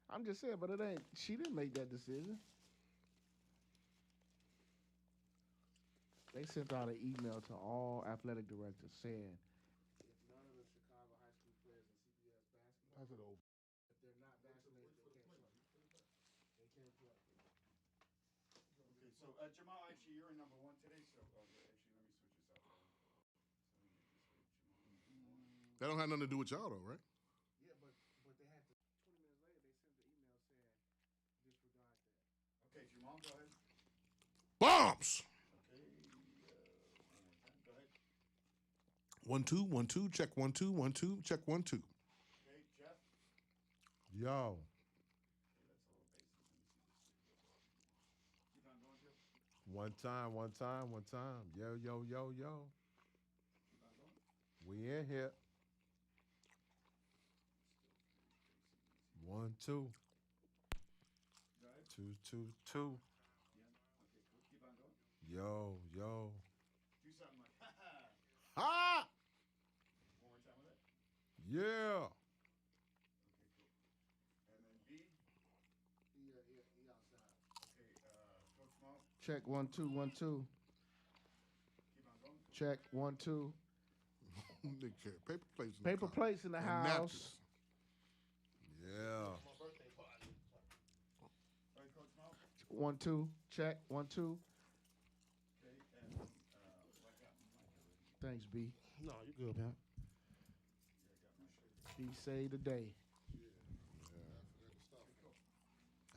I'm just saying, but it ain't. She didn't make that decision. They sent out an email to all athletic directors saying if none of the Chicago high school players in CBS basketball, Pass it over. if they're not vaccinated, they can't play. They can't play. Okay, so Jamal, actually, you're in number one today. So actually, let me switch this out. So let me make this Jamal. That don't have nothing to do with y'all, though, right? Yeah, but they had to. 20 minutes later, they sent the email saying disregard that. Okay, Jamal, go ahead. Bombs! Okay, go ahead. 1 2 1 2 check 1 2 1 2 check 1 2. Okay, Jeff. Yo. Okay, that's a little basic. Let me see this. Keep on going, Jeff. One time, one time, one time. Yo, yo, yo, yo. Keep on going. We in here. 1 2. Go ahead. 2 2 2. Yeah. Okay, cool. Keep on going. Yo, yo. Do something like ha ha. Ha! One more time with it. Yeah. Okay, cool. And then B. He outside. Okay, Coach Mo. Check 1 2 1 2. Keep on going. Check 1 2. Paper plates in the Paper car. plates in the And house. napkins. Yeah. My birthday party. All right, Coach Mo. 1 2. Check 1 2. Okay, and I got Mike already. Thanks, B. No, you good, man. Yeah, I got my shirt. He saved the day.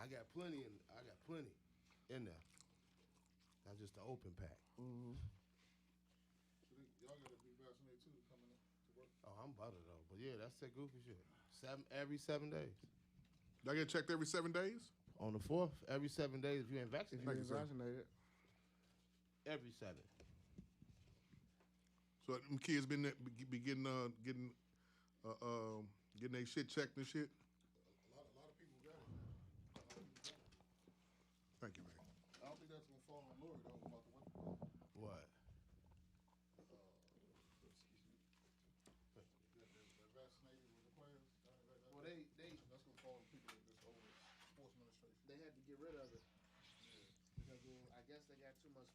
I got plenty in there. Not just the open pack. Mm-hmm. So y'all got to be vaccinated too coming to work. Oh, I'm butter though. But yeah, that's that goofy shit. Every 7 days. Y'all get checked every 7 days? On the 4th, every 7 days if you ain't If vaccinated. you're Thank you, sir. vaccinated. Every 7. So them kids be getting their shit checked and shit. A lot of people got it. Thank you, man. I don't think that's gonna fall on Lori though about the what? What? They're vaccinated with the players. Well, they That's gonna fall on people that's over sports administration. they had to get rid of it because I guess they got too much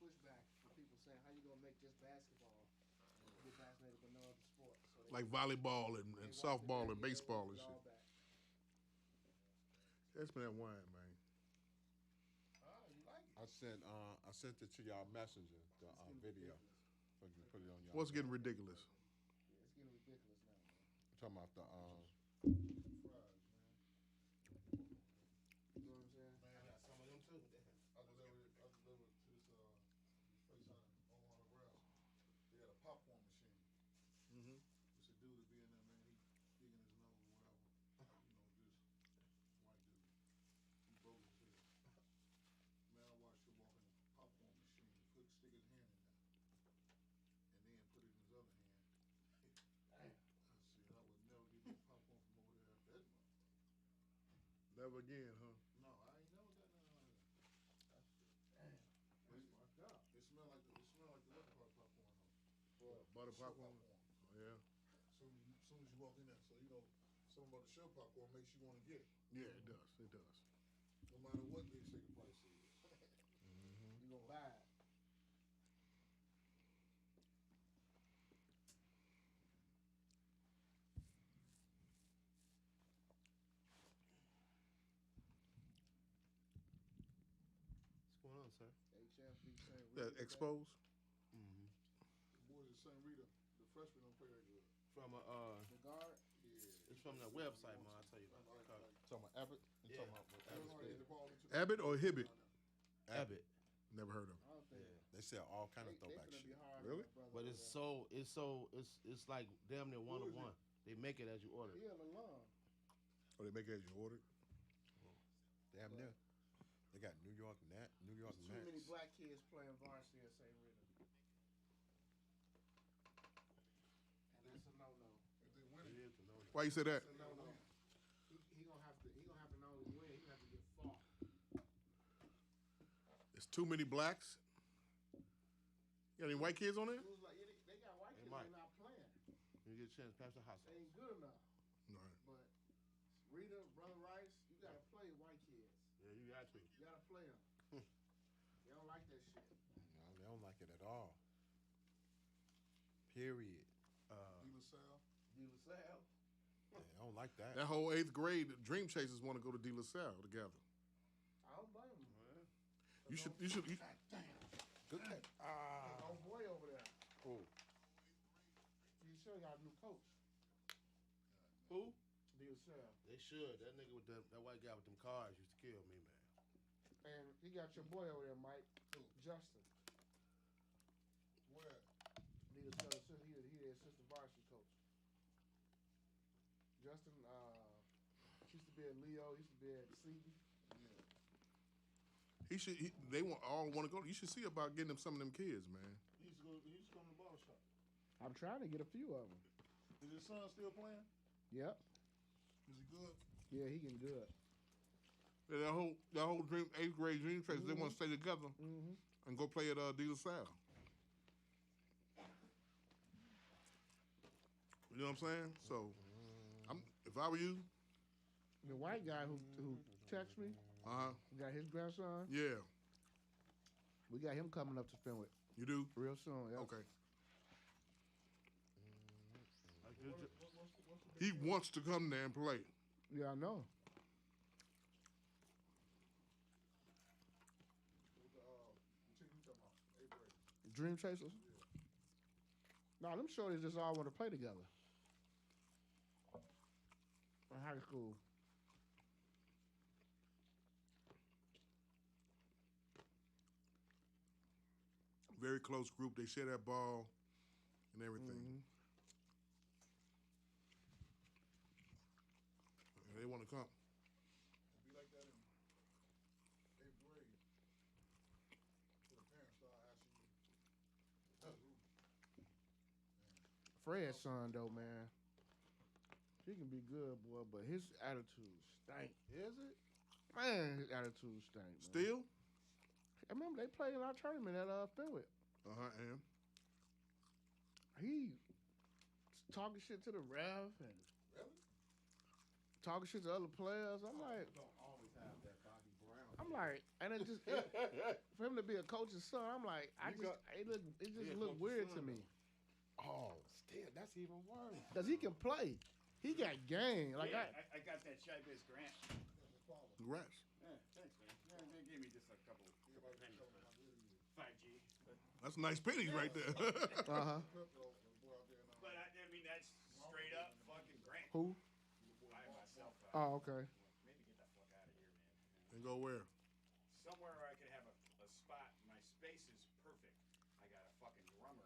pushback from people saying how you gonna make just basketball get vaccinated but no other sports. So they, Like volleyball and they walked it softball back, and yeah, baseball and walked it shit. all back. That's been that wine, man. You like it? I sent it to y'all messenger, the getting video. ridiculous. So you can put it on y'all. What's getting ridiculous? Yeah, it's getting ridiculous now, man. I'm talking about the Fries, man. You know what I'm saying? Man, I got some of them too. I delivered to this place out in Omaha, Nebraska. They had a popcorn machine. Mm-hmm. It's a dude that be in there, man. He digging his nose or whatever. You know, just white dude. He broke his head. Man, I watched him walk in the popcorn machine, stick his hand in there, and then put it in his other hand. Damn. I said, I would never get no popcorn from over there after that month. Never again, huh? No, I ain't never got nothing out of that. Damn. That's fucked up. It smell like the other part of popcorn though. What, butter Show popcorn? Oh, yeah. Soon as you walk in there, so you know something about the show popcorn makes you want to get it. Yeah, it does. It does. No matter what they say the price is. You gonna buy it? What's going on, sir? HFB saying That expos? Mm-hmm. The boys at St. Rita, the freshmen don't play that good. From the guard. Yeah. it's from the website, man. I'll tell you about it. talking about Abbott. You talking about They don't Abbott? get the ball into the- Abbott or Hibbett? Abbott. Never heard of him. I don't think. Yeah. They sell all kind of They throwback finna be shit. hard on Really? my brother But it's like damn near one Who on is one. They make it as you order. He an alum. Oh, they make it as you ordered? Damn near. They got New York There's too many Nats. black kids playing varsity at St. Rita. And that's a no-no. If they win It it, is to know that. Why you say that? That's a no-no. He gonna have to not only win, he gonna have to get fought. There's too many blacks. You got any white kids on there? Schools like they got white kids might. that not playing. You get a chance, pass the house. They ain't good enough. All right. But Rita, Brother Rice, you gotta play white kids. Yeah, you got to. You gotta play them. They don't like that shit. No, they don't like it at all. Period. De La Salle. De La Salle. They don't like that. That whole 8th grade Dream Chasers want to go to De La Salle together. I don't blame them. You should. Good catch. Oh boy over there. Oh. You sure got a new coach. Who? De La Salle. They should. That nigga with that white guy with them cars used to kill me, man. And you got your boy over there, Mike. Justin. Where? De La Salle. He the assistant varsity coach. Justin used to be at Leo. Used to be at Seton. They all want to go. You should see about getting them some of them kids, man. He used to come to the barber shop. I'm trying to get a few of them. Is his son still playing? Yep. Is he good? Yeah, he getting good. Yeah, that whole 8th grade Dream Chasers, they want to stay together Mm-hmm. and go play at De La Salle. You know what I'm saying? So, if I were you, The white guy who texted me, got his grandson. yeah, We got him coming up to Fenwick you do. real soon. Yep. Okay. What's He wants to come there and play. Yeah, I know. the team you talking about? 8th grade. Dream Chasers. No, them shorties just all want to play together. In high school. Very close group. They share that ball and everything. Mhm. And they want to come. It'd be like that in 8th grade. So the parents start asking you. Fred's son, though, man. He can be good, boy, but his attitude stank. Is it? Man, his attitude stank. Man. Still? I remember they played in our tournament at Fenwick. And? He talking shit to the ref and Really? talking shit to other players. I'm like, Don't always have that Bobby Brown. I'm like, and it just for him to be a coach's son, I'm like, it just look weird to me. Oh, still, that's even worse. Cause he can play, he got game. Like Yeah, I got that Shy Biz grant. Congrats. Yeah, thanks, man. Yeah, they gave me just a couple pennies, but 5G. That's nice pennies right there. Uh huh. But I mean, that's straight up fucking grant. Who? By myself. Oh, okay. Maybe get the fuck out of here, man. And go where? Somewhere where I could have a spot. My space is perfect. I got a fucking drummer.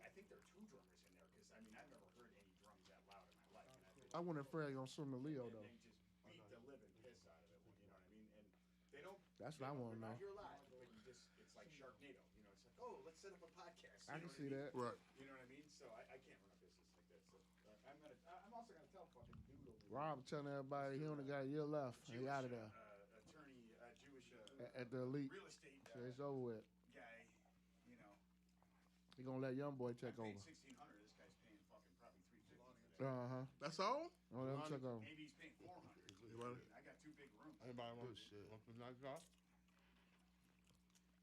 I think there are 2 drummers in there because I mean I've never heard any drums that loud in my life. And I wonder if Fred gonna swim to Leo and though. they just beat the living piss out of it. You know what I mean? And they don't. That's what I want to know. You're live, but you just it's like Sharknado. You know, it's like oh let's set up a podcast. I can see that. Right. You know what I mean? So I can't run a business like that. So I'm also gonna tell fucking dude over there. Rob telling everybody he only got a year left. He out of there Attorney, Jewish at the elite. real estate So it's over with. guy. You know, He gonna let young boy I take paid over. $1,600. This guy's paying fucking probably $350 for that. Uh huh. That's all? Oh, let him take over. Maybe he's paying $400. Right. I got 2 big rooms. Anybody want Good shit. want some nice car?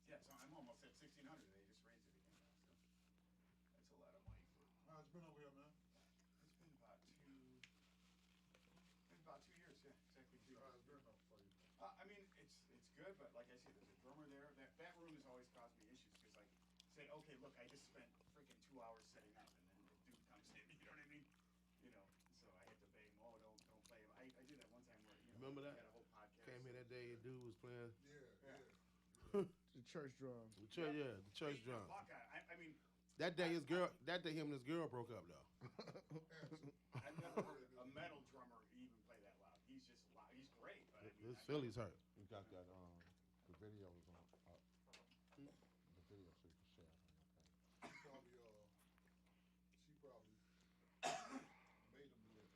Yeah, so I'm almost at $1,600. They just raised it again now. So that's a lot of money for. How's it been over here, man? It's been about 2 years. Yeah, exactly 2 years. How's it been though for you? I mean, it's good, but like I said, there's a drummer there. That room has always caused me issues because, like, say, okay, look, I just spent freaking 2 hours setting up, and then the dude comes in. You know what I mean? You know, so I had to beg him. Oh, don't play him. I did that one time where Remember we that? had a whole podcast. Came here that day, a dude was playing Yeah. The church drum. the church, yeah, the church Beat the drum. fuck out. I mean, That day him and his girl broke up though. I've never heard a metal drummer even play that loud. He's just loud. He's great, but I mean, His Phillies hurt. You got that the video is on the video so you can share it on your page. She probably made him do it.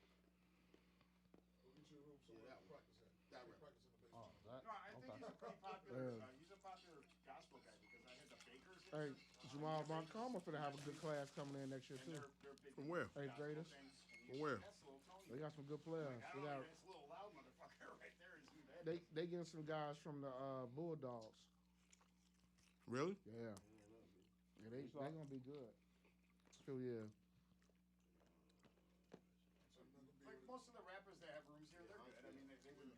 Go get your room somewhere that to one. practice at. That Take one. practice in the basement. Oh, that no, I think okay. he's a pretty popular. Yeah. He's a popular gospel guy because I had the Bakers. in Hey, there. Jamal The Bakers, Montgomery finna have a good class coming in next year and too. they're big From where? gospel Eighth graders. things, and From he's where? like, that's Little Tony. me. They got some good I'm players. like, I don't know, this little loud motherfucker right there is who that is. They getting some guys from the Bulldogs. Really? Yeah. Yeah, they gonna be good. So yeah. Like most of the rappers that have rooms here, they're good. I mean, they wouldn't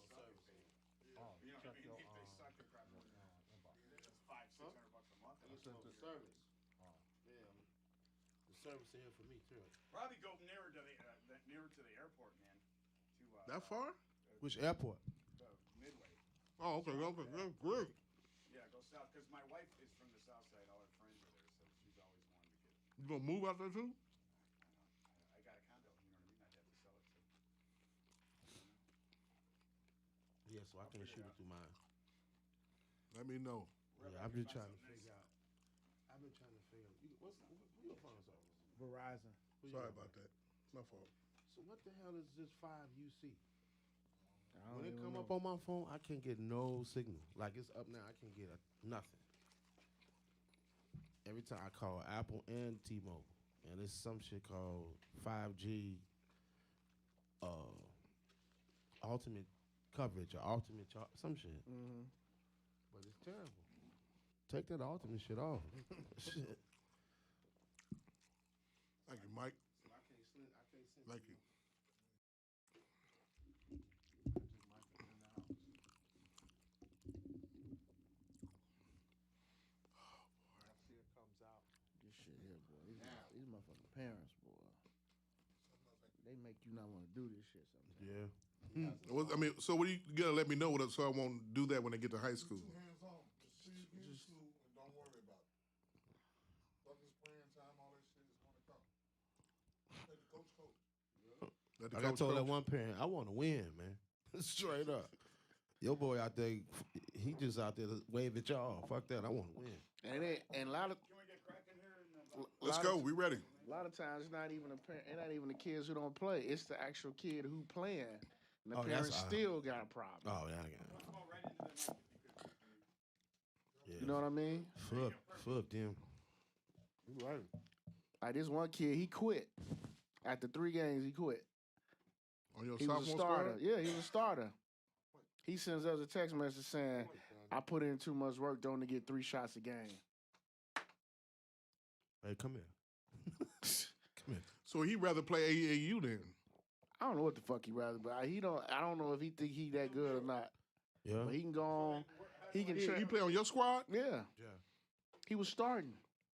suck if they, you know what I mean? If they suck, they probably wouldn't. That's $500-600 a month. I listen to service. Yeah, the service in here for me too. Probably go nearer to the airport, man. To That far? Which airport? Midway. Oh, okay, okay, that's great. Yeah, go south. Because my wife is from the south side. All her friends are there, so she's always wanted to get. You gonna move out there too? I got a condo. You know what I mean? I'd have to sell it. Yeah, so I can shoot it through mine. Let me know. Yeah, I've been trying to figure out. Who your phone service? Verizon. Sorry about that. My fault. So what the hell is this 5UC? I When don't it even come know. up on my phone, I can't get no signal. Like it's up now, I can't get nothing. Every time I call Apple and T-Mobile, and it's some shit called 5G ultimate coverage or ultimate some shit. Mm-hmm. But it's terrible. Take that ultimate shit off. Shit. Thank you, Mike. So I can't send Thank you. This shit here, boy. These motherfucking parents, boy. They make you not want to do this shit sometimes. Yeah. I mean, so what you gotta let me know so I won't do that when they get to high school. Two hands on. Just see you in school and don't worry about it. Fucking playing time, all that shit is gonna come. Let the coach coach. Let the Like I coach told that coach. one parent, I want to win, man. Straight up. Your boy out there, he just out there to wave at y'all. Fuck that. I want to win. And a lot of Can we get cracking here? Let's go. We ready. a lot of times it's not even it's not even the kids who don't play. It's the actual kid who playing. And the Oh, parents that's odd. still got a problem. Oh, yeah, I got it. Let's go right into the mic if you could. Yeah. You know what I mean? Fuck them. You right. Like this one kid, he quit. After 3 games, he quit. On your He was a sophomore starter. squad? Yeah, he was a starter. He sends us a text message saying, I put in too much work to only get 3 shots a game. Hey, come here. Come here. So he'd rather play AAU then. I don't know what the fuck he rather, but I don't know if he think he that good or not. Yeah. But he can go on. He can He train. play on your squad? Yeah. Yeah. He was starting.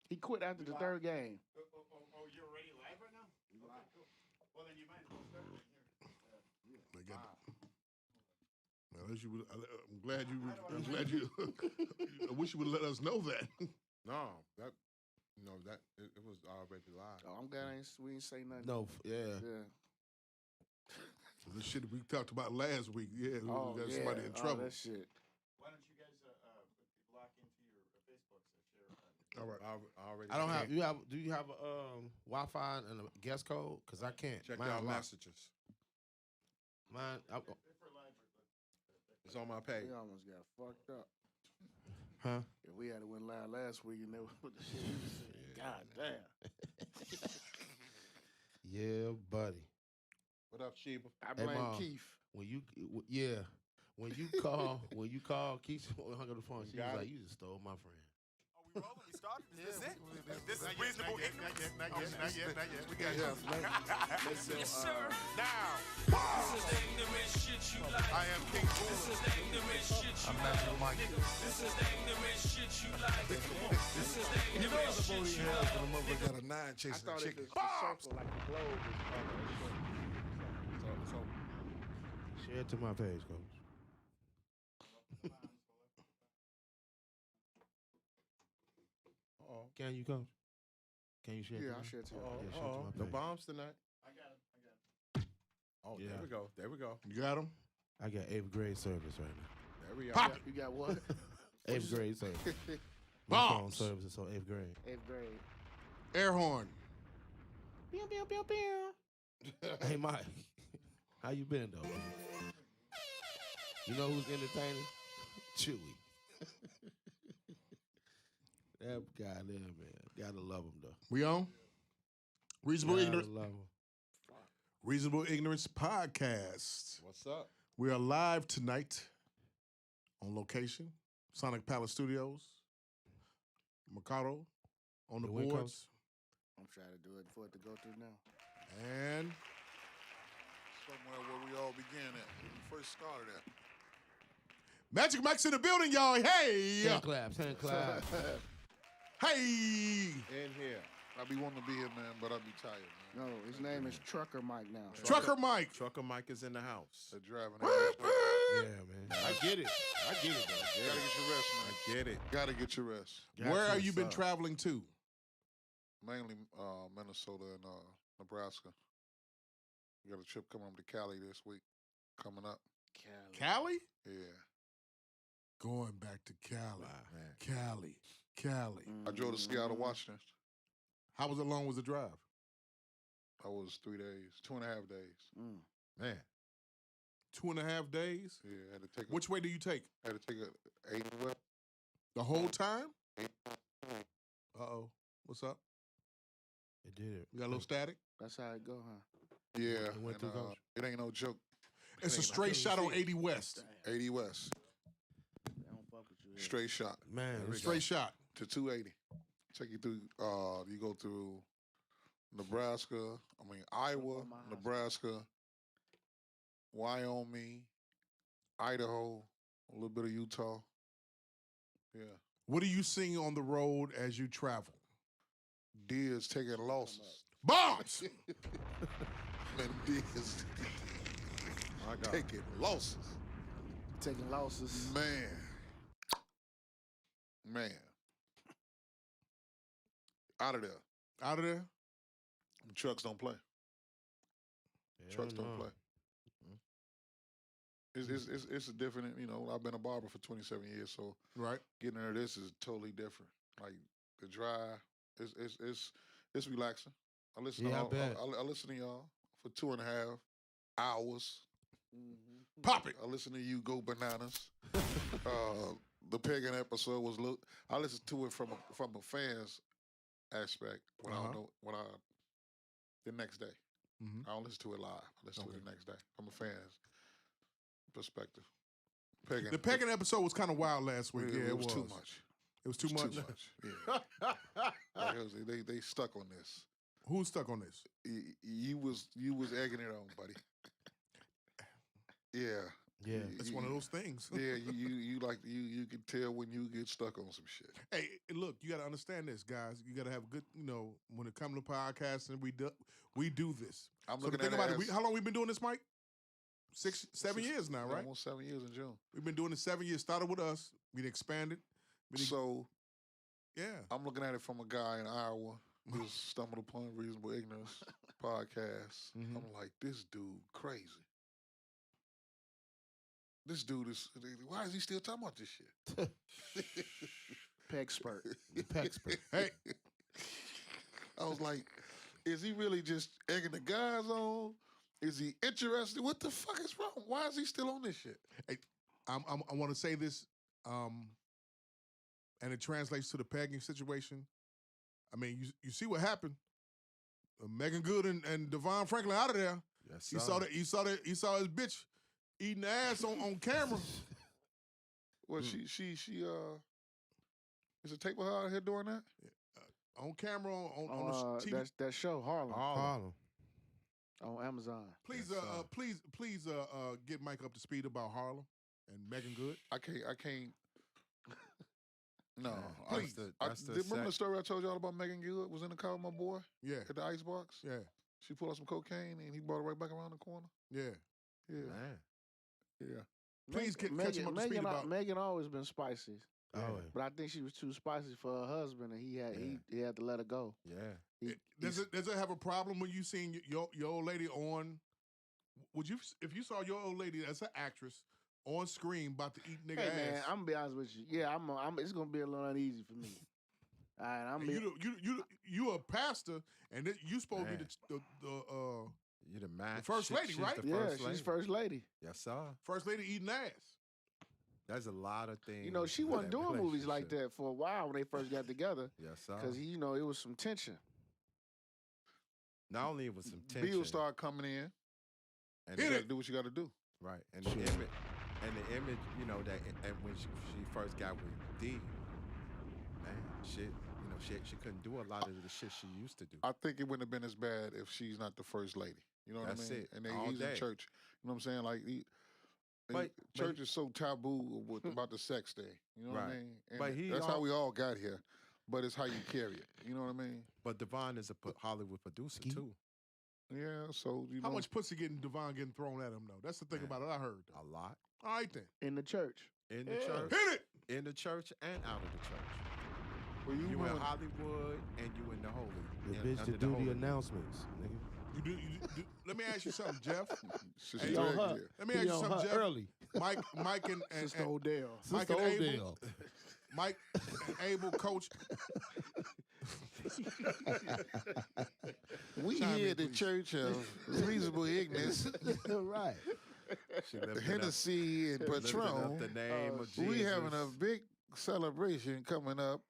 He quit after the 3rd game. Oh, you're already live right now? Okay, cool. Well, then you might as well start right here. They got Now, at least you would, I'm glad you. I wish you would let us know that. No, it was already live. Oh, I'm glad we ain't say nothing. No, yeah. Yeah. The shit we talked about last week. Yeah, we Oh, got yeah. somebody in trouble. Oh, that shit. Why don't you guys lock into your Facebooks and share? All right. I already I don't have. checked- Do you have a Wi-Fi and a guest code? Cause I can't. checked Mine our locked. messages. Mine. If we're live, It's on my page. We almost got fucked up. Huh? If we had went live last week and they with the shit we was saying, God damn. Yeah, buddy. What up, Sheba? I Hey, blame Mom. Keith. When you call, Keith hung up the phone. She was got like, it. "You just stole my friend." We rolling? We started? Is this it? This is reasonable ignorance? Not yet. We got Yes, sir. now. This is the ignorant shit you like. I am King This is the ignorant shit you like. This is the ignorant shit you like. This is the ignorant shit you like. The motherfucker got a 9 I chasing thought the it chicken. was the circle like the globe was Share it to my page, coach. Can you, coach? Can you share? Yeah, it to I'll me? share it to you. Yeah, share it to my The page. bombs tonight. I got it. Oh, Yeah. There we go. You got him? I got 8th grade service right now. There we are. Pop You got what? 8th grade service. My phone Bombs. service is on 8th grade. 8th grade. Air horn. Pew, pew, pew, pew. Hey, Mike, how you been though? You know who's entertaining? Chewy. That guy there, man. Gotta love him though. We on? Reasonable Gotta ignorance. love him. Reasonable Ignorance Podcast. What's up? We are live tonight on location, Sonic Palace Studios. Mikado on the boards. I'm trying to do it for it to go through now. And Somewhere where we all began at, when we first started at. Magic Mike's in the building, y'all. Hey! Hand claps, hand claps. Hey! In here. I be wanting to be here, man, but I be tired, man. No, his name is Trucker Mike now. Trucker Mike. Trucker Mike is in the house. They're driving. Yeah, man. I get it. I get it, though. Gotta get your rest, man. I get it. Gotta get your rest. Where have you been traveling to? Mainly Minnesota and Nebraska. We got a trip coming up to Cali this week. Coming up. Cali? Yeah. Going back to Cali. Man. Cali. I drove to Seattle, Washington. How long was the drive? I was 3 days, 2.5 days. Man. 2.5 days? Yeah, I had to take Which way do you take? I had to take a 8 west. The whole time? Uh-oh. What's up? It did it. You got a little static? That's how it go, huh? Yeah, It went and, through Gulch. it ain't no joke. It's a straight shot on 80 West. 80 west, They don't fuck with you here. straight shot Man, Straight shot. to 280. Take you through. You go through Nebraska. Iowa, Nebraska, Wyoming, Idaho, a little bit of Utah. Yeah. What are you seeing on the road as you travel? Deers taking losses. Bombs! Man, deers My God. taking losses. Taking losses. Man. Out of there. Out of there? Them trucks don't play. Trucks don't play. It's a different, I've been a barber for 27 years, so Right. getting into this is totally different. Like the drive, it's relaxing. I listen Yeah, I to bet. I listen to y'all for 2.5 hours. Pop it. I listen to you go bananas. The pagan episode was I listened to it from a fan's aspect when I don't know the next day. Mhm. I don't listen to it live. I listen to it the next day from a fan's perspective. Pagan, The Pagan episode was kind of wild last week. Yeah, it was too much. It was too It's much. Too much. Yeah. Like they stuck on this. Who's stuck on this? You was egging it on, buddy. Yeah. Yeah. It's one of those things. Yeah, you can tell when you get stuck on some shit. Hey, look, you got to understand this, guys. You got to have good, when it comes to podcasting, we do this. I'm So looking think at about it it. How long we been doing this, Mike? 7 years now, right? Almost 7 years in June. We've been doing it 7 years. Started with us. We expanded. So Yeah. I'm looking at it from a guy in Iowa who stumbled upon Reasonable Ignorance podcast. Mhm. I'm like, this dude crazy. This dude why is he still talking about this shit? Pegspert. Pexper. Hey, I was like, is he really just egging the guys on? Is he interested? What the fuck is wrong? Why is he still on this shit? I want to say this, and it translates to the pegging situation. I mean, you see what happened. Megan Good and Devon Franklin out of there. Yes, He saw his bitch eating ass on camera. Well, she is a tape of her out here doing that? On camera on the TV. that show Harlem Harlem. on Amazon. Please, Yes, sir. please, get Mike up to speed about Harlem and Megan Good. I can't. No, Please. remember the story I told y'all about Megan Good was in the car with my boy Yeah, at the icebox? yeah, She pulled out some cocaine and he brought it right back around the corner. yeah. Yeah, Man. yeah. Please catch him up to speed about. Megan always been spicy, Oh, but I think she was too spicy for her husband, and he had to let her go. yeah. Does it have a problem when you seen your old lady on? Would you, if you saw your old lady as an actress on screen about to eat nigga Hey ass? man, I'm gonna be honest with you. Yeah, it's gonna be a little uneasy for me. All right, you a pastor, and you supposed to be You the man. The first lady, She's right? The yeah, first lady. she's first lady. Yes, sir. first lady eating ass. There's a lot of things. You know, she in wasn't that doing movies like relationship. that for a while when they first got together, Yes, sir. because it was some tension. Not only was some tension. Bills started coming in. And Hit You it. gotta do what you gotta do. right, and the image, you know, that and when she first got with D, man, shit, you know, she couldn't do a lot of the shit she used to do. I think it wouldn't have been as bad if she's not the first lady. You know what That's I mean? it, And all he's day. in church. You know what I'm saying? Like, But- church is so taboo about the sex thing. You know what I Right. mean? And But that's how we all got here. But it's how you carry it. You know what I mean? But Devon is a Hollywood producer too. Yeah. So you How know, much pussy Devon getting thrown at him though? That's the thing Man. about it. I heard. A lot All right then. In the church. in the Yeah. church, Hit it. in the church, and out of the church. well, You in ruined- Hollywood and you in the holy. The in- bitch under to do the holy. announcements, nigga. You do. Let me ask you something, Jeff. She's Hey, He on dragging her. here. Let me ask He you on something, her Jeff. early. Mike and Sister Odell. Mike Sister and Abel. Odell. Mike and Abel coach. We Chime here in, at the please. Church of Reasonable Ignorance, Right. She lifting up- Hennessy and lifting up Patron. the name of Jesus. We having a big celebration coming up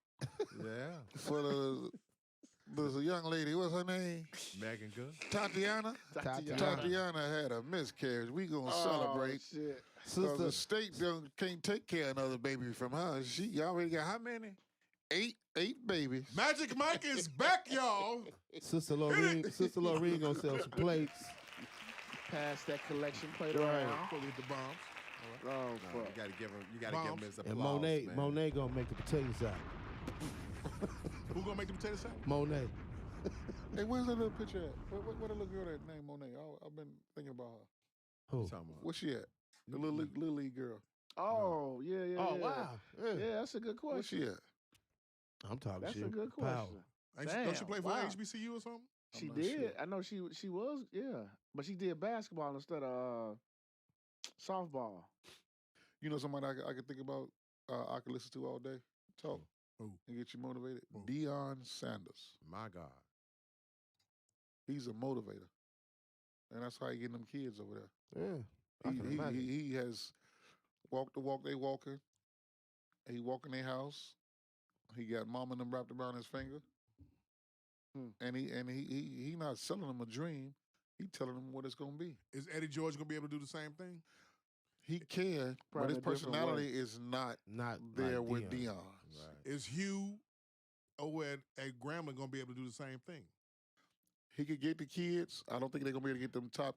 Yeah, for the young lady. What's her name? Megan Good. Tatiana. Tatiana had a miscarriage. We gonna celebrate. Shit. Because the Sister, state can't take care of another baby from her. She already got how many? Eight babies. Magic Mike is back, y'all. Sister Lorene gonna sell some plates. Pass that collection plate Right. around. Before we hit the bombs. Oh, No, fuck. you gotta give him his applause, And Monet, man. Monet gonna make the potato salad. Who gonna make the potato salad? Monet. Hey, where's that little picture at? What a little girl that named Monet? I've been thinking about her. Who? Talking about- Where's she at? The little league girl. Oh, yeah, yeah. Oh yeah. wow. Yeah, that's a good Where's question. she at? I'm talking That's shit. a good Power. question. Don't she Damn, play for wow. HBCU or something? She not did. sure. I know she was, yeah. But she did basketball instead of softball. You know somebody I could think about, I could listen to all day? Talk. Who? And get you motivated? Who? Deion Sanders. My God. He's a motivator. And that's how he getting them kids over there. Yeah. I can imagine. He has walked the walk they walking. He walk in their house. He got mama and them wrapped around his finger. And he not selling them a dream. He telling them what it's gonna be. Is Eddie George gonna be able to do the same thing? He can, but Probably his in a different personality way. is not Not there like with Deion. Deion's. Right. Is Hugh over at Grambling gonna be able to do the same thing? He could get the kids. I don't think they're gonna be able to get them top,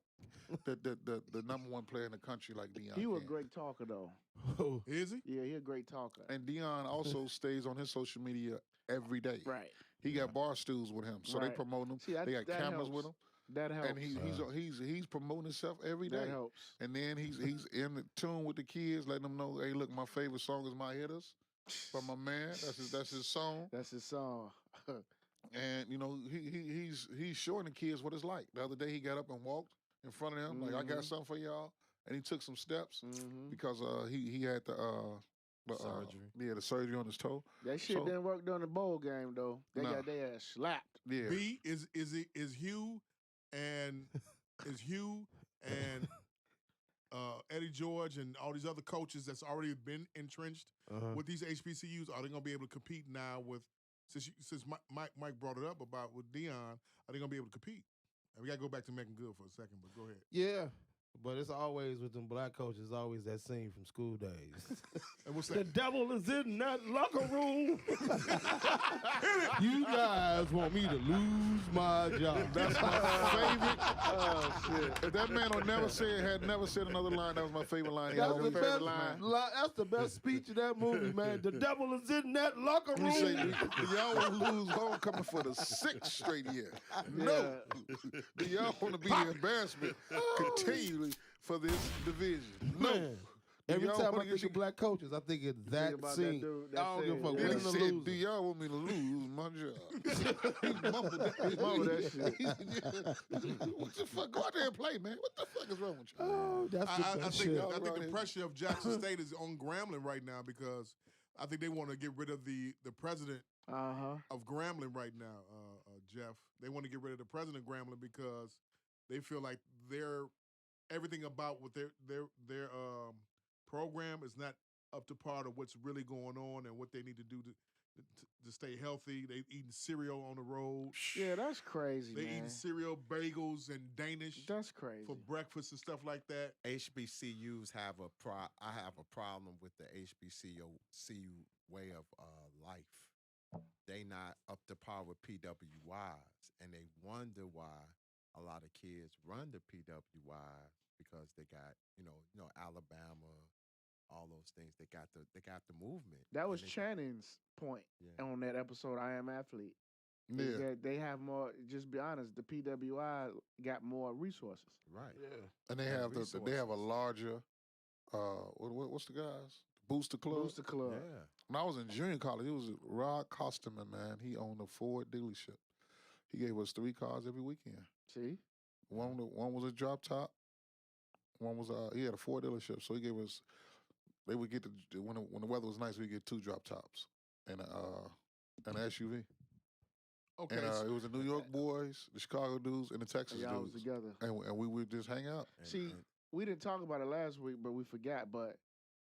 the number one player in the country like Deion. He was a can. great talker, though. Who? Is he? Yeah, he a great talker. And Deion also stays on his social media every day. Right. He got bar stools with him, so they Right. promote him. See, that- they got that cameras helps. with him, That helps. and he's promoting himself every day. that helps. And then he's in the tune with the kids, letting them know, hey, look, my favorite song is My Hitters from my man. That's his song. That's his song. And you know he's showing the kids what it's like. The other day he got up and walked in front of them like, I got Mhm. something for y'all, and he took some steps hmm because he had the Surgery. the surgery on his toe. That shit So- didn't work during the bowl game, though. They Nah. got their ass slapped. Yeah, B is Hugh and Eddie George and all these other coaches that's already been entrenched Uh-huh. with these HBCUs, are they gonna be able to compete now with since Mike brought it up about with Deion, are they gonna be able to compete? And we gotta go back to Megan Good for a second, but go ahead. Yeah. But it's always with them black coaches, always that scene from school days. And what's The that? devil is in that locker room. You guys want me to lose my job. that's my favorite. Oh, shit. If that man had never said another line, that was my favorite line. he That's ever the used. best line. That's the best speech of that movie, man. The devil is in that locker He say, room. y'all want to lose homecoming for the 6th straight year. No. Do y'all want to be the embarrassment continually for this division? No. Man. Every y'all time wanna I get think your- of black coaches, I think of that about that scene. dude, that I don't give a scene, fuck. yeah. Then Win he or said, lose. do y'all want me to lose my job? He mumbled that. He mumbled that shit. What the fuck? Go out there and play, man. What the fuck is wrong with you? Oh, that's the I best think shit. I think Right the here. pressure of Jackson State is on Grambling right now because I think they want to get rid of the president Uh-huh. of Grambling right now, Jeff. They want to get rid of the president of Grambling because they feel like everything about what their program is not up to par of what's really going on and what they need to do to stay healthy. They eating cereal on the road. Yeah, that's crazy, They man. eating cereal, bagels, and Danish That's crazy. for breakfast and stuff like that. HBCUs have I have a problem with the HBCU way of life. They not up to par with PWIs, and they wonder why a lot of kids run to PWIs because they got Alabama, all those things. They got the movement. That was And Channing's point on that episode, I Am Athlete. Yeah. They have more, just be honest, the PWI got more resources. right. Yeah. And they have a larger, what's the guys? Booster Club. Booster Club. Yeah. When I was in junior college, it was Rod Costerman, man. He owned a Ford dealership. He gave us 3 cars every weekend. See? One was a drop top. One was he had a Ford dealership, so he gave us. They would get when the weather was nice, we get 2 drop tops and an SUV. Okay. And it was the New York boys, the Chicago dudes, and the Texas Y'all was dudes, together. and we would just hang out. See, we didn't talk about it last week, but we forgot. But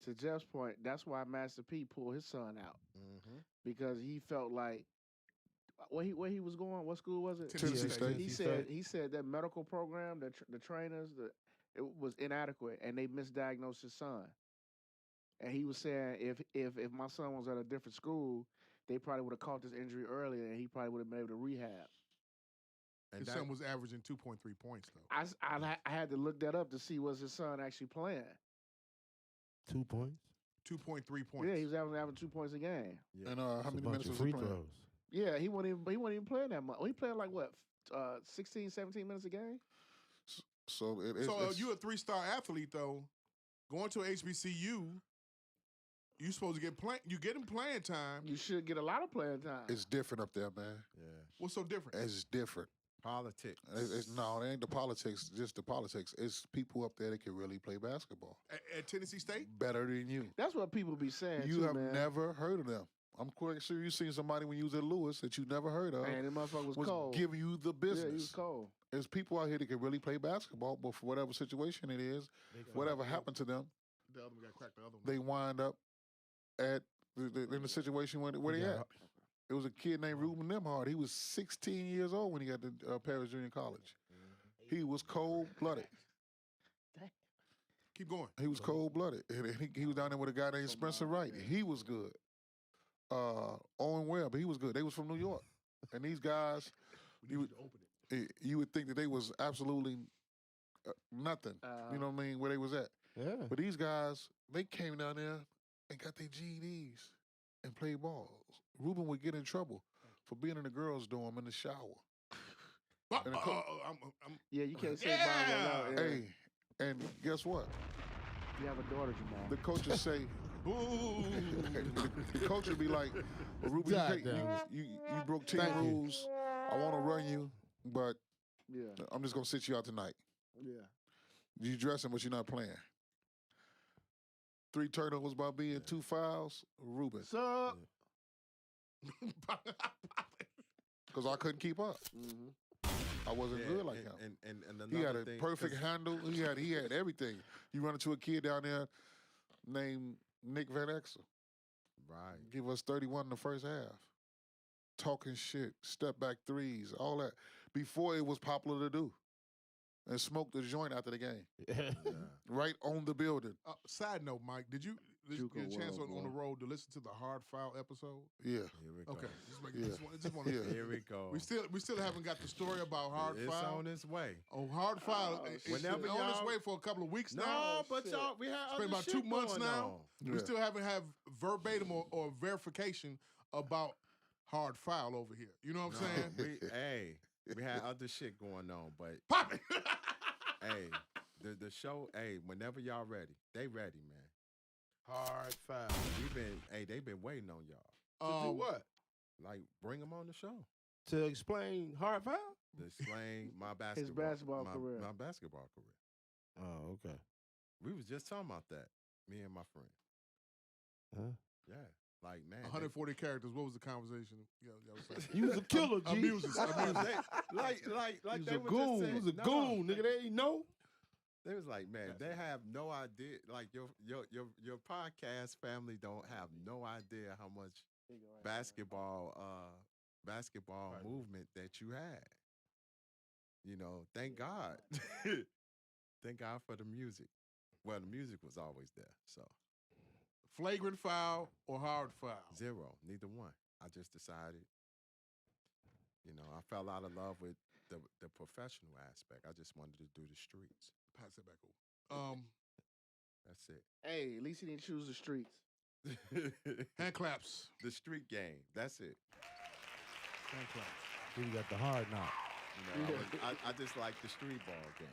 to Jeff's point, that's why Master P pulled his son out Mm-hmm. because he felt like where he was going. What school was it? Tennessee State. He said that medical program, the trainers, it was inadequate, and they misdiagnosed his son. And he was saying if my son was at a different school, they probably would have caught this injury earlier, and he probably would have been able to rehab. And His son was averaging 2.3 points, though. I had to look that up to see was his son actually playing. 2 points. 2.3 points. Yeah, he was averaging 2 points a game. Yeah. And how That's a many bunch minutes of was free he playing? throws. Yeah, he wasn't even playing that much. He played like what, 16, 17 minutes a game? So So you a 3-star athlete though, going to a HBCU, you supposed to get you get him playing time. You should get a lot of playing time. it's different up there, man. Yeah. What's so different? It's different. Politics. No, it ain't the politics, just the politics. It's people up there that can really play basketball At Tennessee State? better than you. That's what people be saying. You too, have man. never heard of them. I'm quite sure you've seen somebody when you was at Lewis that you never heard of. Man, that motherfucker was cold. giving you the business. Yeah, he was cold. There's people out here that can really play basketball, but for whatever situation it is, whatever happened to them, The other one got cracked. The other one. they wind up at in the situation where they at. It was a kid named Ruben Nemhard. He was 16 years old when he got to Paris Junior College. He was cold-blooded. Keep going. He was cold-blooded. And he was down there with a guy named Spencer Wright. He was good. Owen Webb, he was good. They was from New York. And these guys, you would think that they was absolutely nothing. You know what I mean, where they was at. Yeah. But these guys, they came down there and got their GEDs and played balls. Ruben would get in trouble for being in the girls' dorm in the shower. Yeah, you can't say Yeah. Bible out. Hey, and guess what? You have a daughter, Jamal. The coaches say, Boo. the coach would be like, well, Ruben, you broke 10 rules. I want to run you, but Yeah. I'm just going to sit you out tonight. Yeah. You dressing, but you're not playing. 3 turnovers by being 2 fouls, Ruben. What's up? Because I couldn't keep up. I wasn't good like him. And He had another a thing, perfect handle. He had everything. You run into a kid down there named Nick Van Exel. Right. Give us 31 in the first half. Talking shit, step back threes, all that. Before it was popular to do. And smoke the joint after the game. Yeah. Right on the building. Side note, Mike, did you get a chance on the road to listen to the Hard Foul episode? Yeah. Here we go. Okay. Just want Yeah. Here we go. We still haven't got the story about Hard It's Foul. on its way. Oh, Hard Foul. It's Whenever been on its y'all- way for a couple of weeks now. No, but y'all, we had It's other been about shit 2 months going now. on. We still haven't have verbatim or verification about Hard Foul over here. You know what I'm saying? We had other shit going on, but Pop it. hey, the show, hey, whenever y'all ready, they ready, man. Hard foul. They've been waiting on y'all. To do what? Like, bring them on the show. To explain hard foul? To explain my basketball, His basketball career. My basketball career. Oh, okay. We was just talking about that, me and my friend. Huh? Yeah, like, man. 140 characters. What was the conversation? Y'all was saying? You was a killer, G. Amuses. like He was they a were goon. just He saying, was a goon, nigga. They ain't know. They was like, man, they have no idea. Like your podcast family don't have no idea how much basketball movement that you had. You know, thank God. Thank God for the music. Well, the music was always there. So Flagrant foul or hard foul? 0, neither one. I just decided, you know, I fell out of love with the professional aspect. I just wanted to do the streets. Pass it back over. That's it. Hey, at least he didn't choose the streets. Hand claps. The street game. That's it. Hand claps. Then you got the hard knock. You know, I just like the street ball game.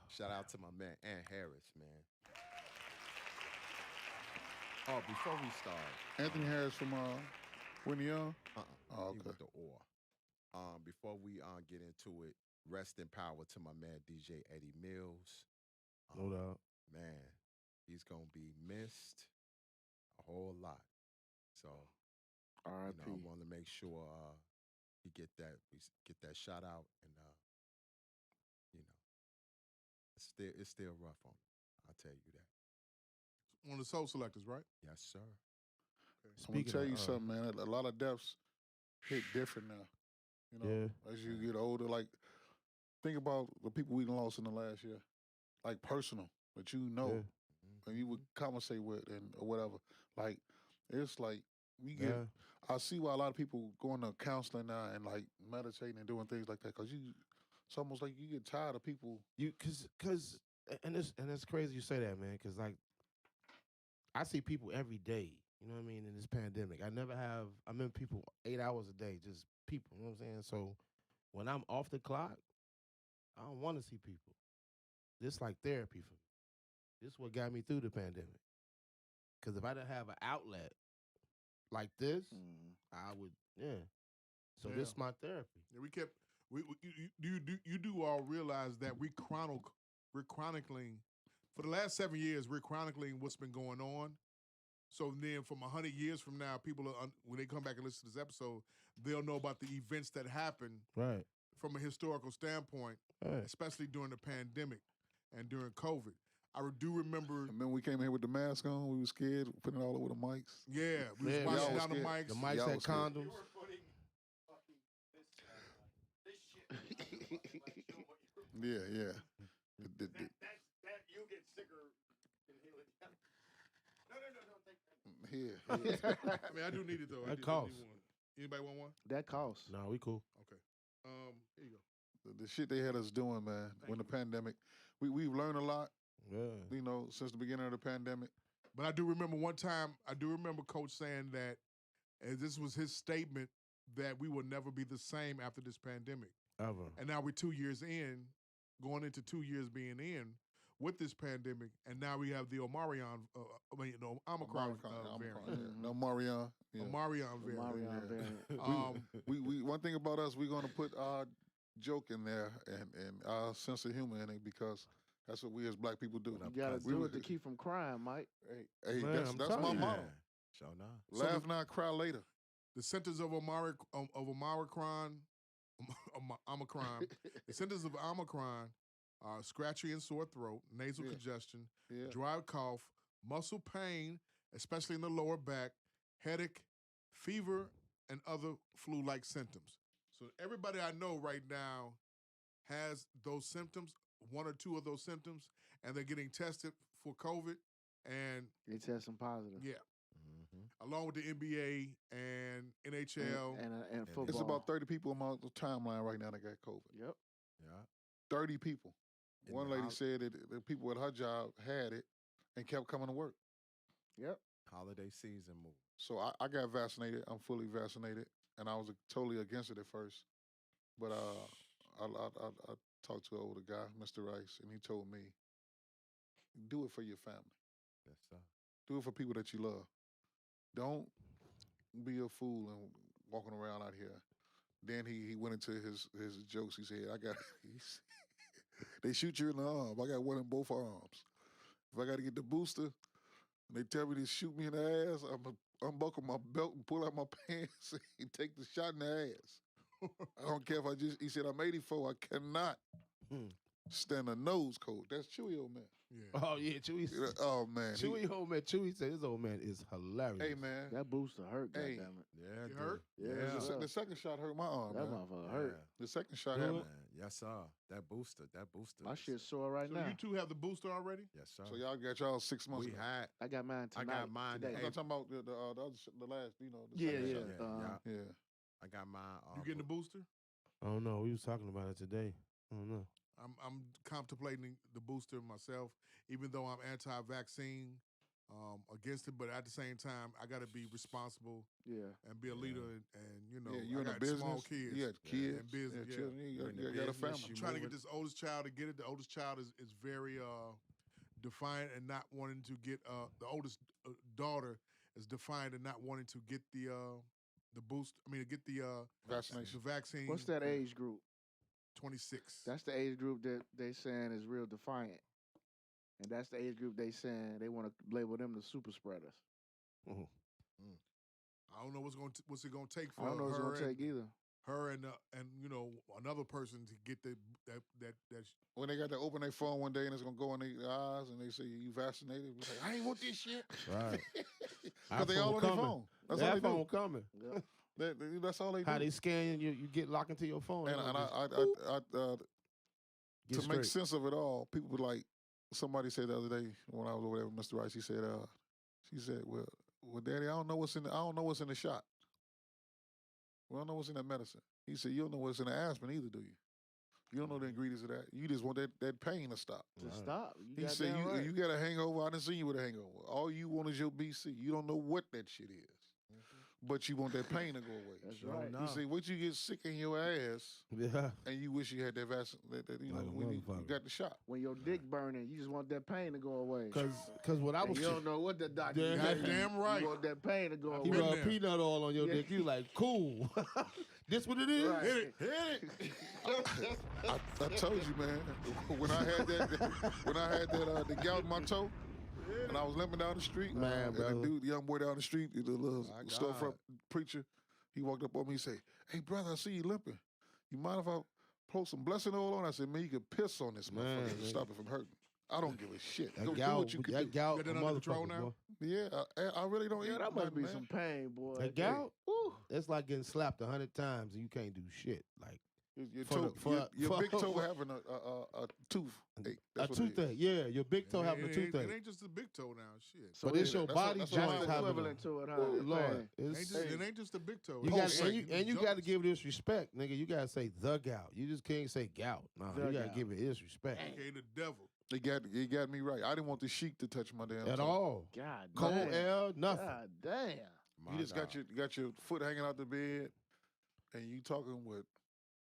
Shout out to my man, Ant Harris, man. Oh, before we start. Anthony Harris from Whitney Young? Oh, okay. He with the or. Before we get into it, rest in power to my man, DJ Eddie Mills. No doubt. Man, he's going to be missed a whole lot. So, R.I.P. I want to make sure we get that shout out, and you know, it's still rough on me. I'll tell you that. One of the soul selectors, right? Yes, sir. I'm gonna tell you something, man. A lot of deaths hit different now. You know, as you get older, like think about the people we lost in the last year, like personal, that you know, and you would conversate with and or whatever. Like it's like we get. I see why a lot of people going to counseling now and like meditating and doing things like that, because it's almost like you get tired of people. And it's crazy you say that, man, because like I see people every day. You know what I mean? In this pandemic, I met people 8 hours a day, just people. You know what I'm saying? So when I'm off the clock, I don't want to see people. This like therapy for me. This is what got me through the pandemic. Because if I didn't have an outlet like this, I would, So this is my therapy. Yeah, you do all realize that we're chronicling, for the last 7 years, we're chronicling what's been going on. So then from 100 years from now, people, when they come back and listen to this episode, they'll know about the events that happened from a historical standpoint, especially during the pandemic and during COVID. I do remember. And then we came here with the mask on. We were scared, putting it all over the mics. Yeah, we was washing down the mics. The mics had condoms. You were putting fucking this shit. Yeah. That you get sicker than Haley. No. Here. I mean, I do need it though. That costs. Anybody want one? That costs. No, we cool. Okay. Here you go. The shit they had us doing, man, when the pandemic. We've learned a lot. Yeah. You know, since the beginning of the pandemic. But I do remember one time, Coach saying that, and this was his statement, that we will never be the same after this pandemic. Ever. And now we're 2 years in, going into 2 years being in with this pandemic, and now we have the Omicron variant. No, Marion. Yeah. Omicron variant. We one thing about us, we're going to put our joke in there and our sense of humor in it, because that's what we as black people do. You gotta do it to keep from crying, Mike. Hey, Man, that's my motto. Sure not. Laugh now, cry later. The symptoms of Omicron, the symptoms of Omicron are scratchy and sore throat, nasal congestion, dry cough, muscle pain, especially in the lower back, headache, fever, and other flu-like symptoms. So everybody I know right now has those symptoms, one or two of those symptoms, and they're getting tested for COVID, and they testing positive. Yeah. Along with the NBA and NHL and football. It's about 30 people on my timeline right now that got COVID. Yep. Yeah. 30 people. One lady said that the people at her job had it and kept coming to work. Yep. Holiday season move. So I got vaccinated. I'm fully vaccinated, and I was totally against it at first. But I talked to an older guy, Mr. Rice, and he told me, do it for your family. Yes, sir. Do it for people that you love. Don't be a fool and walking around out here. Then he went into his jokes. He said, they shoot you in the arm. I got one in both arms. If I got to get the booster, and they tell me to shoot me in the ass, I'm going to unbuckle my belt and pull out my pants and take the shot in the ass. I don't care if he said, I'm 84. I cannot stand a nose coat. That's Chewy old man. Yeah. Oh yeah, Chewy. Oh man, Chewy old man. Chewy said his old man is hilarious. Hey man, That booster hurt, Hey. goddammit. Yeah, You dude. hurt? Yeah. the second shot hurt my arm. That man. motherfucker hurt. The second shot Do had it. my. Man, yes, sir. That booster. My is- shit's sore right So now. you two have the booster already? Yes, sir. So y'all got y'all 6 months we ago. had. I got mine I tonight. got mine today. today. I'm talking about the last, the Yeah, second yeah. shot. yeah. Yeah. I got mine. You getting the booster? I don't know. We was talking about it today. I don't know. I'm contemplating the booster myself, even though I'm anti-vaccine against it. But at the same time, I got to be responsible Yeah. and be a leader. And you know, Yeah, you I in a got business. small kids. Yeah, kids. and business. Yeah, Yeah. children. You You're in the got a business, family. I'm you trying to get moving. this oldest child to get it. The oldest child is very defiant and not wanting to get. The oldest daughter is defiant and not wanting to get the boost. I mean, to get the Vaccination. The vaccine. What's that age group? 26. That's the age group that they saying is real defiant. And that's the age group they saying they want to label them the super spreaders. I don't know what's it gonna take for I don't know what it's her gonna and, take either. her and you know another person to get that When they got to open their phone one day and it's gonna go in their eyes and they say you vaccinated, we say I ain't want this shit. Right. Because they all on their phone. That's all they phone do. coming. Yep. That's all they do. How they scan you? You get locked into your phone. and They and gonna I get to make straight. sense of it all, people were like, somebody said the other day when I was over there with Mr. Rice, she said, well, Daddy, I don't know what's in the shot. We don't know what's in that medicine. He said, you don't know what's in the aspirin either, do you? You don't know the ingredients of that. You just want that pain to stop. To stop. You He said, goddamn right. you got a hangover. I didn't see you with a hangover. All you want is your BC. You don't know what that shit is. But you want that pain to go away. That's Sure right. enough. He said, once you get sick in your ass Yeah. and you wish you had that vaccine, you know, Like a when you motherfucker. got the shot. When your dick burning, you just want that pain to go away. Cause what I And was you don't know what the doctor Yeah. gave you. Goddamn right. You want that pain to go I've he away. been rub there. peanut oil on your Yeah. dick. You like cool. This what it is? Right. hit it. I told you, man. When I had the gout in my toe, and I was limping down the street, Man, and brother. the dude, the young boy down the street, the little My storefront God. preacher, he walked up on me and said, "Hey, brother, I see you limping. You mind if I pour some blessing oil on?" I said, "Man, you could piss on this Man, motherfucker to man. stop it from hurting. I don't give a shit. That Go do gout, what you can that do." gout, You got that a under control motherfucker, now? boy. Yeah, I really don't Yeah, eat that must nothing, be man. some pain, boy. That gout, it's like getting slapped 100 times and you can't do shit. Like Your, For toe, the- for- your for- big toe having a tooth. Hey, a that's what it is. toothache. Yeah, your big toe having a It toothache. ain't just the big toe now. Shit. So But it's your that's what- body that's what joints I'm having equivalent to it, huh? Oh, The Lord. pain. It It's, ain't just the big toe. you It's got like and you got to joints. give this respect, nigga. You got to say the gout. You just can't say gout. No, The you got to gout. give it his respect Okay, the devil. It got me right. I didn't want the sheik to touch my damn at toe. all. God Cold damn. air, nothing. God damn. My You just God. got your foot hanging out the bed, and you talking with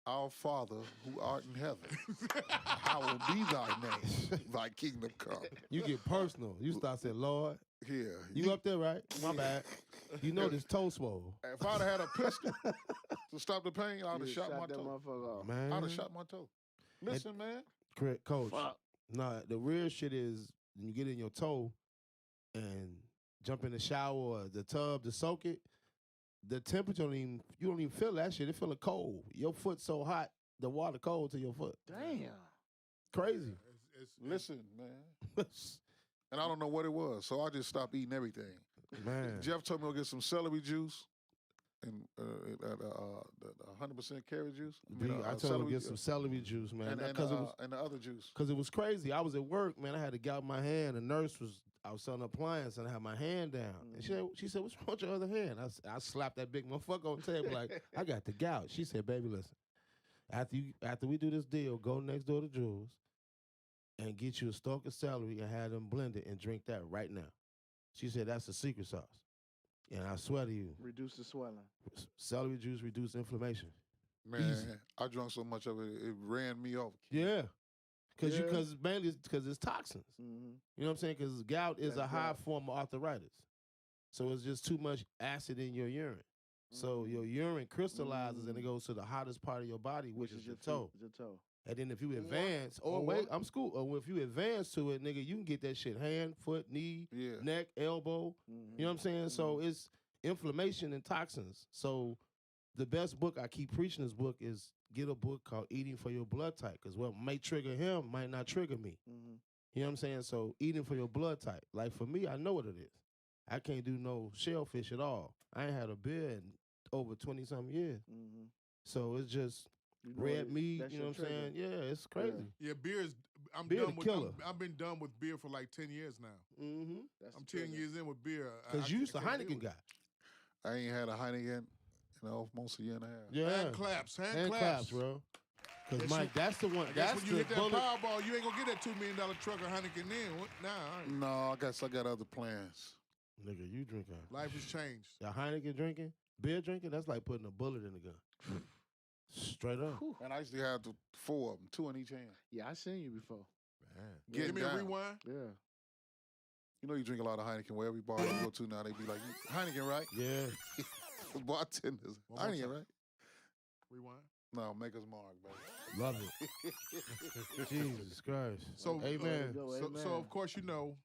our Father who art in heaven. Hallowed be thy name, thy kingdom come. You get personal. You start saying, Lord, Yeah, you up there, right? My bad. You know this toe swole. If I'd have had a pistol to stop the pain, I'd have You shot my that toe. motherfucker off. Man. I'd have shot my toe. Listen, man. Correct, coach. Fuck. Nah, the real shit is when you get in your toe and jump in the shower or the tub to soak it, the temperature you don't even feel that shit. It feeling cold. Your foot so hot, the water cold to your foot. Damn. Crazy. Listen, man. And I don't know what it was, so I just stopped eating everything. Man. Jeff told me to go get some celery juice and 100% carrot juice. I told him to get some celery juice, man. and Because the other juice. it was crazy. I was at work, man. I had to gout my hand. The nurse I was selling appliance and I had my hand down. And she said, what's wrong with your other hand? I slapped that big motherfucker on the table like, I got the gout. She said, baby, listen, after we do this deal, go next door to Jules and get you a stalk of celery and have them blend it and drink that right now. She said, that's the secret sauce. And I swear to you, Reduce the swelling. celery juice reduces inflammation. Man, Easy. I drank so much of it, it ran me off. Yeah. Yeah. Mainly because it's toxins. Mm-hmm. You know what I'm saying? Because gout is That's a high gout. form of arthritis. So it's just too much acid in your urine. So your urine crystallizes and it goes to the hottest part of your body, which is your toe. Your toe. And then if you advance, if you advance to it, nigga, you can get that shit hand, foot, knee, Yeah. neck, elbow. You know what I'm saying? So it's inflammation and toxins. So the best book, I keep preaching this book, is get a book called Eating for Your Blood Type, because what may trigger him might not trigger me. Mm-hmm. You know what I'm saying? So eating for your blood type. Like for me, I know what it is. I can't do no shellfish at all. I ain't had a beer in over 20-something years. Mm-hmm. So it's just You know red it- meat, that's you know your what I'm saying? trigger. Yeah, it's crazy. Yeah, beer is. I'm Beer done the with. killer. I've been done with beer for like 10 years now. Mm-hmm. That's I'm the 10 trigger. years in with beer. Because you used to I can't deal Heineken with it. guy. I ain't had a Heineken in almost a year and a half. Yeah. Hand claps, hand Hand claps, claps, bro. Because Guess Mike, that's the one. I guess That's when you the hit that bullet. Powerball, you ain't gonna get that $2 million truck of Heineken then. What? Nah, all right. No, I guess I got other plans. Nigga, you drinking. Life has changed. Your Heineken drinking, beer drinking, that's like putting a bullet in the gun. Straight up. And I used to have 4 of them, 2 in each hand. Yeah, I seen you before. Man. Give Getting me a down. rewind. Yeah. You know you drink a lot of Heineken. Where every bar you go to now, they be like, Heineken, right? Yeah. The bartenders, One more Heineken, time. right? Rewind. No, make us mark, baby. Love it. Jesus Christ. So, Amen. Go, So amen. of course you know,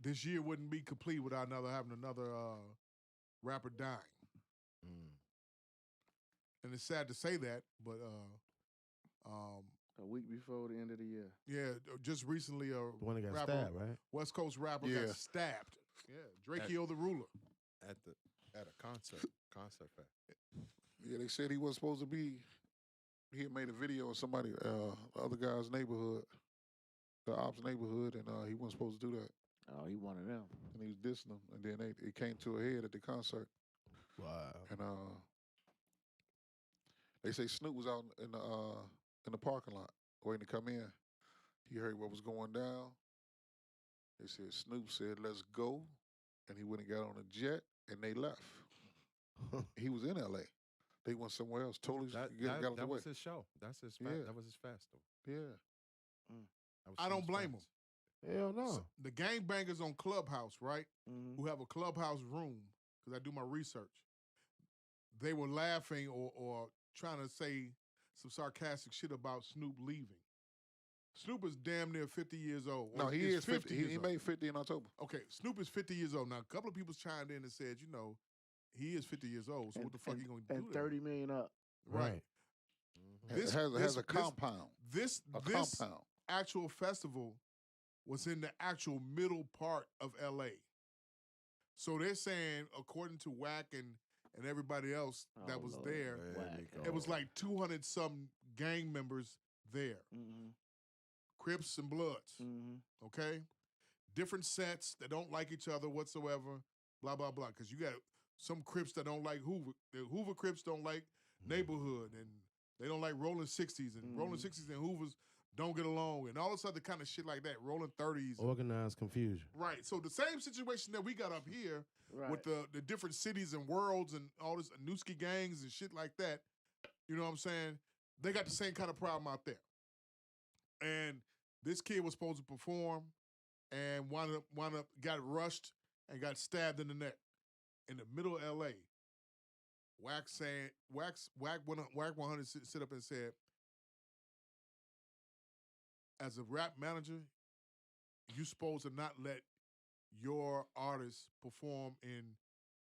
this year wouldn't be complete without having another rapper dying. Mm. And it's sad to say that, but a week before the end of the year. yeah, just recently The one that got rapper, stabbed, right? West Coast rapper Yeah. got stabbed. Yeah, Drakeo the Ruler. At a concert fair. Yeah, they said he wasn't supposed to be. He had made a video of somebody, the other guy's neighborhood, the ops neighborhood, and he wasn't supposed to do that. Oh, he one of them. And he was dissing them. And then it came to a head at the concert. Wow. And they say Snoop was out in the parking lot waiting to come in. He heard what was going down. They said Snoop said, "Let's go," and he went and got on a jet, and they left. He was in L.A. They went somewhere else. Totally got out the That way. was his show. That's his. Yeah. That was his festival. Yeah. That was I don't Snoop's blame fest. Hell no. So, the gangbangers on Clubhouse, right? Mm-hmm. Who have a Clubhouse room, because I do my research. They were laughing or trying to say some sarcastic shit about Snoop leaving. Snoop is damn near 50 years old. No, Or he is 50. years He old. made 50 in October. Okay, Snoop is 50 years old. Now, a couple of people chimed in and said, you know, he is 50 years old, so what the fuck he gonna do? And to him? 30 million up. Right. Mhm. This has a compound. This A this compound. actual festival was in the actual middle part of LA. So they're saying, according to WAC and everybody else that Oh, was Lord. there, There Whack. we go. it was like 200 some gang members there, Mm-hmm. Crips and Bloods. Mm-hmm. Okay, different sets that don't like each other whatsoever. Blah blah blah. Because you got some Crips that don't like Hoover. The Hoover Crips don't like Neighborhood, and they don't like Rolling 60s, and Rolling 60s and Hoovers don't get along, and all this other kind of shit like that. Rolling 30s. Organized confusion. Right. So the same situation that we got up here Right. with the different cities and worlds and all this Nooski gangs and shit like that, you know what I'm saying? They got the same kind of problem out there. And this kid was supposed to perform and wound up got rushed and got stabbed in the neck in the middle of LA. WAC 100 sit up and said, as a rap manager, you supposed to not let your artists perform in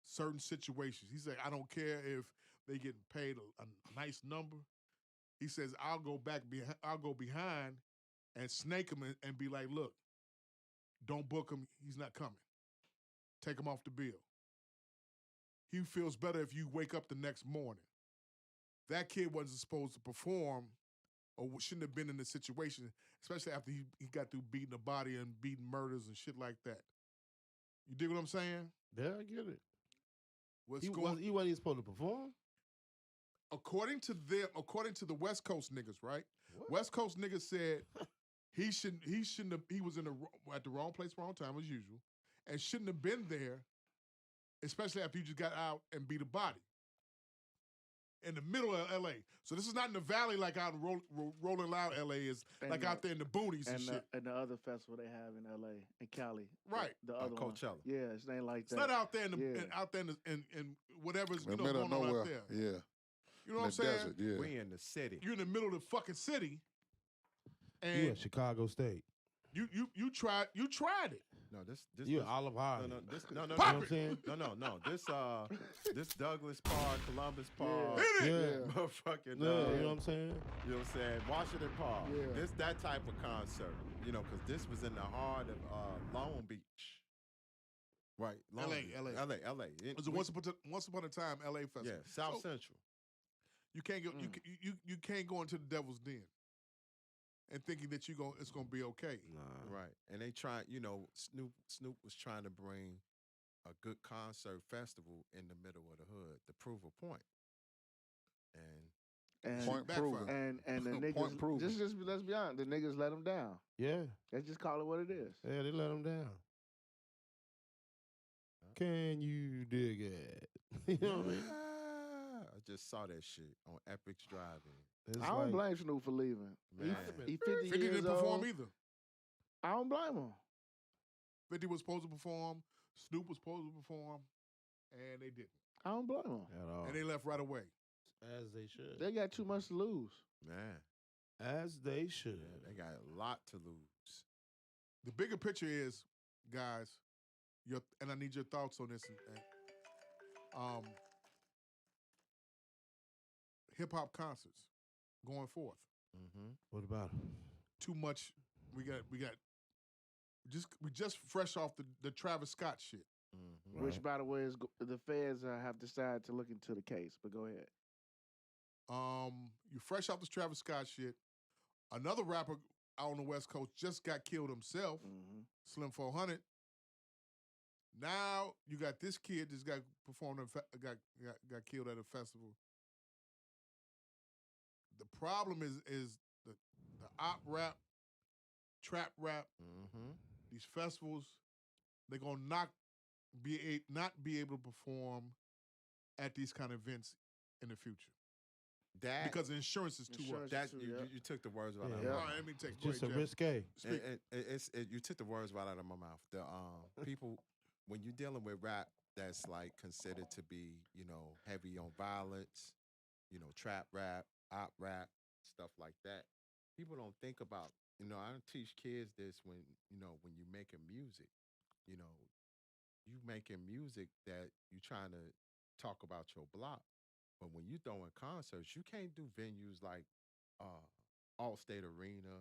certain situations. He said, I don't care if they getting paid a nice number. He says, I'll go behind and snake him and be like, look, don't book him. He's not coming. Take him off the bill. He feels better if you wake up the next morning. That kid wasn't supposed to perform or shouldn't have been in the situation, especially after he got through beating a body and beating murders and shit like that. You dig what I'm saying? Yeah, I get it. What's He going? wasn't even supposed to perform? According to them, according to the West Coast niggas, right? What? West Coast niggas said he was at the wrong place, wrong time as usual, and shouldn't have been there, especially after you just got out and beat a body. In the middle of LA. So this is not in the valley like out in Rolling Loud LA is, And like out there in the boonies and, and shit. and the other festival they have in L.A. and Cali. Right. The other one. Coachella. Yeah, it's ain't like It's that. not out there in the Yeah. out there in whatever's In the going middle on of nowhere. out there. Yeah. You know In what I'm the saying? desert, yeah. We in the city. You're in the middle of the fucking city, You and at Chicago State. you tried it. No, this You this Olive Hardy. no, this no, no, You know no, what I'm saying? no. This Douglas Park, Columbus Park, Hit it! Yeah. motherfucking, Yeah, you know what I'm saying? you know what I'm saying, Washington Park. Yeah. This that type of concert, you know, because this was in the heart of Long Beach, right? Long LA, Beach. LA. LA. It was a once upon a time LA festival. Yeah, South So, Central. you can't go. You can't go into the Devil's Den and thinking that it's gonna be okay. Nah. Right, and they tried. You know, Snoop was trying to bring a good concert festival in the middle of the hood to prove a point. And And Point backfire. proven. and the Point niggas proven. just let's be honest, the niggas let them down. Yeah. Let's just call it what it is. Yeah, they let him down. Can you dig it? You know what I mean? I just saw that shit on Epic's Drive-In. It's I don't like- blame Snoop for leaving. Man. He 50 50 years didn't perform old. either. I don't blame him. 50 was supposed to perform. Snoop was supposed to perform, and they didn't. I don't blame him. At all. And they left right away. As they should. They got too much to lose. Man, As they should. yeah, they got a lot to lose. The bigger picture is, guys, and I need your thoughts on this. Hip hop concerts going forth. Mm-hmm. What about it? Too much. We just fresh off the Travis Scott shit. Mm-hmm. Which, by the way, is the feds have decided to look into the case. But go ahead. You fresh off the Travis Scott shit. Another rapper out on the West Coast just got killed himself. Mm-hmm. Slim 400. Now you got this kid just got performed got killed at a festival. The problem is the op rap, trap rap, Mm-hmm. these festivals. They're gonna not be able to perform at these kind of events in the future That because the insurance is too Insurance- up. that too, you, yeah. you took the words right out of Yeah. my All mouth. right, let me take It's just a Jeff. risque. Speak. You took the words right out of my mouth. The people, when you're dealing with rap that's like considered to be, you know, heavy on violence, you know, trap rap, op rap, stuff like that. People don't think about, you know, I teach kids this when, you know, when you're making music, you know, you making music that you trying to talk about your block. But when you throwing concerts, you can't do venues like Allstate Arena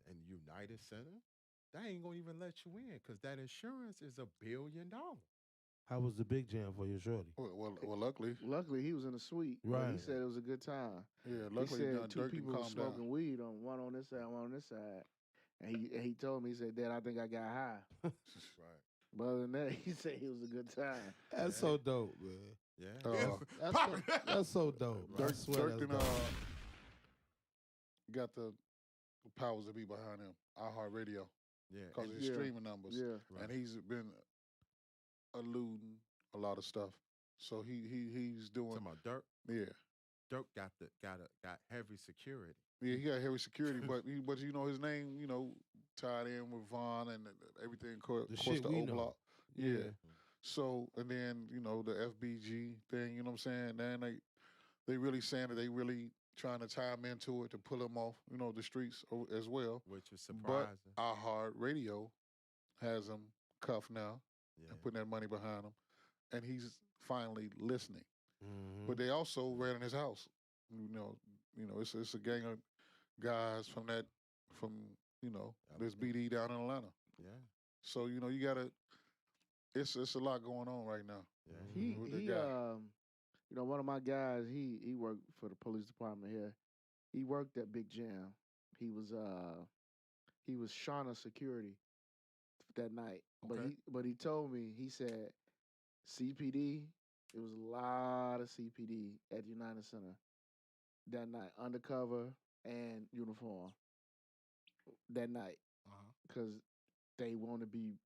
and United Center. They ain't gonna even let you in because that insurance is $1 billion. How was the big jam for you, shorty? Well, luckily, Luckily, he was in a suite. But he Right. said it was a good time. yeah, He luckily, said two Dirk can people were calm down. smoking weed on one on this side, one on this side. And he told me, he said, Dad, I think I got high. Right. But other than that, he said it was a good time. That's so dope, man. Yeah. That's Pop so, it. that's so dope. I Dirk, swear Dirk that's done, dope. got the powers to be behind him. iHeartRadio, Yeah. because and- of his Yeah. streaming numbers. Yeah. Right. And he's been eluding a lot of stuff. So he's doing, Talking about Dirk. yeah. Dirk got heavy security. Yeah, he got heavy security, but you know his name, you know, tied in with Vaughn and everything. Of course, shit the we O know. Block. Yeah. So and then you know the FBG thing. You know what I'm saying? Then they really saying that they really trying to tie him into it to pull him off. You know the streets as well. Which is But surprising. iHeartRadio has him cuffed now Yeah. and putting that money behind him, and he's finally listening. Mhm. But they also ran in his house. You know, it's a gang of guys from you know this BD down in Atlanta. Yeah. So you know you gotta. It's a lot going on right now. Yeah. He With the he guy. you know, one of my guys, he worked for the police department here. He worked at Big Jam. He was Shauna security that night. Okay. But he told me, he said CPD, it was a lot of CPD at United Center that night, undercover and uniform that night, Uh-huh. because they want to be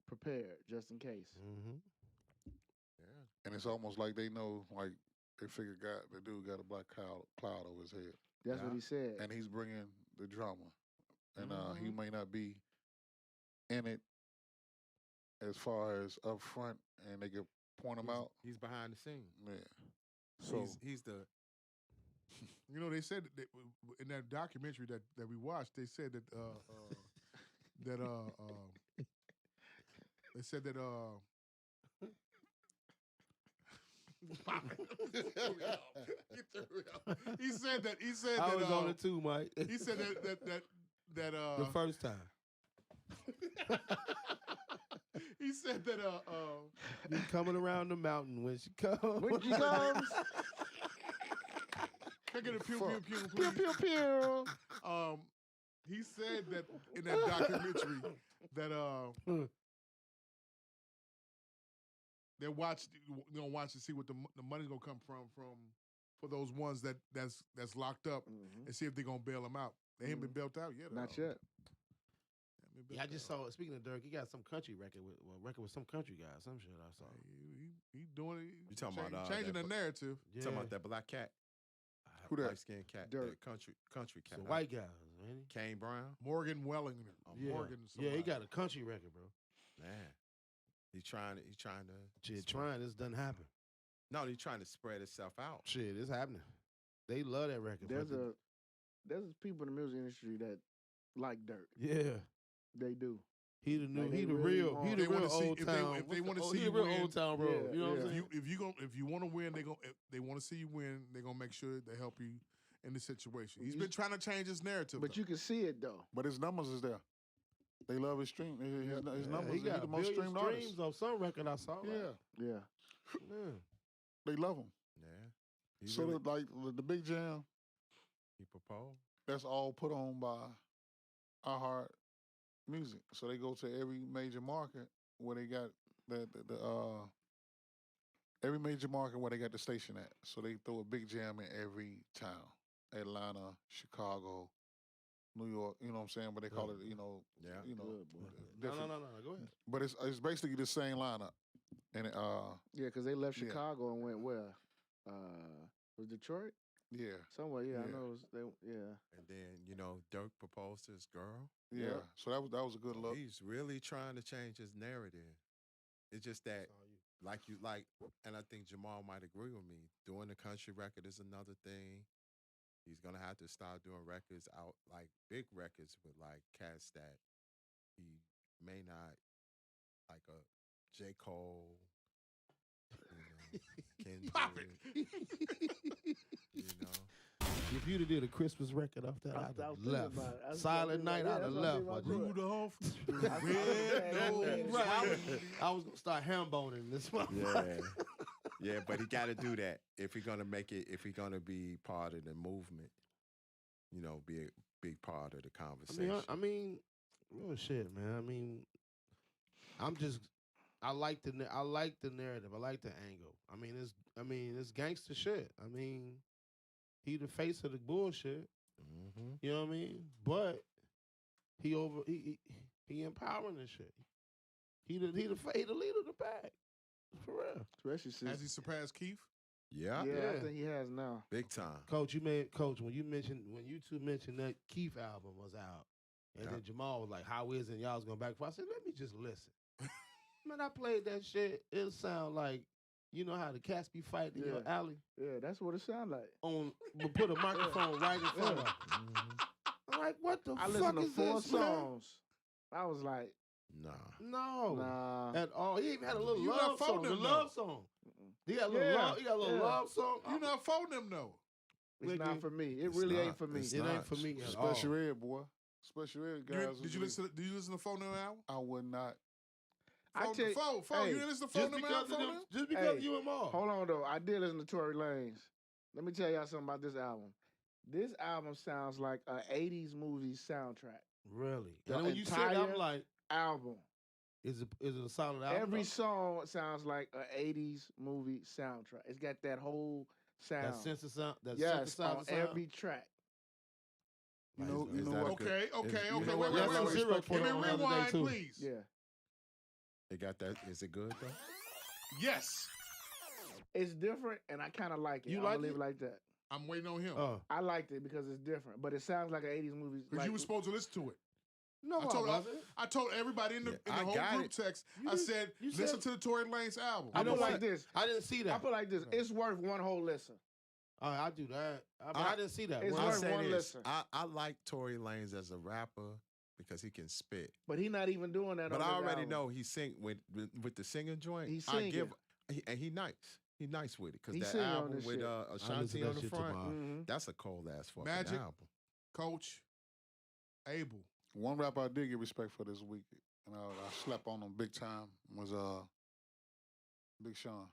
prepared just in case. Mhm. Yeah. And it's almost like they know, like they figure the dude got a black cloud over his head, That's what Yeah. he said. and he's bringing the drama, and he Mhm. may not be in it as far as up front, and they can point him out. He's behind the scenes. Yeah. So He's the You know, they said that in that documentary that we watched, they said that They said that he said that I was on it too, Mike. he said that the first time. he said that Be coming around the mountain when she comes. When she comes, can I get a pew pew pew pew please? pew pew. He said that in that documentary that they're gonna watch to see what the money's gonna come from for those ones that's locked up and see if they're gonna bail them out. They ain't been bailed out yet. Not yet. Yeah, I just saw. Speaking of Dirk, he got some country record with some country guy. Some shit I saw. He doing it. You talking about changing the narrative? Yeah. Talking about that black cat? Who that? Light skinned cat. Dirk. That country cat. It's a white guy, man. Kane Brown. Morgan Wellington. Yeah. Morgan. Yeah, he somebody. got a country record, bro. Man, he's trying to. Shit, trying this doesn't happen. No, he's trying to spread itself out. Shit, it's happening. They love that record. There's people in the music industry that like Dirk. Yeah. They do. He the new, Like, he they the really real, want- he They the real wanna see- old if they- town. if they What's wanna the- see he you the real win- old town road. Yeah, You know what I'm yeah. saying? If you want to win, they want to see you win. They're gonna make sure they help you in the situation. He's been trying to change his narrative. But though. you can see it though. But his numbers is there. They love his stream. His Yeah, numbers. he He's got the a most billion streamed artist. streams on some record I saw. Right? Yeah, Yeah. Yeah. they love him. Yeah. He So really, the big jam, he proposed. that's all put on by iHeart Music. So they go to every major market where they got every major market where they got the station at. So they throw a big jam in every town. Atlanta, Chicago, New York, you know what I'm saying? But they call it, Yeah. Good, boy. No, different. no. Go ahead. But it's basically the same lineup. And Yeah, because they left Yeah. Chicago and went where? Was Detroit? yeah, Somewhere, yeah. I Yeah. know. Yeah. And then Dirk proposed to his girl. yeah. Yeah. So that was a good look. He's really trying to change his narrative. It's just that, and I think Jamal might agree with me. Doing the country record is another thing. He's gonna have to start doing records out, like big records with like cats that he may not, like a J. Cole, Kendrick, Pop it. you know. If you'd have did a Christmas record off that, I I'd was have thinking left. about it. I was Silent thinking Night, about it. I'd have Yeah, that's left. what I my was thinking dude. Rudolph, I red nose. Right, I was gonna start ham boning this month. Yeah, but he got to do that if he's gonna make it. If he's gonna be part of the movement, be a big part of the conversation. I mean, oh shit, man. I mean, I like the narrative. I like the angle. I mean, it's gangster shit. I mean, he the face of the bullshit. Mm-hmm. You know what I mean? But he empowering this shit. He the leader of the pack. For real. Especially Has since. he surpassed Keith? Yeah, Yeah, Yeah. I think he has now. big time. Coach, when you two mentioned that Keith album was out, and then Jamal was like, "How is it?" And y'all was going back. I said, "Let me just listen." Man, I played that shit. It sound like, you know how the cats be fighting in your Yeah. alley. Yeah, that's what it sounds like. But put a microphone right in front of them. I'm like, what the I fuck listened to is 4 this, man? songs. I was like, Nah. No, nah. at all. He even had a little You love not song. phone The them, love though. song. He got a little Yeah, love. He got a little yeah. love song. You not phoning them though. It's not for me. It It's really not. ain't for me. It's It not. ain't for me at all. Special ed, boy. Special ed guys. Did you listen to Phone Them album? I would not. I Phone, tell you, phone. hey, You didn't listen to Phone Them album? Just because Hey, you and Maul. Hold on though. I did listen to Tory Lanez. Let me tell y'all something about this album. This album sounds like a 80s movie soundtrack. Really? The And when you said that, I'm entire like, Album. is it a solid album? Every song sounds like a 80s movie soundtrack. It's got that whole sound. that synthesizer, yes, synthesizer on sound? every track. You know, Is you know that a what? good- Okay. you Wait, know wait, what? wait, That's wait, a wait. zero Let point me on the other day, rewind, too. please. Yeah. They got that. Is it good though? Yes. It's different and I kind of like it. You I'm like gonna leave it? it like that. I'm waiting on him. I liked it because it's different, but it sounds like an 80s movie. Because you were supposed to listen to it. No, I told everybody in the I whole got group it. text. You I did- said, you listen said- to the Tory Lanez album. I You know put what? like this. I didn't see that. I put like this. It's worth one whole listen. I do that. I didn't see that. It's Well, worth I'll say one this. listen. I like Tory Lanez as a rapper. because he can spit. But he not even doing that. But on I this already album. know he sing with the singing joint. He's I singing. give, and he nice. He nice with it He because that singing on album this with shit. I listen Ashanti to on that the shit front, tomorrow. Mhm. that's a cold ass fucking Magic. album. Coach, Abel. One rapper I did get respect for this week, and I slept on him big time, was Big Sean.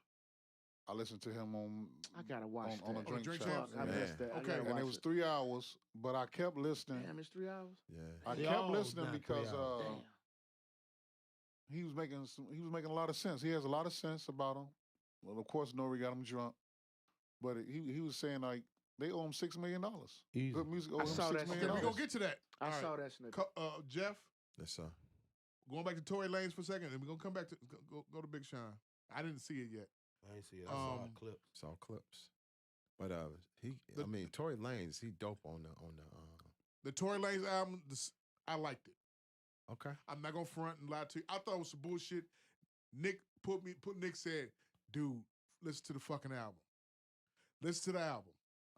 I listened to him on I gotta watch on that. a drink Drink champ. Champs? I Man. missed that. I Okay. gotta And And watch it was 3 hours, but I kept listening. Damn, it's 3 hours. Yeah. I They kept all listening not 3 because hours. Damn. he was making a lot of sense. He has a lot of sense about him. Well, of course, Nori got him drunk, but he was saying like they owe him $6 million. Easy. Good music I owe him saw $6 that million. Okay, we're snippet. going to get to that. I All right. saw that snippet. Jeff, Yes, sir. going back to Tory Lanez for a second, and we're going to come back to go to Big Sean. I didn't see it yet. I ain't see it. I saw Um, clips. Saw clips. But The- I mean, Tory Lanez, he dope on the The Tory Lanez album, I liked it. okay. I'm not going to front and lie to you. I thought it was some bullshit. Nick Nick said, dude, listen to the fucking album. Listen to the album.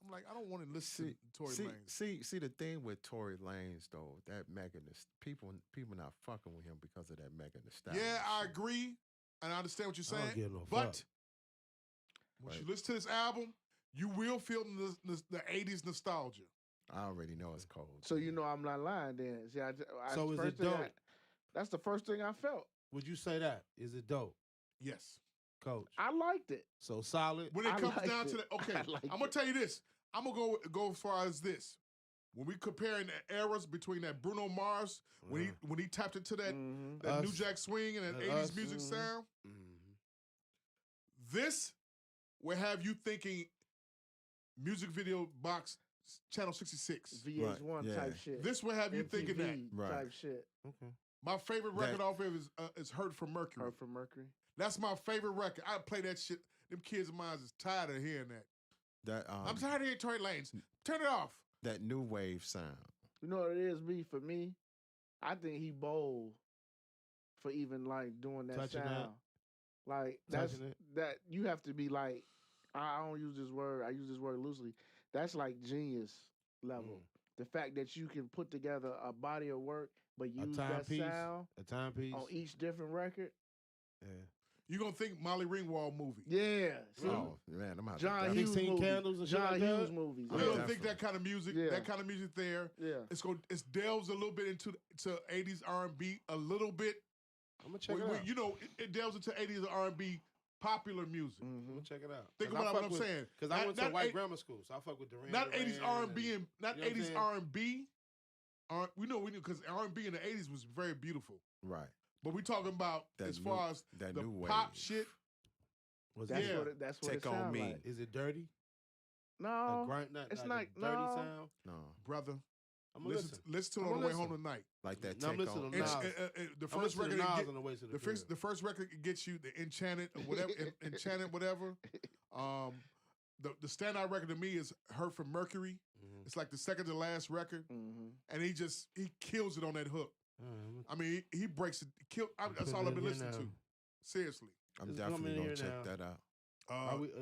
I'm like, I don't want to listen to Tory Lanez. See the thing with Tory Lanez though, that Megan, people not fucking with him because of that Megan Thee Stallion Yeah, I shit. agree, and I understand what you're I don't saying. give no But fuck. once Right. you listen to this album, you will feel the 80s nostalgia. I already know it's cold. So you know I'm not lying then. See, So is first it thing dope? that's the first thing I felt. Would you say that? Is it dope, Yes. Coach? I liked it. So solid. When it I comes liked down it. to that, okay, I liked I'm gonna it. tell you this. I'm gonna go as far as this. When we comparing the eras between that Bruno Mars, when he tapped into that Mhm. that New Us. Jack Swing and that And 80s Us. music Mhm. sound, Mhm. this will have you thinking music video box channel 66. VH1 yeah. type shit. This will have you thinking that. MTV Right. type shit. Okay. My favorite That- record off of it is Hurt from Mercury. Heard from Mercury. That's my favorite record. I play that shit. Them kids of mine is tired of hearing that. That I'm tired of hearing Tory Lanez. Turn it off. that new wave sound. You know what it is, B, for me? I think he bold for even like doing that Touching sound. that? Like that's Touching it? that you have to be like I don't use this word. I use this word loosely. That's like genius level. The fact that you can put together a body of work but A use that timepiece. sound A timepiece. on each different record. Yeah. You're going to think Molly Ringwald movie. Yeah. See? Oh man, I'm out John to Hughes 16 movies. Candles and shit John like Hughes that? movies. You're Yeah. going to think definitely. that kind of music, Yeah. that kind of music there. Yeah. It delves a little bit into to 80s R&B a little bit. I'm gonna check it out. You know, it delves into 80s R&B popular music. I'm Mm-hmm. gonna check it out. Think 'Cause I about what fuck I'm with- saying. Cause I Not- went to not white eight- grammar school, so I fuck with Duran. Not 80s Duran R&B and not you know what I'm 80s saying? R&B. We knew because R&B in the 80s was very beautiful. right. But we talking about That as new- far as that the new pop wave. shit. Was That's Yeah. what it, that's what Take it on sound me. like. Is it dirty? No. Like it's like not- a dirty no. sound. No, Brother, I'm gonna listen listen. to it I'ma on the way listen. home tonight. like that. No, I'm take listening on to It's, Nas. the I'm first listening record to it Nas get- on the way to the the first crib. the first record it gets you the Enchanted or whatever Enchanted whatever. The standout record to me is Hurt from Mercury. Mhm. It's like the second to last record, Mm-hmm. and he kills it on that hook. Alright, I mean, he breaks it. That's put all it I've been in listening here to. now. Seriously. I'm It's definitely coming in gonna here check now. that out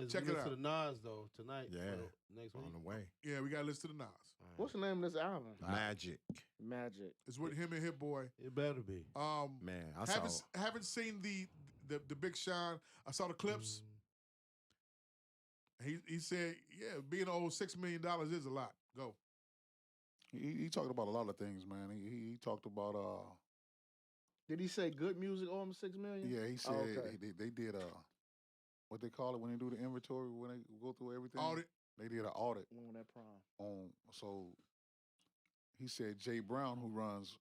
Check it listen out. to the Nas though tonight. Yeah. Next on week. the way. Yeah, we got to listen to the Nas. Alright. What's the name of this album? Magic, Magic. It's with him and Hit Boy. It better be. man. I saw. Haven't seen the Big Sean. I saw the clips. He said, yeah, being owed $6 million is a lot. Go. He talked about a lot of things, man. He talked about Did he say good music owe him $6 million? yeah. He said Oh, okay. they did what they call it when they do the inventory when they go through everything. Audit. They did an audit On that prom. on. So he said Jay Brown, who runs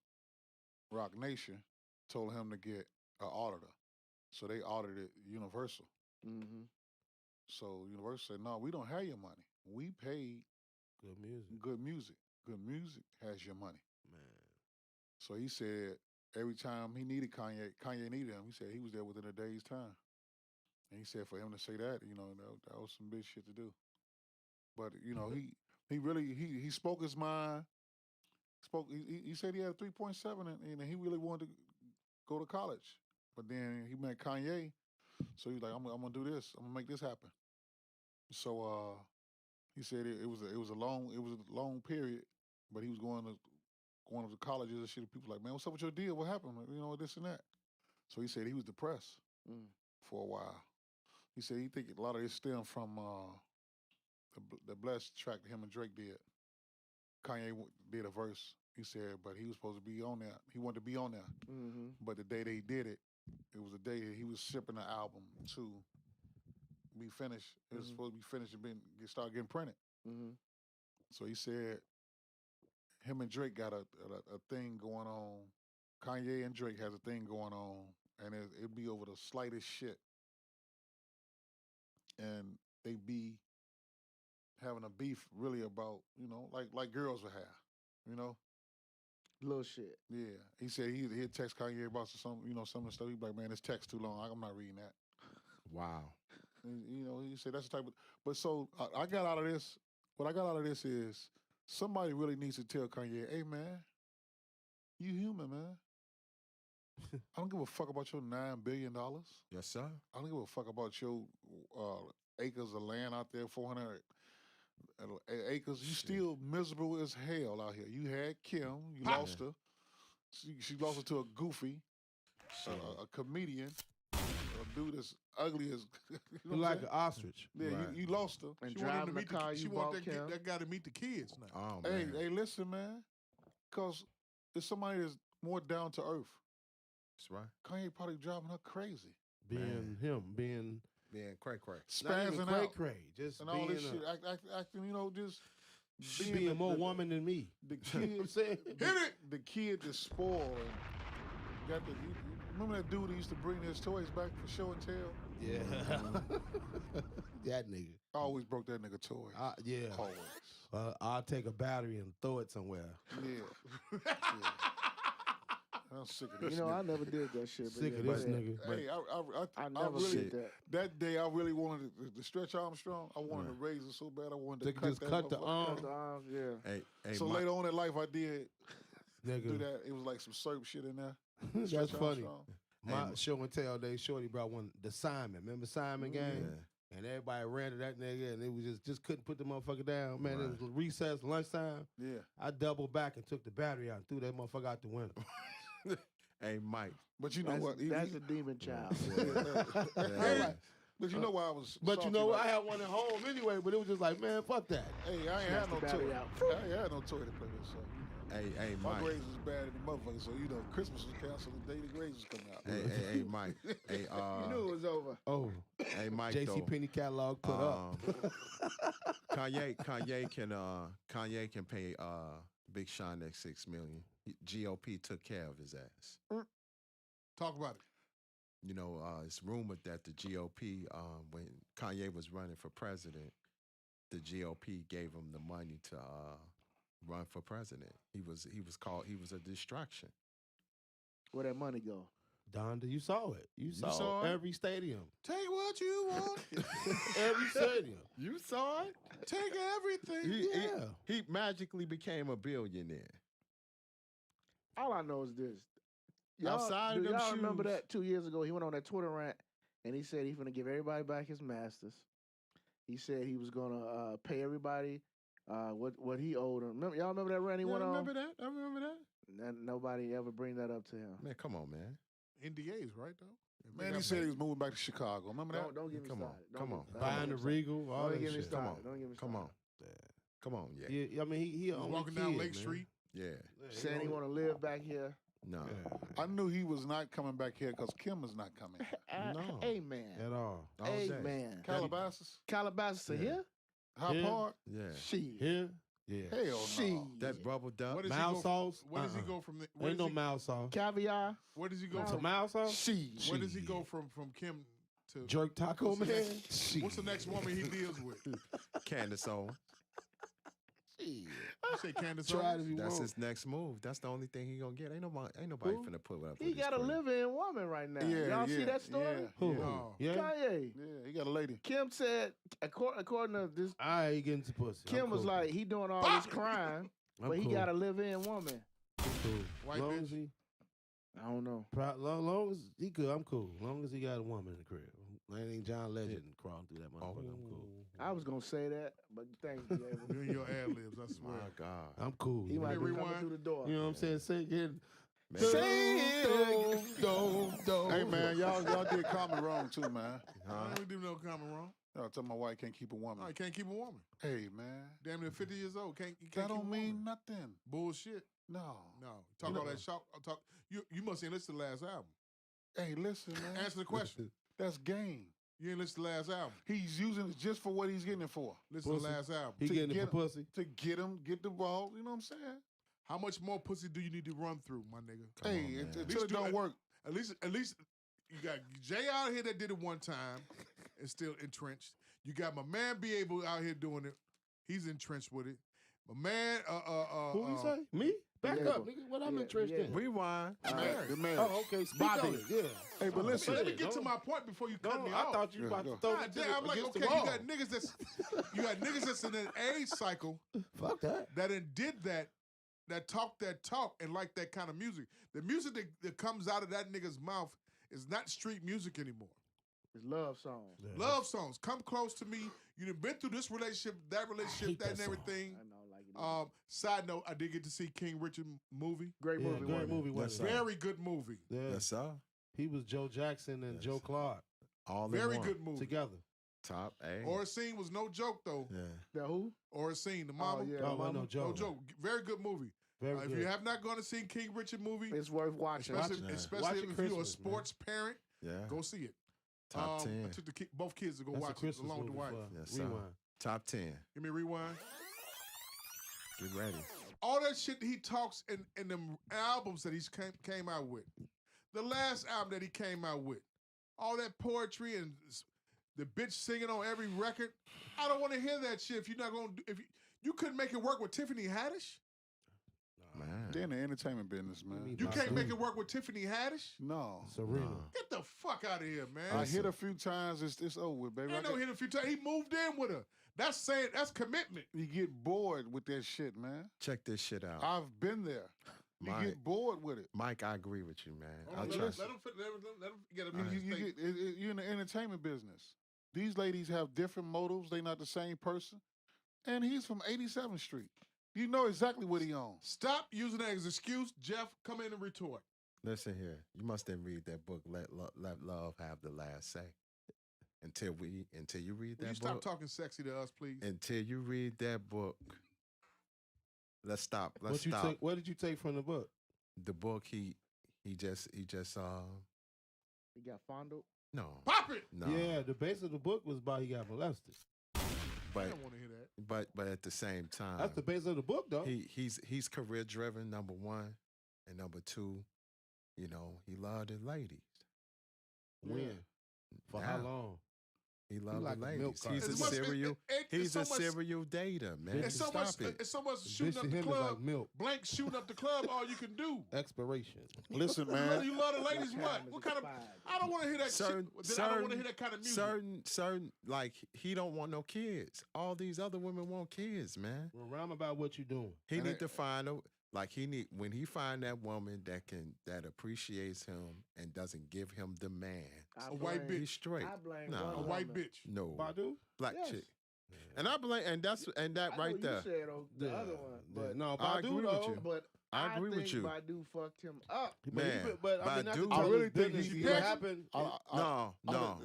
Rock Nation, told him to get an auditor. So they audited Universal. Mm-hmm. So Universal said, "No, we don't have your money. We paid Good music, good music. Good music has your money." man. So he said every time he needed Kanye needed him. He said he was there within a day's time. And he said for him to say that, that was some big shit to do. But he really spoke his mind. He said he had a 3.7 and he really wanted to go to college. But then he met Kanye, so he was like, I'm gonna do this. I'm gonna make this happen. So he said it was a long period, but he was going to going up to colleges and shit. People like, man, what's up with your deal? What happened? You know, this and that. So he said he was depressed for a while. He said he think a lot of this stemmed from the Blessed track that him and Drake did. Kanye did a verse. He said, but he was supposed to be on there. He wanted to be on there. Mm-hmm. But the day they did it, it was the day that he was shipping the album to be finished. It was supposed to be finished and start getting printed. Mm-hmm. So he said him and Drake got a thing going on. Kanye and Drake has a thing going on, and it'd be over the slightest shit. And they be having a beef really about, you know, like girls would have, you know? Little shit. Yeah. He said he'd text Kanye about some of the stuff. He'd be like, man, this text too long. I'm not reading that. Wow. And, you know, he said that's the type of. But so I got out of this. What I got out of this is somebody really needs to tell Kanye, hey, man, you human, man. I don't give a fuck about your $9 billion. Yes, sir. I don't give a fuck about your acres of land out there, 400 acres. You still miserable as hell out here. You had Kim. You lost her. She lost her to a goofy, a comedian, a dude that's ugly as. You know like an ostrich. Yeah, Right. you lost her. And She want him driving to the meet car she you want bought, Kim. that guy to meet the kids now. Oh, Hey, man. listen, man. Because it's somebody that's more down to earth. That's right. Kanye probably driving her crazy. Being him, being Cray. not even Spazzing out. cray, just And being all this shit. Acting, you know, just she being more woman than me. The You know kid, what I'm saying? the kid that's spoiled. And got you remember that dude that used to bring his toys back for show and tell? Yeah. That nigga. I always broke that nigga toys. Yeah. Always. I'll take a battery and throw it somewhere. Yeah. I'm sick of this. You know, nigga. I never did that shit. But Sick yeah, of go this ahead. nigga. Hey, I I never really, did that. that day I really wanted to stretch Armstrong. I wanted to raise it so bad. I wanted to They could just cut the motherfucker. arm. Cut the arms, yeah. Hey, So Mike, later on in life, I did do Nigga. that. It was like some syrup shit in there. That's Stretch funny. Armstrong. My show and tell day, Shorty brought the Simon. Remember Simon gang? Yeah. And everybody ran to that nigga, and it was just couldn't put the motherfucker down. Man, Right. it was recess, lunchtime. Yeah. I doubled back and took the battery out and threw that motherfucker out the window. Hey, Mike. But you know That's, what? that's a demon child. Yeah. But you know why I was. But you salty know, about I had one at home anyway, but it was just like, man, fuck that. Hey, I ain't Snatch had no the battery toy. out. I ain't had no toy to play with. So Hey, my Mike. grades was bad in the motherfucker. So you know, Christmas was canceled the day the grades was coming out. Hey, Mike. Hey, You knew it was over. Oh, hey, Mike. JC though, Penney catalog put up. Kanye can pay Big Sean that $6 million. GOP took care of his ass. Talk about it. You know, it's rumored that the GOP, when Kanye was running for president, the GOP gave him the money to run for president. He was a distraction. Where that money go? Donda, you saw it. You saw, saw it? every stadium. Take what you want. Every stadium. You saw it? Take everything. He magically became a billionaire. All I know is this. Outside of do them y'all remember shoes. that 2 years ago? He went on that Twitter rant and he said he's going to give everybody back his masters. He said he was going to pay everybody what he owed them. Y'all remember that rant he went on? I remember that. And nobody ever bring that up to him. Man, come on, man. NDAs, right, though? Man, he said he was moving back to Chicago. Remember that? Don't get me Come on, started. come Don't on. get- Buying the don't get me Regal, all started. that Don't get me shit. started. Come on. Don't get me Come started. on. Come on, yeah. Yeah, I mean, he He was only walking down kid, Lake man. Street. Yeah. Yeah, Saying he only- want to live back here. No. I knew he was not coming back here because Kim is not coming. No. Amen. At all. All day. Amen. Calabasas, Calabasas to Yeah. here? High Yeah. Park, Yeah. She. Here? Yeah. hell She. no. That bubble duck. What does Mouse he go? sauce? Where does he go from? Where Ain't does no he, mouse sauce. Caviar. Where does he go No. To from? mouse sauce? She. Where does he Shit. go from Kim to? Jerk taco, What's the man? next- Shit. What's the next woman he deals with? Candace Owens. You say Candace Try it Owens? if you That's want. his next move. That's the only thing he gonna get. Ain't nobody Who? finna put up He with his got a cream. live-in woman right now. Yeah, Y'all see yeah, that story? yeah. Who? No. Yeah? Kanye. Yeah, he got a lady. Kim said, according to this, All right, he getting to pussy. Kim I'm was cool. like, he doing all this crime, I'm but he cool. got a live-in woman. I'm cool. White long bitch? as he, I don't know. long as he good, I'm cool. Long as he got a woman in the crib. That ain't John Legend crawling through that motherfucker. I'm cool. I was gonna say that, but thanks, Diego. You and your ad libs, I swear. My God. I'm cool. He might be coming rewind. through the door. You know what I'm saying? Say it. Man. Hey man, y'all did common wrong too, man. I ain't do no common wrong. Y'all tell my wife can't keep a woman. No, you can't keep a woman. Hey man, Damn near 50 years old. You can't that keep don't a mean woman. nothing. Bullshit. No. No. Talk all that shop. You must ain't listen to the last album. Hey, listen, man. Answer the question. That's game. You ain't listen to the last album. He's using it just for what he's getting it for. Listen to the last album. He To getting it get for pussy. To get the ball. You know what I'm saying? How much more pussy do you need to run through, my nigga? Come on, Hey, man. until it don't work. At least you got Jay out here that did it one time and still entrenched. You got my man Be Able out here doing it. He's entrenched with it. My man, Who you say? Me? Back Yeah. up, nigga. What I'm Yeah, interested yeah. in? Rewind. The man. Oh, okay. Speak Bobby. on it. Yeah. Hey, but listen. Let me get to my point before you cut No, me I off. thought you about Yeah, to throw God it damn, I'm like, against okay, the wall. you got niggas that's in an age cycle Fuck that. that did that talk and like that kind of music. The music that comes out of that nigga's mouth is not street music anymore. It's love song. Love songs. Come close to me. You done been through this relationship, that relationship, hate that and that song. everything. I know, like it is. Side note, I did get to see King Richard movie. Great Yeah, movie. great wasn't it? movie. Yes, wasn't sir. it? Very good movie. Yeah. Yes, sir. He was Joe Jackson and Yes. Joe Clark All in Very one. good movie. together. Top A. Oracene was no joke though. Yeah. The who? Oracene, the mama. Oh, yeah. Oh, Mama. no joke. No joke. Very good movie. Very If good. you have not gone to see King Richard movie, It's worth watching. especially, Yeah. especially Watch it if you're a Christmas, man. sports parent, Yeah. go see it. Top 10. I took both kids to go That's a watch it Christmas along with the movie wife. for Yes, sir. Rewind. Top 10. Give me a rewind. Get ready. All that shit he talks in them albums that he's came out with. The last album that he came out with. All that poetry and the bitch singing on every record. I don't want to hear that shit if you're not going to, if you couldn't make it work with Tiffany Haddish. Man. They're in the entertainment business, man. You can't Badu. make it work with Tiffany Haddish. No. Serena. No. Get the fuck out of here, man. I hit a few times. It's over with, baby. Ain't no hit a few times. He moved in with her. That's commitment. You get bored with that shit, man. Check this shit out. I've been there. You Mike. get bored with it. Mike, I agree with you, man. Hold I on, trust let you. him get a You're in the entertainment business. These ladies have different motives. They're not the same person. And he's from 87th Street. You know exactly what he owns. Stop using that as an excuse. Jeff, come in and retort. Listen here. You must didn't read that book, Let Love Have the Last Say. Until you read Will you that stop book. talking sexy to us, please? Until you read that book. Let's stop. Let's What stop. What did you take from the book? The book he just He got fondled. no. Pop it! No. Yeah, the base of the book was about he got molested. I But don't want to hear that. but at the same time That's the base of the book, though. he's career driven, number one. And number two, you know, he loved his ladies. When? For how Now. long? He loved like the a milk ladies. He's carton. a serial. it's He's so a much- serial dater, man. It's so much. Stop it. It's so much Bitch shooting to up the him is club. like milk. Blank shooting up the club. All you can do. Expiration. Listen, Whether man. you love the ladies, What what? time is What kind of? expired? I don't want to hear that Certain- shit. I don't want to hear that kind of music. certain, like he don't want no kids. All these other women want kids, man. Well, rhyme about what you doing. He And need it- to find a when he find that woman that appreciates him and doesn't give him the man. I A white blame- He's straight. I blame Nah. A one white woman. bitch. No, Badu? black Yes. chick. And I blame and that I know right you there. said the Yeah, other one, yeah. but no, I Badu agree with though. you. but I agree with think you. Badu fucked him up. But Man, I mean, not to Badu- tell I really his think business, he- what he- happened. No.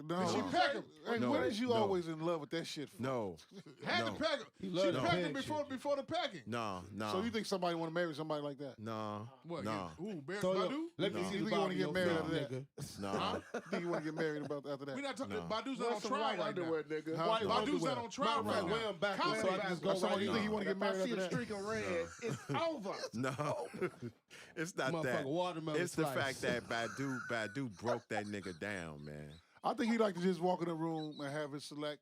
Did she peck him? Hey, No, what is you no. always in love with that shit for? No, Had No. to peck him. He She loved the pecked him peg before shit. the pecking. no. So you think somebody want to marry somebody like that? No, What? no, Who? Bear So, Badu? let me No. see You the think you wanna bottom get of married your after that? nigga. no. You think you want to get married about after that? We're not talking. No. Badu's Wear not on some trial white right now. underwear, nigga. Huh? White Badu's underwear. not on trial Matter of right fact, now. wear 'em backwards Come so I back. can just go So right you think in. you want to get If I married see after a that? streak of red, it's over. No, it's not Motherfucker, that. watermelon It's the slice. fact that Badu broke that nigga down, man. I think he like to just walk in a room and have his select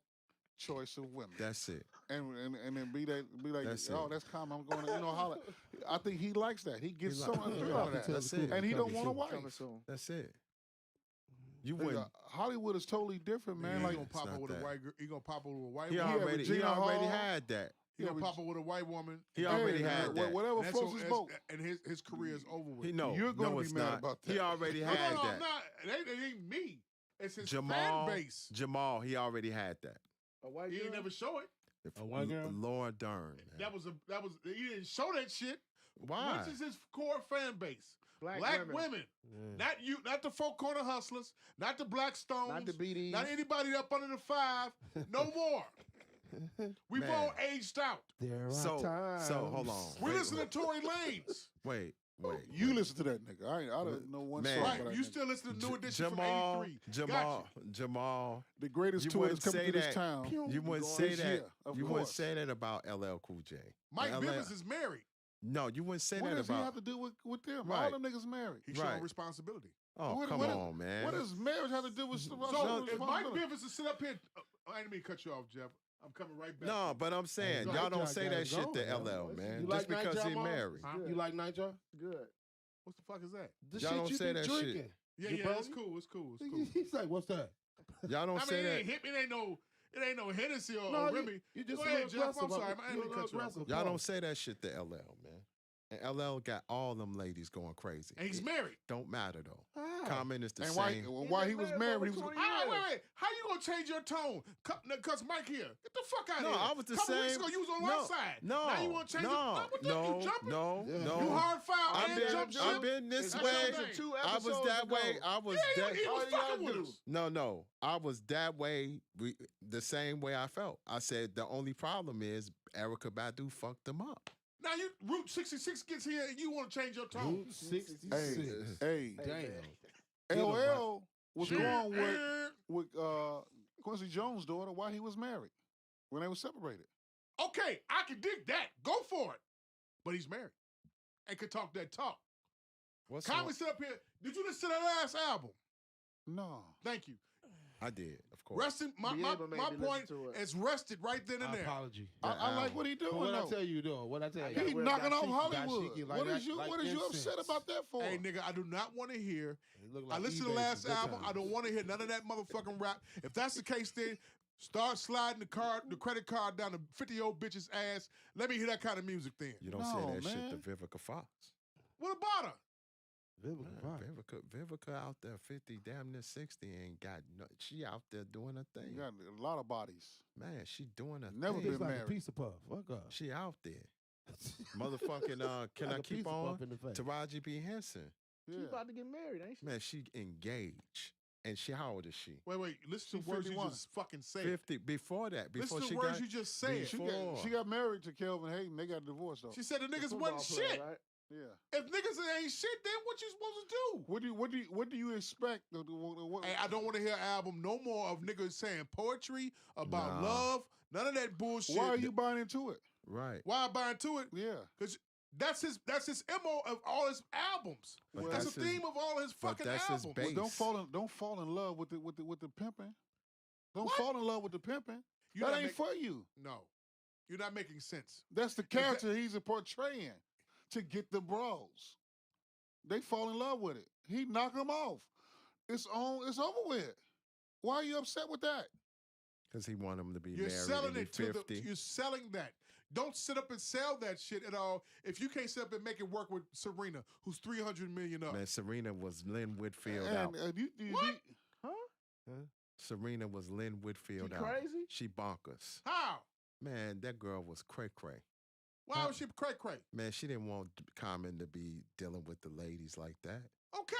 choice of women, That's it. and then be like, That's oh, it. that's common. I'm going to, holler. I think he likes that. He gets He so like- much he joy like out of to that, tell That's it. and he don't want a Coming wife. soon. That's it. You Nigga, wouldn't. Hollywood is totally different, man. He Like gonna pop It's up not with a that. white girl. He gonna pop up with a white He woman. already Regina Hall. had that. He gonna pop up with a white woman. He already Hey, had man, that. whatever And that's floats what- his boat. and his career is over with. He no, You're gonna no, be it's mad not. about He that. already No, had no, that. I'm not. It ain't me. It's his Jamal, fan base. Jamal, he already had that. A white He girl? ain't never show it. A white girl? Laura Dern. Man. That was he didn't show that shit. Why? Which is his core fan base? Black women. Yeah. Not you, not the Four Corner Hustlers, not the Black Stones, Not the BDs. not anybody up under the 5. No more. We've Man. all aged out. There are So times. hold on. We Wait, listen to Tory Lanez. Wait. You listen to that nigga. I don't know one Man. song. Right, by that you nigga. still listen to New Edition Jamal, from 83. Jamal. The greatest You tour that's wouldn't coming say to this that. town. You wouldn't This say that. year, of You wouldn't course. say that about LL Cool J. Mike LL Bivens is married. No, you wouldn't say What that does he about. have to do with them? Right. All them niggas married. He's showing Right. responsibility. Oh, What- come what- on, man. What does marriage have to do with So responsibility? if Mike Bivens is sit up here, I didn't mean to cut you off, Jeff. I'm coming right back. No, but I'm saying Hey, y'all Night don't Job say gotta that shit go, to man. LL, man. You Just like because he Nightjar, Mom? married. You like Nightjar? Good. What the fuck is that? The Y'all shit don't you say been that shit. drinking. Yeah, You yeah, broke it's it? cool. It's cool. It's cool. He's like, what's that? Y'all don't I say mean, that. it ain't no Hennessy or No, Remy. you just Go a ahead, little Jeff. I'm aggressive. sorry. I didn't mean to cut you off. Y'all don't say that shit to LL, man. And LL got all them ladies going crazy. And he's married. Don't matter though. Ah. Comment is the And same. why he was married, he was. Wait. How you gonna change your tone? Cause Mike here. Get the fuck out of No, here. I was the Couple weeks same- ago, you was on No, one side. no, Now you want to change it? What the no, you jumping? no, Yeah. no. You hard foul I've and been, jump ship. I've been this That's way. your thing. I was that way. I was that. He was fucking with us. No. I was that way. The same way I felt. I said the only problem is Erica Badu fucked them up. Now you Route 66 gets here and you want to change your tone. Route 66. Hey, Damn. LL was Sure. going with Quincy Jones' daughter while he was married when they were separated. Okay, I can dig that. Go for it. But he's married and could talk that talk. What's Conway wrong? sit up here. Did you listen to that last album? No. Thank you. I did, of course. Resting, my Diego made me listen point to it. is rested right then and there. Apology. I like what he doing But what I though. tell you though? What I tell got you? He Well, knocking off dashiki, Hollywood. dashiki, like What that- is you like what is you incense. upset about that for? Hey, nigga, I do not want to hear. It look I like listened to the eBay last some good album. I times. don't want to hear none of that motherfucking rap. If that's the case, then start sliding the credit card down the 50-year-old bitch's ass. Let me hear that kind of music then. You don't No, say that man. shit to Vivica Fox. What about her? Vivica Fox. Vivica out there 50, damn near 60, ain't got no. She out there doing her thing. You got a lot of bodies. Man, she doing her Never thing. been Tastes like a married. piece of puff. Fuck up. She out there. Motherfucking, can Like I a keep pizza on? puff in the face. Taraji P. Henson. She Yeah. about to get married, ain't she? Man, she engaged. And how old is she? Wait. Listen to She words 51. you just fucking said. 50. Before that. Before Listen to she words got. you just said. She got married to Kelvin Hayden. They got divorced though. She said the The niggas football wasn't player, shit. right? Yeah. If niggas ain't shit, then what you supposed to do? What do you expect? Hey, I don't want to hear an album no more of niggas saying poetry about Nah. love. None of that bullshit. Why are you buying into it? Right. Why I buy into it? Yeah. Because that's his MO of all his albums. But that's that's the his- theme of all his but fucking that's his albums. base. Well, don't fall in love with the pimping. Don't What? fall in love with the pimping. You're That not ain't make- for you. No. You're not making sense. That's the character he's portraying to get the bros. They fall in love with it. He knock them off. It's over with. Why are you upset with that? Because he want him to be You're married selling and it be to 50. you're selling that. Don't sit up and sell that shit at all. If you can't sit up and make it work with Serena, who's 300 million up. Man, Serena was Lynn Whitfield And out. What? Serena was Lynn She Whitfield out. crazy? She bonkers. How? Man, that girl was cray-cray. Why was she cray-cray? Man, she didn't want Common to be dealing with the ladies like that. Okay.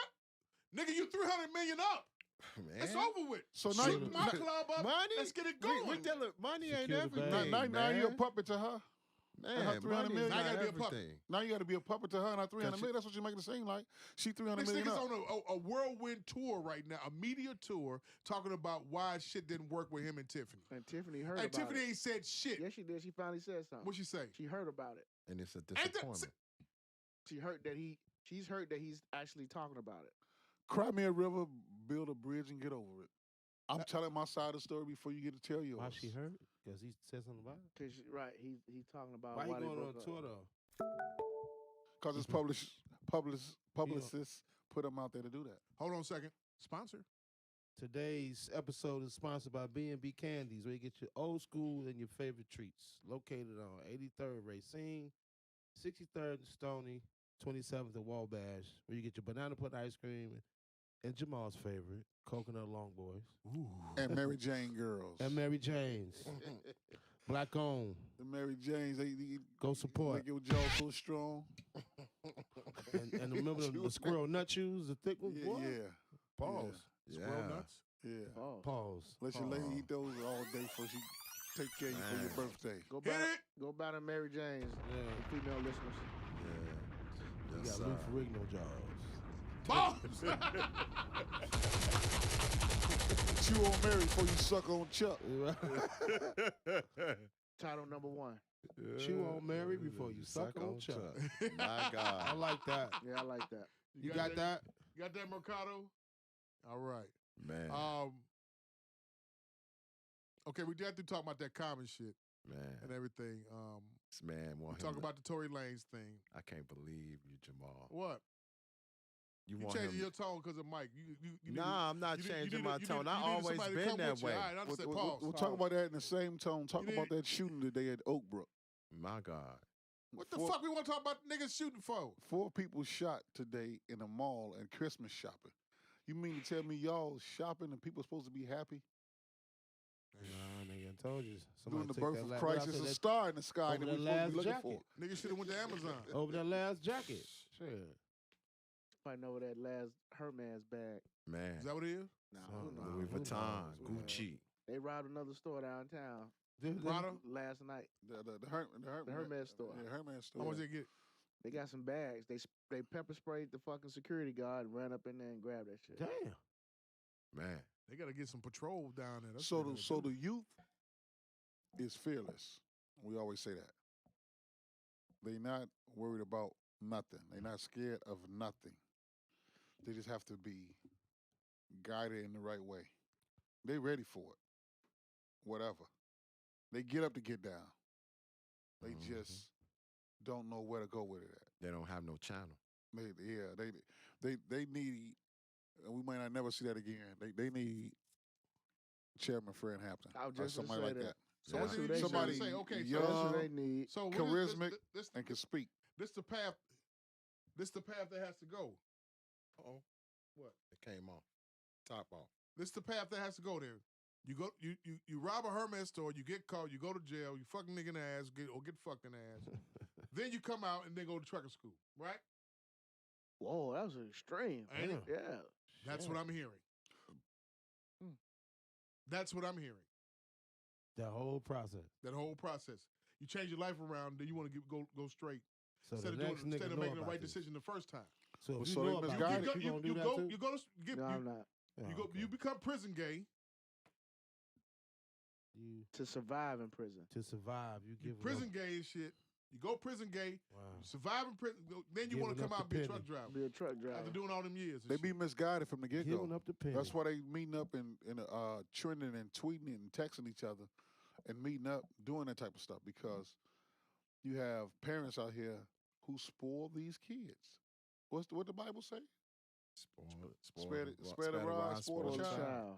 Nigga, you 300 million up. Man. It's over with. So now, Shoot my club up. Money? Let's get it We going. dealing, money ain't Secure the everything, bag. now you're a man. puppet to her. Man, her 300 money million. is Now I not gotta be a puppet. everything. Now you got to be a puppet to her, and her 300 she- million. That's what you're making it seem like. She 300 This million nigga's up. on a whirlwind tour right now, a media tour, talking about why shit didn't work with him and Tiffany. And Tiffany heard And about Tiffany it. ain't said shit. Yes, she did. She finally said something. What'd she say? She heard about it. And it's a that- disappointment. She's heard that he's actually talking about it. Cry me a river, build a bridge, and get over it. I'm telling my side of the story before you get to tell yours. Why she hurt? Because he said something about it. Cause right, he's talking about Why he they going on broke up. tour though? Because his publicists put him out there to do that. Hold on a second. Sponsor. Today's episode is sponsored by B&B Candies, where you get your old school and your favorite treats. Located on 83rd Racine, 63rd and Stony, 27th and Wabash, where you get your banana pudding ice cream And Jamal's favorite, Coconut Long Boys. Ooh. And Mary Jane girls. And Mary Jane's. Black owned. The Mary Janes, they Go support. Make your jaw so strong. And remember the squirrel nut shoes, the thick ones? Yeah, What? yeah. Pause. Yeah. Squirrel nuts. Yeah. Pause. Let your lady eat those all day before she take care of you for your birthday. Go buy the Mary Janes, female listeners. Yeah. You Yes, got Lou sir. Ferrigno jaws. Pause. Chew on Mary before you suck on Chuck. Title number 1. Chew on Mary before you suck on Chuck. My God. I like that. Yeah, I like that. You got that? You got that, Mercado? All right. Man. Okay, we got to talk about that common shit Man. and everything. This man We want talk him about the Tory Lanez thing. I can't believe you, Jamal. What? You You want changing him? your tone because of Mike. You Nah, I'm not you need- you changing need my a- you tone. need- I you need always somebody to been come that with you. way. All right, I understand. Pause. We'll talk about that in the same tone. Talk You about need- that shooting today at Oak Brook. My God. What the fuck we want to talk about niggas shooting for? 4 people shot today in a mall and Christmas shopping. You mean to tell me y'all shopping and people supposed to be happy? Nah, nigga, I told you. During the took birth that of la- Christ, what I it's said, a that- star in the sky over that that we're supposed to last be looking jacket. for. Niggas should have went to Amazon. Over that last jacket. Shit. Fighting over that last Hermes bag. Man. Is that what it is? Nah, Son, who knows? Louis who Vuitton, knows, man? Gucci. They robbed another store downtown Prada? last night. The Hermes store. Yeah, Hermes store. How much they get? They got some bags. They pepper sprayed the fucking security guard and ran up in there and grabbed that shit. Damn. Man. They got to get some patrol down there. That's So what they so gotta the youth is fearless. We always say that. They not worried about nothing. They're not scared of nothing. They just have to be guided in the right way. They ready for it. Whatever. They get up to get down. They just don't know where to go with it at. They don't have no channel. They need, and we might not never see that again. They need Chairman Fred Hampton I was or just gonna somebody say like that. that. So what That's do who you they somebody need. say? Okay, young, That's what they need. so what charismatic, this and can speak. this the path. This the path that has to go. Oh, What? it came off. Top off. This the path that has to go there. You go, you rob a Hermes store, you get caught, you go to jail, you fucking nigga in the ass, get fucking ass. Then you come out and then go to trucker school, right? Whoa, that was extreme. Ain't it? Yeah. That's what I'm hearing. That's what I'm hearing. That whole process. That whole process. You change your life around, then you want to go straight So instead the of next nigga instead of know making the about right this. decision the first time. So if So you they know about misguided. this, you gonna do that too? You go to get No, I'm not. Oh, you go okay. you become prison gay. You- To survive in prison. to survive, you You give prison gay and shit. You go prison gay. Wow. You survive in prison. Then you want to Giving come up out the and be a penny. truck driver Be a truck after driver. doing all them years. And They shit. be misguided from the get Giving go. up the penny. That's why they meeting up and trending and tweeting and texting each other and meeting up, doing that type of stuff because you have parents out here who spoil these kids. What the Bible say? Spare the rod, spoil the child.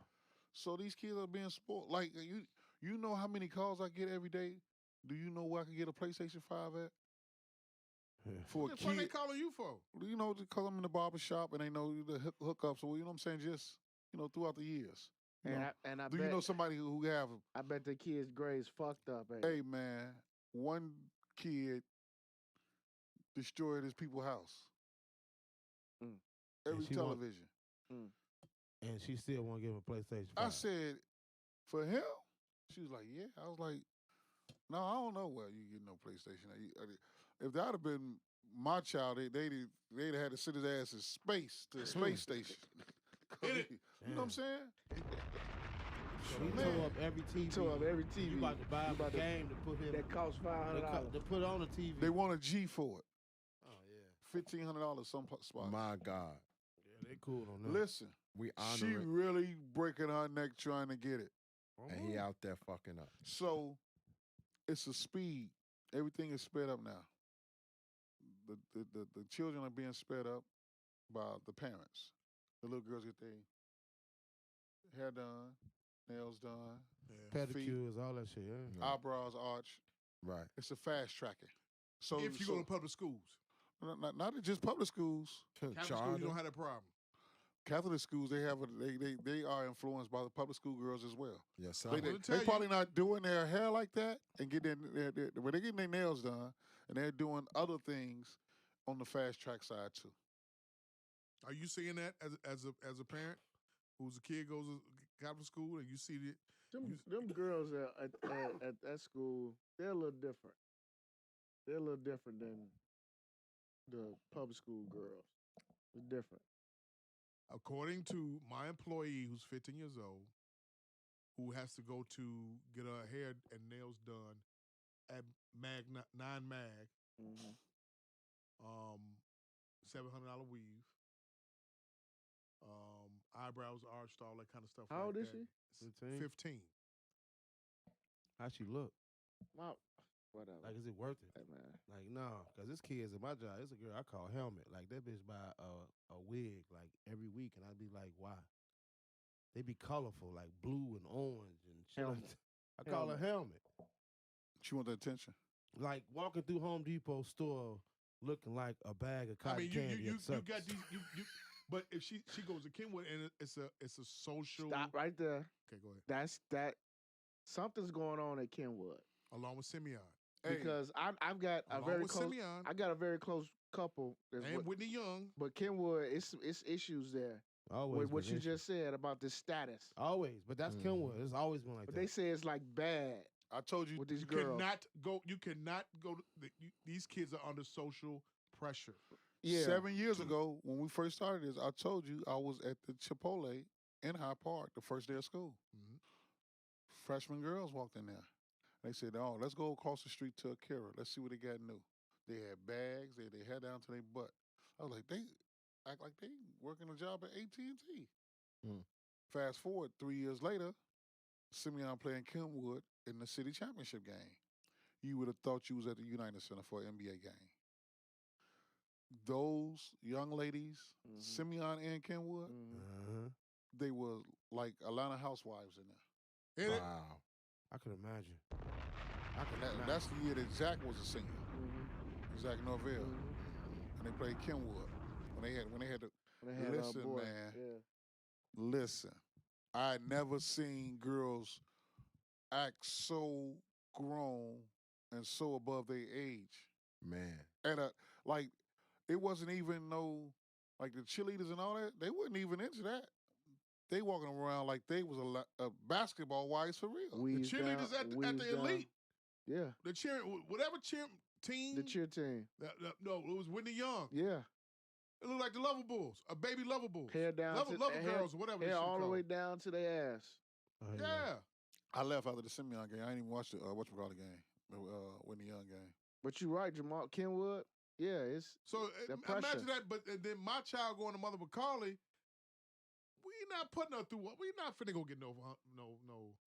So these kids are being spoiled. Like you know how many calls I get every day? Do you know where I can get a PlayStation 5 at? For a What the fuck they kid, calling you for? you know, because I'm in the barber shop and they know the hookups, or you know what I'm saying, just throughout the years. You know, I do bet, you know somebody who have? I bet the kids' grades fucked up. Hey man, one kid destroyed his people's house. Mm. Every she want- television. And she still want to give him a PlayStation 5. I said, for him? She was like, yeah. I was like, no, I don't know where you get no PlayStation. If that had been my child, they'd have had to send his ass in space to the space station. You know what I'm saying? He Man. tore up every TV. Tore up every TV. You about to buy him a about to- game to put him That cost $500. to put on the TV. They want a G for it. Oh yeah. $1,500 some spots. My God. Yeah, they cool on that. Listen, We she honor it. really breaking her neck trying to get it. And he out there fucking up. So it's a speed. Everything is sped up now. The children are being sped up by the parents. The little girls get their hair done, nails done, pedicures, all that shit. Yeah. eyebrows arched. Right. It's a fast tracking. So If you go to public schools. not just public schools. Catholic school, you don't have that problem. Catholic schools, they have they are influenced by the public school girls as well. Yes, sir. They probably not doing their hair like that and when they getting their nails done and they're doing other things on the fast track side too. Are you seeing that as a parent whose kid goes to Catholic school and you see it? Them girls at that school, they're a little different. They're a little different than the public school girls. It's different. According to my employee who's 15 years old, who has to go to get her hair and nails done at Nine Mag, Mm-hmm. $700 weave, eyebrows arched, all that kind of stuff. How old like is that. she? 15. How she look? Wow. Whatever. Like, is it worth it? Hey, man. Like, no, because this kid's at my job. It's a girl I call Helmet. Like, that bitch buy a wig, like, every week. And I'd be like, why? They be colorful, like blue and orange and shit. Helmet. I call her Helmet. She want the attention. Like, walking through Home Depot store looking like a bag of cotton candy. you got these. But if she goes to Kenwood and it's a social. Stop right there. Okay, go ahead. That. Something's going on at Kenwood. Along with Simeon. Because I've got a Along very with close. Simeon. I got a very close couple. And Whitney Young. But Kenwood, it's issues there. Always With what been you issues. just said about this status. Always, but that's Kenwood. It's always been like But that. they say it's like bad I told you. with these You girls. cannot go. These kids are under social pressure. Yeah. 7 years ago, when we first started this, I told you I was at the Chipotle in Hyde Park the first day of school. Mm-hmm. Freshman girls walked in there. They said, "Oh, let's go across the street to Akira. Let's see what they got new." They had bags. They had their hair down to their butt. I was like, they act like they working a job at AT&T. Mm. Fast forward 3 years later, Simeon playing Kenwood in the city championship game. You would have thought you was at the United Center for an NBA game. Those young ladies, Simeon and Kenwood, they were like Atlanta housewives in there. Wow. I could imagine. That's the year that Zach was a senior. Zach Norvell. And they played Kenwood. When they had listen, boy. man. Yeah. Listen. I had never seen girls act so grown and so above their age. Man. And like it wasn't even like the cheerleaders and all that, they wasn't even into that. They walking around like they was a basketball wives for real. The cheerleaders at the elite. Yeah. The cheer, whatever cheer team. The cheer team. No, it was Whitney Young. Yeah. It looked like the Lover Bulls, a baby Lover Bulls. Hair down Lover Girls, or whatever. Hair all the called. way down to their ass. Yeah. I left after the Simeon game. I didn't even watch the whatchamacallit game, Whitney Young game. But you're right, Jamal Kenwood. Yeah, it's So imagine that. But then my child going to Mother McCarley. We not putting her through. We not finna go get no.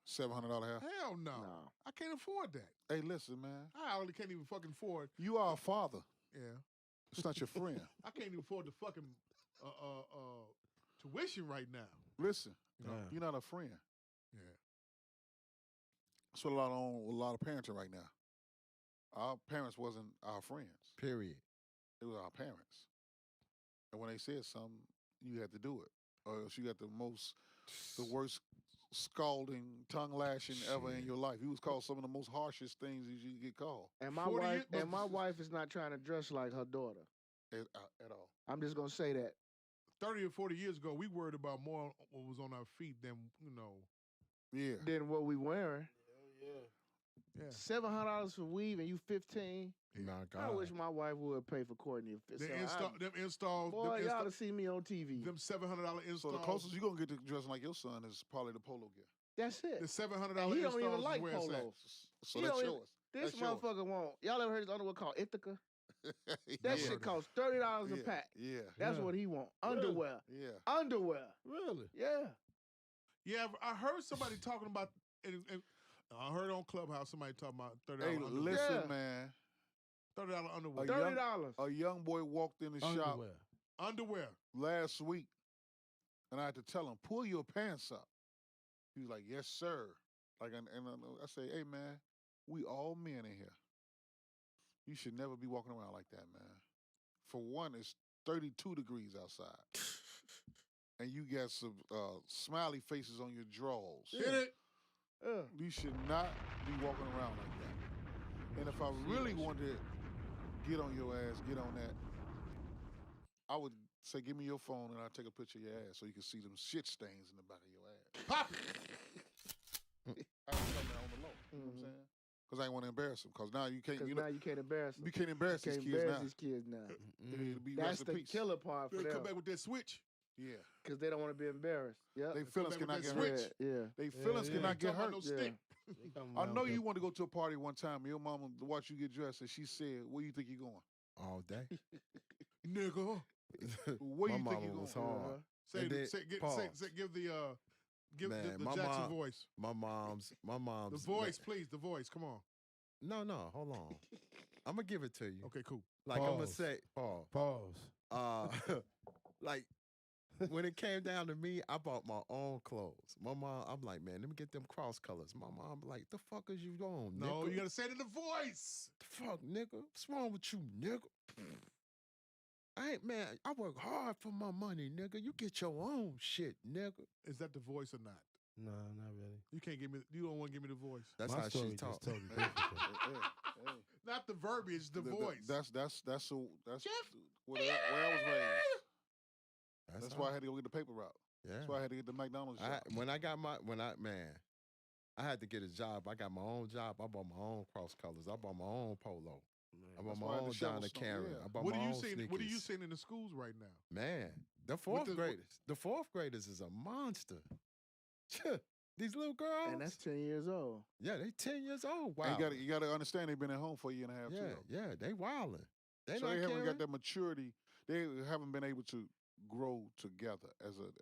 $700 hair. Hell no. I can't afford that. Hey, listen, man. I already can't even fucking afford. You are a father. Yeah. It's not your friend. I can't even afford the fucking tuition right now. Listen, Yeah. you're not a friend. Yeah. That's what a lot of parents are right now. Our parents wasn't our friends. Period. It was our parents. And when they said something, you had to do it. Or else you got the worst scalding, tongue lashing ever in your life. You was called some of the most harshest things you get called. And my wife is not trying to dress like her daughter. At all. I'm just gonna say that. 30 or 40 years ago, we worried about more what was on our feet than, Yeah. Than what we wearing. Yeah. $700 for weave and you 15. My God. I wish my wife would pay for Courtney. Them installs. Boy, y'all ought to see me on TV. Them $700 installs. So the closest you're going to get to dressing like your son is probably the polo gear. That's it. The $700 And he installs don't even is like where it's at. polos. So He that's don't yours. even- This That's yours. motherfucker won't. Y'all ever heard this underwear called Ithaca? That Yeah. shit costs $30 a Yeah. pack. Yeah. That's what he want. Underwear. Yeah. Underwear. Really? Yeah. Yeah, I heard somebody talking about, and I heard on Clubhouse somebody talking about $30 Hey, underwear. listen, Yeah. man. $30 underwear. $30. A young boy walked in the shop Underwear. last week, and I had to tell him, pull your pants up. He was like, yes, sir. Like, and I say, hey, man, we all men in here. You should never be walking around like that, man. For one, it's 32 degrees outside. and you got some smiley faces on your drawers. Hit it. You should not be walking around like that. And if I really wanted to get on your ass, get on that, I would say, give me your phone and I'll take a picture of your ass so you can see them shit stains in the back of your ass. Pop it. I was coming on the low. You know what I'm saying? Because I ain't want to embarrass them. Because now you can't. Because now you can't embarrass them. You can't embarrass these Can't kids embarrass now. these kids now. It'll be That's rest in the peace. killer part for They them. come back with that switch. Yeah. Because they don't want to be embarrassed. Yep. They feelings come back cannot with get that hurt. switch. Yeah. They feelings yeah. cannot get Talking about hurt. no stick. I know you want to go to a party one time. Your mama watched you get dressed and she said, "Where you think you going?" all day. Nigga. Where My you think mama you was going? hard. Say, And then- give the Man, the my Jackson mom- voice. My mom's The voice, please. The voice. Come on. No, hold on. I'm gonna give it to you. Okay, cool. Like I'm gonna Pause. say, Paul. Pause. Like when it came down to me, I bought my own clothes. My mom, I'm like, man, let me get them cross colors. My mom like, the fuck is you on, No, nigga? you gotta say it in the voice. The fuck, nigga? What's wrong with you, nigga? I ain't, man, I work hard for my money, nigga. You get your own shit, nigga. Is that the voice or not? No, not really. You can't give me. You don't want to give me the voice. That's My how story she just talks. totally different. Hey. Not the verbiage, the voice. That's where I was raised. That's why I had to go get the paper route. Yeah. That's why I had to get the McDonald's job. I had to get a job. I got my own job. I bought my own cross colors. I bought my own polo. I bought That's my why I had own to shovel Donna snow, Karen. yeah. I bought What my are you own seeing? sneakers. What are you seeing in the schools right now? Man, the fourth the- graders. The fourth graders is a monster. These little girls. And that's 10 years old. Yeah, they 10 years old. Wow. And you gotta understand they've been at home for a year and a half Yeah, too. though. yeah, they wilding. They So not they haven't caring. got that maturity. They haven't been able to grow together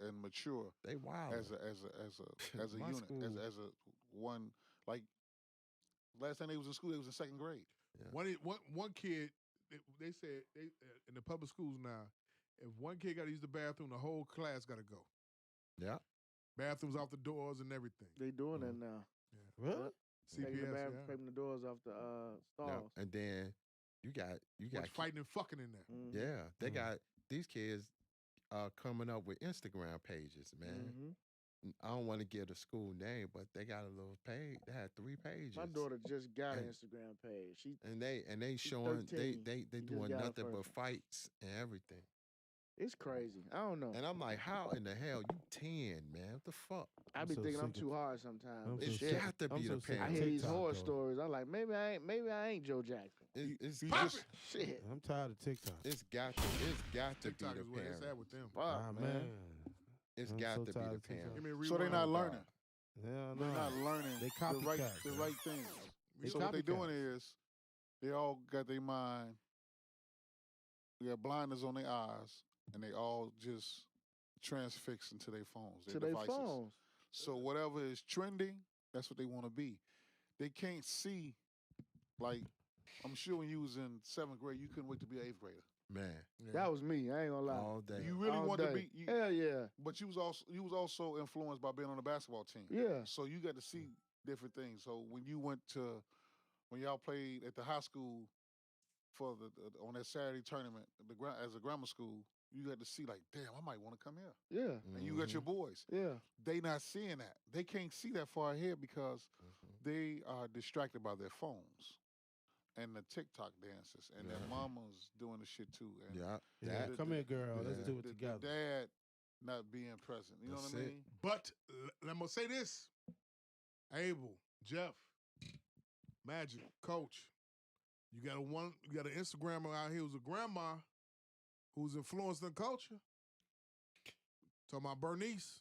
and mature They wilding. as a My unit, school- as a one. Like last time they was in school, they was in second grade. One kid, they said in the public schools now, if one kid got to use the bathroom, the whole class got to go. Yeah. Bathrooms off the doors and everything. They doing that now. Really? Yep. Taking CPS, the scraping the doors off the Yeah. stalls. And then you got What's fighting and fucking in there. Mhm. Yeah, they got these kids coming up with Instagram pages, man. Mhm. I don't want to give the school name, but they got a little page. They had 3 pages. My daughter just got an And- Instagram page. She and they she's showing 13. they She just doing got her nothing but first one. fights and everything. It's crazy. I don't know. And I'm like, how in the hell you 10, man? What the fuck? I I'm be so thinking I'm sick of- too hard sometimes. I'm but so It's shit, sick- got to I'm be so the sick of I parents. hear these TikTok, horror though. stories. I'm like, maybe I ain't Joe Jackson. It's Pop just it. Shit. I'm tired of TikTok. it's got to TikTok be is the where it's at parents. with them. Fuck, Ah, man. man. It's I'm got so to be tired the of TikTok. Give me a So they're rewind. not Oh, learning. God. Yeah, They're not no. learning They the right copycats, things. They So what they doing copycats. is they all got their mind. They got blinders on their eyes, and they all just transfix into their phones, their To their devices. phones. So whatever is trending, that's what they want to be. They can't see, like, I'm sure when you was in 7th grade, you couldn't wait to be an 8th grader. Man, That was me. I ain't gonna lie. all day. You really All wanted to day. be, Hell yeah. but you was also influenced by being on the basketball team. Yeah. So you got to see different things. So when y'all played at the high school for on that Saturday tournament, as a grammar school, you got to see like, damn, I might want to come here. Yeah. And you got your boys. Yeah. They not seeing that. They can't see that far ahead because they are distracted by their phones and the TikTok dances, and their Yeah. mamas doing the shit too. And Yeah, Yeah, the- come here, girl. Let's yeah. do it the together. dad not being present. You know That's what I it. mean? But I'm gonna say this: Abel, Jeff, Magic, Coach, you got an Instagrammer out here who's a grandma who's influencing the culture. Talking about Bernice.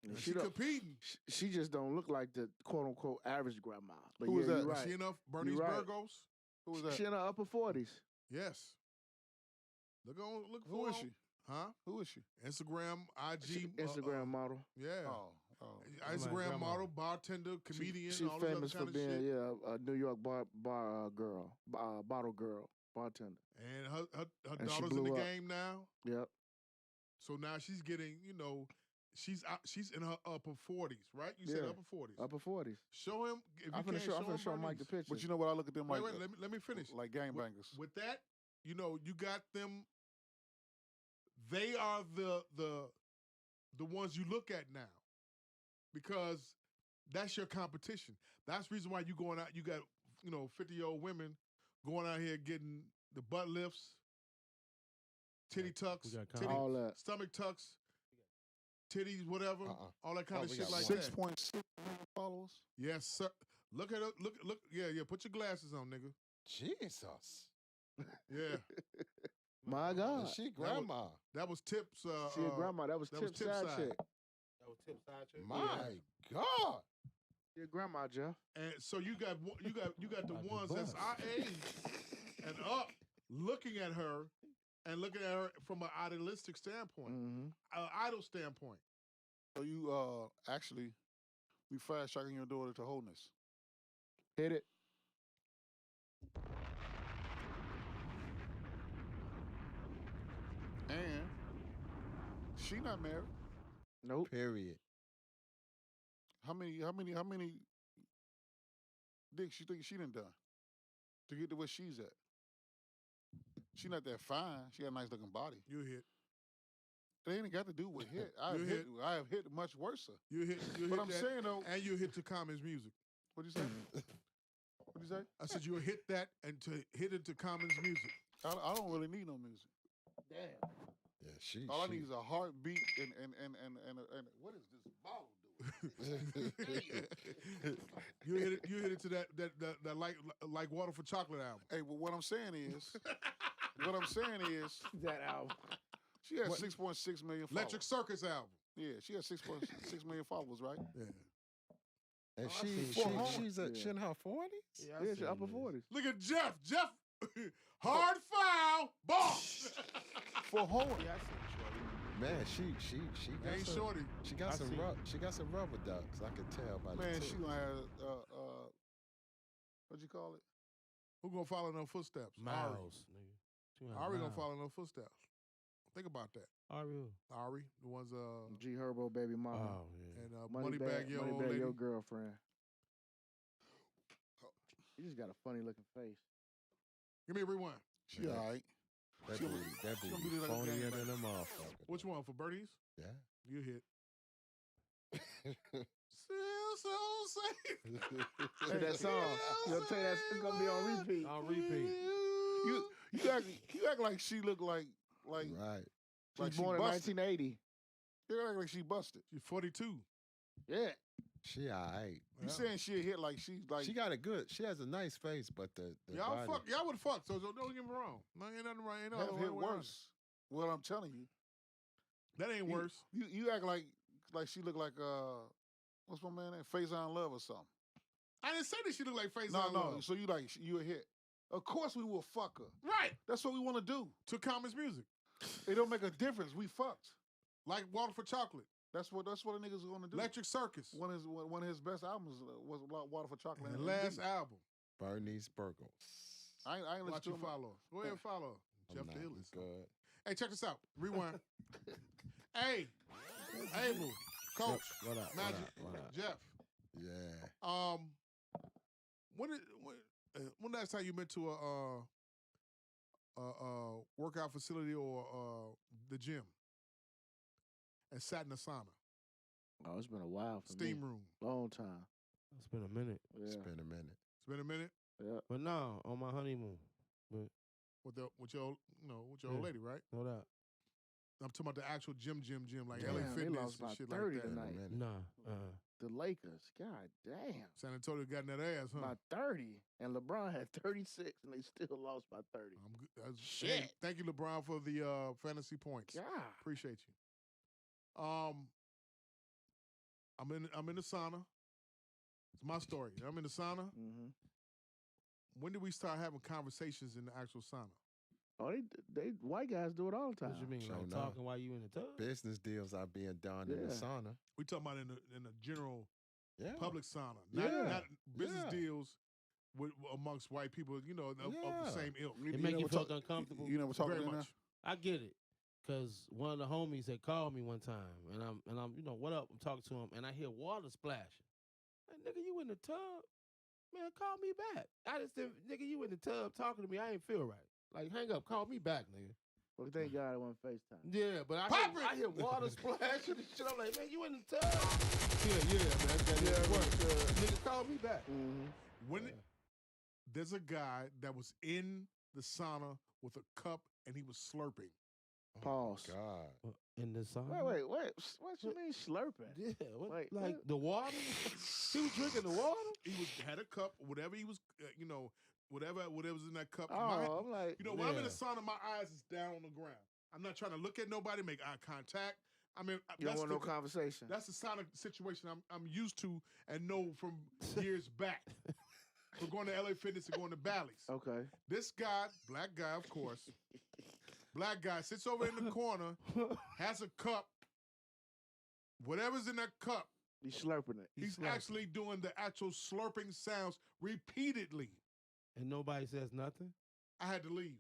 And And she she don't- competing. She just don't look like the quote unquote average grandma. But Who yeah, is that? you're Is right. she enough? Bernice right. Burgos? Who was that? She in her upper 40s. Yes. Look Who for is her. she? Huh? Who is she? Instagram, IG, Instagram model. yeah. Oh. Instagram grandma. model, bartender, comedian, She's all this other famous for kind of being shit. a New York bar girl, bottle girl, bartender. And her And she daughter's in the blew up. game now. Yep. So now she's getting, she's in her upper 40s, right? You said Yeah. upper 40s. Upper 40s. Show him. If you I'm can't finna show him Mike the Bernice. picture. But you know what? I look at them Wait, like let me finish. like gangbangers. With that, you got them they are the ones you look at now because that's your competition. That's the reason why you going out. You got 50-year-old women going out here getting the butt lifts, titty tucks, all that. stomach tucks, titties, whatever, all that kind of we shit got like 6.6 that. million followers. Yes, sir. Look at it. Look. Yeah. Put your glasses on, nigga. Jesus. Yeah. My God. Is she grandma? That was Tip's. She a grandma. That was Tip's side chick. That was Tip's side chick. My God. Your grandma, Jeff. And so you got the ones that's our age and up looking at her and looking at her from an idealistic standpoint, an idol standpoint. So you actually, we fast tracking your daughter to wholeness. Hit it. And she not married. Nope. Period. How many dicks you think she done to get to where she's at? She not that fine. She got a nice looking body. You hit. They ain't got to do with hit. I have hit much worse. You hit. But I'm saying though, and you hit to Common's music. What'd you say? What'd you say? I said you hit that and to hit it to Common's music. I don't really need no music. Damn. Yeah, All I need is a heartbeat and what is this bottle doing? You hit it to that like water for chocolate album. Hey, well, what I'm saying is That album. she has 6.6 million followers. Electric Circus album. Yeah, she has 6.6 million followers, right? Yeah. And Oh, she's she in her 40s? Yeah, she upper 40s. Look at Jeff. Hard foul. Ball. For home. Yeah, I seen Shorty. Man, she got Ain't some, shorty. She got some rubber ducks. I can tell by Man, the she tip. gonna have what'd you call it? Who gonna follow no footsteps? Miles, nigga. Ari gonna follow no footsteps. Think about that. Ari, the ones G Herbo, baby mama. Oh yeah. and Moneybag, your old Moneybag, lady. your girlfriend. You just got a funny looking face. Give me a rewind. She all right. That She- booty she gonna be like a phonier gangbang. than a motherfucker. Which one for Birdies? Yeah. You hit. Still so safe. Say that song. You know, tell you that it's gonna be on repeat. On repeat. You act like she look like Right. She like was born in busted. 1980. You act like she busted. She's 42. Yeah. She all right. You saying she hit like she's like She got a good, she has a nice face, but the Y'all body, fuck. Y'all would fuck. So don't get me wrong. No, ain't nothing right. Ain't no have other hit way around worse. Well, I'm telling you. it. That ain't worse. You act like she look like what's my man name? Faison Love or something. I didn't say that she looked like Face No. Love. So you a hit. Of course we will fuck her. Right. That's what we want to do. To Common's music. It don't make a difference. We fucked. Like Water for Chocolate. That's what the niggas are gonna do. Electric Circus. One of his best albums was Water for Chocolate. And and last Diddy. album. Bernice Burgos. I ain't Watch listen you to him. follow. Go ahead and follow. I'm Jeff not Daillest. good. Hey, check this out. Rewind. Hey, Abel, Coach, What up? Magic, What up? Jeff. Yeah. When last time you went to a workout facility or the gym and sat in a sauna, Oh, it's been a while for steam me. room? Long time. It's been a minute. Yeah. It's been a minute. It's been a minute Yeah. But no, on my honeymoon. But with your old lady, right? no doubt. I'm talking about the actual gym, like Damn, LA they Fitness lost and by shit 30 like that. tonight. Minute. Nah. The Lakers. God damn. San Antonio got in that ass, huh? By 30. And LeBron had 36 and they still lost by 30. I'm good. Shit. Hey, thank you, LeBron, for the fantasy points. God. Appreciate you. I'm in the sauna. It's my story. I'm in the sauna. Mm-hmm. When did we start having conversations in the actual sauna? Oh, they white guys do it all the time. What you mean? Sure Like enough. talking while you in the tub? Business deals are being done in the Yeah. sauna. We talking about in the general Yeah. public sauna, Yeah. not business Yeah. deals amongst white people. You know, of the Yeah. same ilk. It make you feel uncomfortable. You never talk Very in there? much. I get it. Cause one of the homies had called me one time, and I'm what up? I'm talking to him, and I hear water splashing. Like, nigga, you in the tub? Man, call me back. I just didn't, nigga, you in the tub talking to me. I ain't feel right. Like, hang up, call me back, nigga. Well, thank God it wasn't FaceTime. Yeah, but Pop it! I hear water splashing and shit. I'm like, man, you in the tub? Yeah, man. That work. Nigga called me back. When there's a guy that was in the sauna with a cup and he was slurping. Pause. God. In the sauna? Wait. What you mean slurping? Yeah, what, Like, like what? the water? He was drinking the water? Had a cup, whatever he was, whatever was in that cup. Oh, I'm like, when I'm in the sauna, my eyes is down on the ground. I'm not trying to look at nobody, make eye contact. I mean, you don't want no conversation. That's the sauna situation I'm used to and know from years back. From going to LA Fitness and going to Bally's. Okay. This guy, black guy, of course, black guy sits over in the corner, has a cup. Whatever's in that cup, he's slurping it. He's actually doing the actual slurping sounds repeatedly. And nobody says nothing? I had to leave.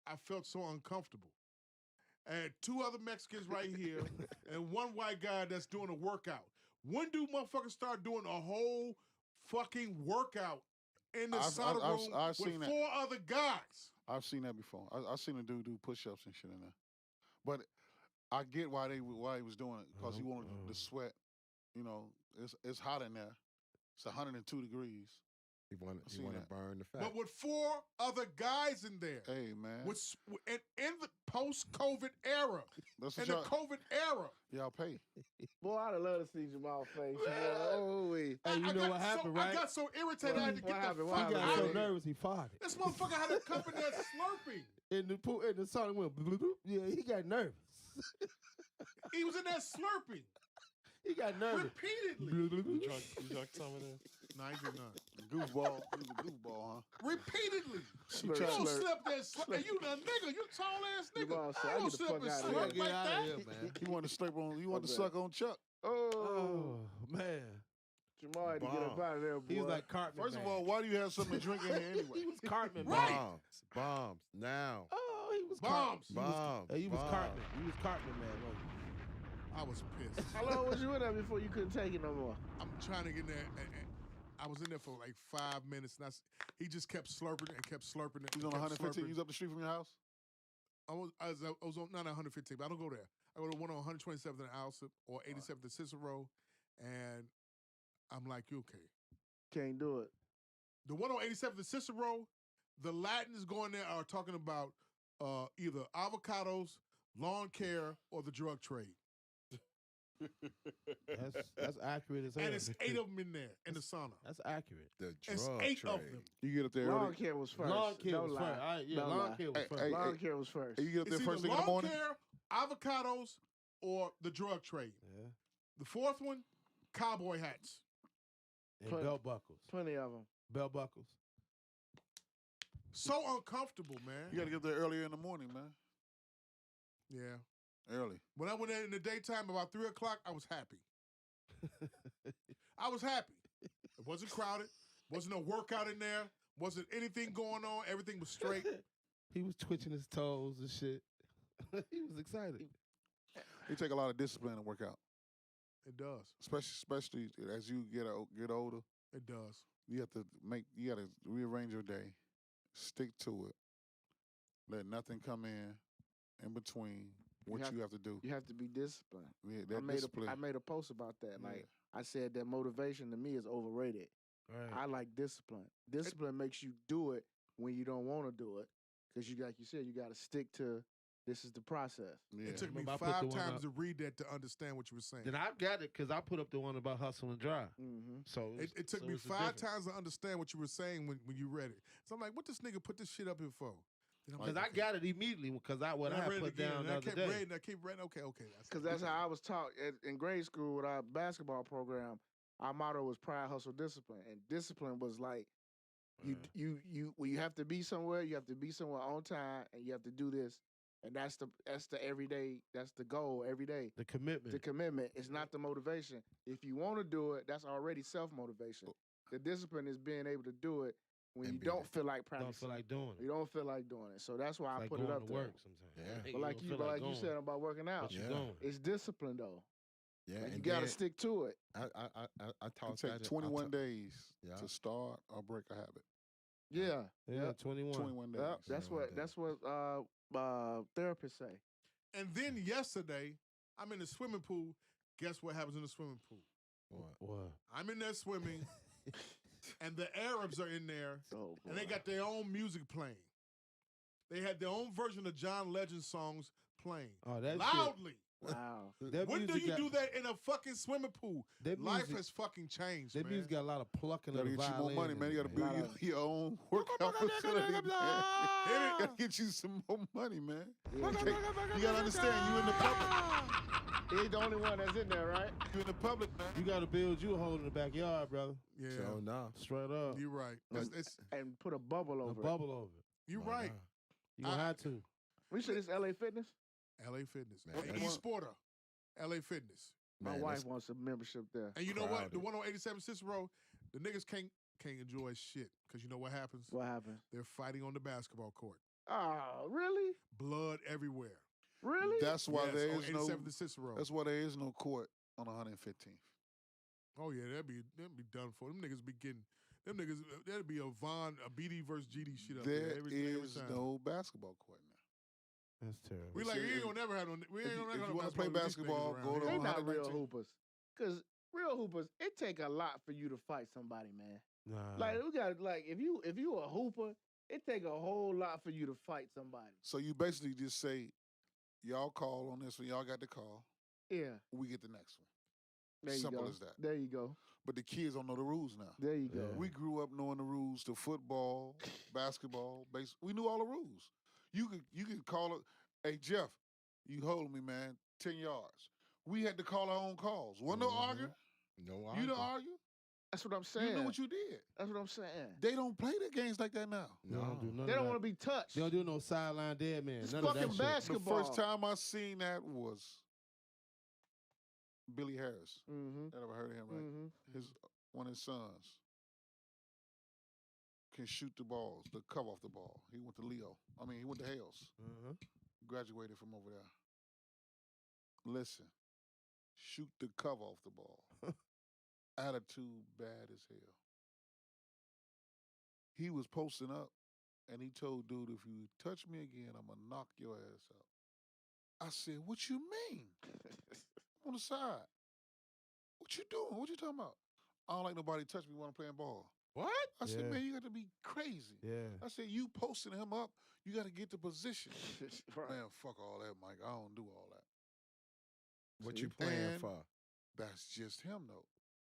I felt so uncomfortable. And two other Mexicans right here and one white guy that's doing a workout. When do motherfuckers start doing a whole fucking workout in the sauna room with four other guys? I've seen that before. I've seen a dude do push-ups and shit in there. But I get why he was doing it, because he wanted the sweat. You know, it's hot in there. It's 102 degrees. He wanted to burn the fat. But with four other guys in there. Hey, man. In the post-COVID era. In the COVID era. Y'all pay. Boy, I'd have loved to see Jamal's face. Hey, you know what happened, right? I got so irritated I had to get the fuck out of here. He got so nervous he farted. This motherfucker had a cup in there slurping. In the pool, in the sauna went bloop, bloop. Yeah, he got nervous. He was in there slurping. He got nervous. Repeatedly. You drunk some of that? No, I did not. Goofball. He was a goofball, huh? Repeatedly. You don't slip there. You the nigga. You tall ass nigga. I don't slip and slurp like that. Here, man. He wanted to slurp on. He wanted to suck on Chuck. Oh man. Jamal had to get up out of there, boy. He was like Cartman. First of all, why do you have something to drink in here anyway? He was Cartman. Bombs. Now. Oh, he was Bombs. He was Cartman. He was Cartman, man. Wasn't he? I was pissed. How long was you in there before you couldn't take it no more? I'm trying to get in there. And I was in there for like 5 minutes. And he just kept slurping and kept slurping. He's on 115. He's up the street from your house? I was on, not 115, but I don't go there. I go to one on 127th and Alsip or 87th and Cicero. And I'm like, you okay? Can't do it. The one on 87th and Cicero, the Latins going there are talking about either avocados, lawn care, or the drug trade. That's accurate as hell. And it's 8 of them in there in the sauna. That's accurate. The It's drug 8 trade. of them. You get up there Lawn early. care was first. Lawn care Don't was lie. first. Lawn care was first. Lawn care was first. You get up there It's first either thing in the lawn morning? care, avocados, or the drug trade. Yeah. The fourth one, cowboy hats. And Put- belt buckles. Plenty of them. Belt buckles. So uncomfortable, man. You got to get there earlier in the morning, man. Yeah. Early. When I went in the daytime, about 3 o'clock, I was happy. I was happy. It wasn't crowded. Wasn't no workout in there. Wasn't anything going on. Everything was straight. He was twitching his toes and shit. He was excited. It take a lot of discipline to work out, It does. especially as you get older. It does. You have to rearrange your day, stick to it, let nothing come in between what you have to do. You have to be disciplined. Yeah, that discipline. I made a post about that. Yeah. Like I said, that motivation to me is overrated. Right. I like discipline. Discipline makes you do it when you don't want to do it, because like you said, you got to stick to. This is the process. Yeah. It took me Remember, I put 5 the one times up. to read that to understand what you were saying. Then I got it because I put up the one about hustle and drive. Mm-hmm. So It took so me it's 5 different. times to understand what you were saying when you read it. So I'm like, what this nigga put this shit up here for? Because I got it immediately because I And had read it put again, down and the I other kept day. reading. I keep reading. Okay. Because that's how I was taught in grade school with our basketball program. Our motto was pride, hustle, discipline, and discipline was like you when you have to be somewhere, you have to be somewhere on time, and you have to do this, and that's the everyday. That's the goal every day. The commitment. The commitment is not the motivation. If you want to do it, that's already self motivation. The discipline is being able to do it when you don't feel like don't practicing. feel like doing it. You don't feel like doing it. So that's why I Like put it going up to there. work sometimes. Yeah. But like don't you, feel but like you going, said about working out, but you Yeah. going. it's discipline though. Yeah, Like you and got to then stick to it. I It taught takes 21 days Yeah. to start or break a habit. Yeah. Yeah, 21. 21 days. Yep. That's what therapists say. And then yesterday, I'm in the swimming pool. Guess what happens in the swimming pool? What? I'm in there swimming, and the Arabs are in there, and they got their own music playing. They had their own version of John Legend songs playing loudly. Wow. When do you do that in a fucking swimming pool? Life has fucking changed, That man. music got a lot of plucking Gotta of the get you more violin money, man. You gotta build your own workout facility, man. Gotta get you some more money, man. You gotta understand, you in the public. He ain't the only one that's in there, right? You in the public, man. You got to build you a hole in the backyard, brother. Yeah. So no. Straight up. You're right. And put a bubble over A bubble over it. You're right. You gonna have to. We said it's LA Fitness? LA Fitness. Man, E-Sporter. LA Fitness. My wife wants a membership there. And you know what? The one on 87 Cicero, the niggas can't enjoy shit. Because you know what happens? What happened? They're fighting on the basketball court. Oh, really? Blood everywhere. Really? That's why there on is no. 87 Cicero. That's why there is no court on 115th. Oh yeah, that'd be done for. Them niggas be getting. Them niggas. That'd be a BD versus GD shit up there. There Every is time. no basketball court now. That's terrible. We like, you ain't gonna never have no. We ain't gonna if have you no wanna play basketball, with these niggas go around to here. They not real 119. hoopers. Because real hoopers, it take a lot for you to fight somebody, man. Nah. Like, we got, like, if you a hooper, it take a whole lot for you to fight somebody. So you basically just say, y'all call on this one, y'all got the call. Yeah. We get the next one. There you Simple go. as that. There you go. But the kids don't know the rules now. There you go. We grew up knowing the rules to football, basketball, we knew all the rules. You could call it, hey Jeff, you hold me, man, 10 yards. We had to call our own calls. Wasn't no arguing? No You arguing. don't argue? That's what I'm saying. You know what you did. That's what I'm saying. They don't play the games like that now. They don't do none They of don't that. want to be touched. They don't do no sideline dead man. It's None of that fucking shit. basketball. The first time I seen that was Billy Harris. Mm-hmm. I never heard of him, right? Mm-hmm. One of his sons can shoot the balls, the cover off the ball. He went to he went to Hales. Graduated from over there. Listen, shoot the cover off the ball. Attitude bad as hell. He was posting up, and he told dude, if you touch me again, I'm going to knock your ass out. I said, what you mean? On the side. What you doing? What you talking about? I don't like nobody touch me when I'm playing ball. What? I said, Yeah. man, you got to be crazy. Yeah. I said, you posting him up, you got to get the position. Right. Man, fuck all that, Mike. I don't do all that. What See? you playing And for? That's just him, though.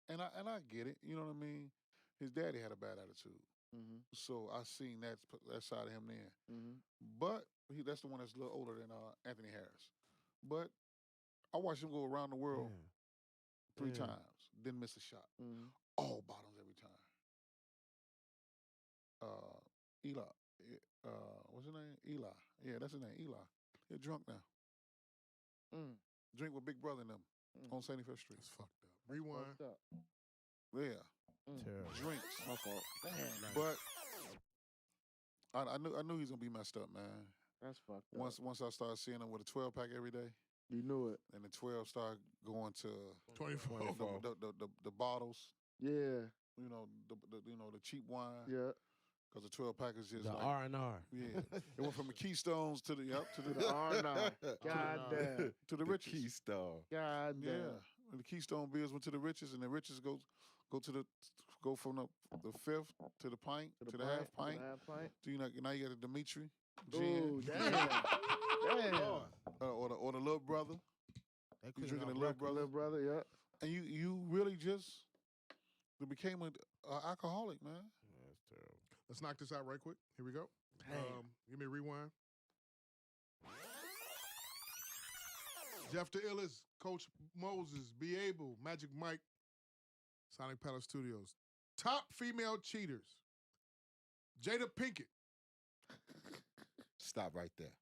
And I get it. You know what I mean? His daddy had a bad attitude. Mm-hmm. So I seen that side of him then. Mm-hmm. But that's the one that's a little older than Anthony Harris. But I watched him go around the world Yeah. 3 times, didn't miss a shot. Mm-hmm. All bottoms every time. Eli, what's his name? Eli. Yeah, that's his name, Eli. He's drunk now. Drink with Big Brother and them on 75th Street. That's fucked up. Rewind. Fucked up. Yeah, Terrible. drinks. My fault. But I knew he was gonna be messed up, man. That's fucked up. Once I started seeing him with a 12-pack every day, You knew it. and the 12 started going to 24. the bottles, Yeah. you know, the cheap wine, Yeah. because the 12-pack is just The like, R&R. yeah, it went from the Keystones to the To the R&R. God damn. to the riches. Keystone. God damn. Yeah, and the Keystone beers went to the riches, and the riches go from the fifth to the pint to the half pint. To the half pint. So now you got the Dimitri Oh, gin, damn. Damn. or the little brother. They You clean drinking out the little records. brother, Little brother, yeah. and you really just became an alcoholic, man. Yeah, that's terrible. Let's knock this out right quick. Here we go. Give me a rewind. Jeff DeIllest, Coach Moses, Be Able, Magic Mike, Sonic Palace Studios. Top female cheaters. Jada Pinkett. Stop right there.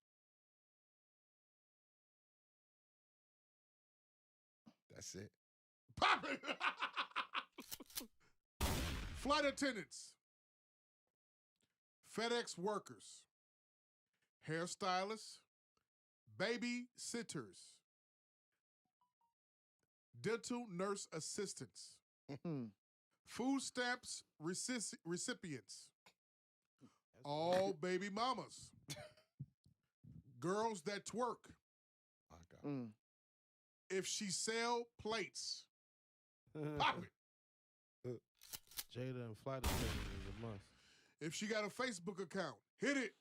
That's it. Pop it! Flight attendants. FedEx workers. Hairstylists. Babysitters. Dental nurse assistants. Food stamps recipients. All baby mamas. Girls that twerk. My God. If she sell plates, pop it. Jada and flight attendant is a must. If she got a Facebook account, hit it.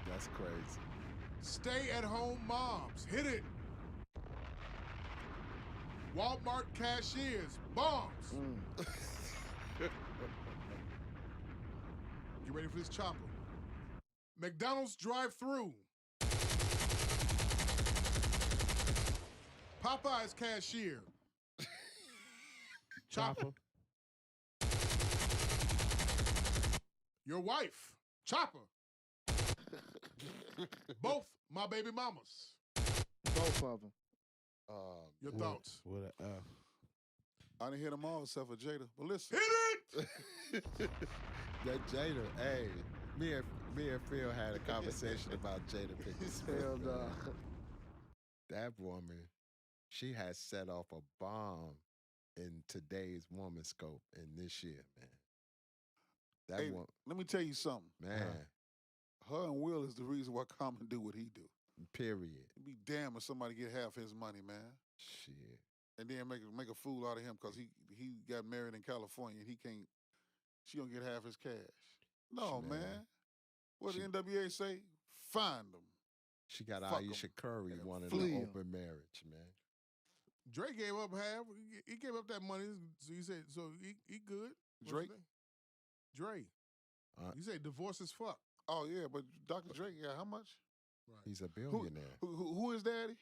That's crazy. Stay at home moms, hit it. Walmart cashiers, bombs. You ready for this chopper? McDonald's drive-through. Popeye's cashier. Chopper. Your wife. Chopper. Both my baby mamas. Both of them. Your thoughts? With a F. I didn't hear them all except for Jada. But listen. Hit it! That Jada, hey, me and Phil had a conversation about Jada Pinkett Hell Smith. no. That woman, she has set off a bomb in today's woman scope in this year, man. That Hey, one, let me tell you something. man, Her and Will is the reason why Common do what he do. period. It'd be damn if somebody get half his money, man. Shit. And then make a fool out of him because he got married in California and he can't. She gonna get half his cash. No, Man. man. What She- the NWA say? Find them. She got Fuck 'em Aisha Curry and wanting flee an 'em. open marriage, man. Dre gave up half. He gave up that money. So he said, so he good. What's his Drake? name? Dre. Uh, You say divorce is fuck. Oh yeah, but Dr. Drake got how much? Right. He's a billionaire. Who is daddy?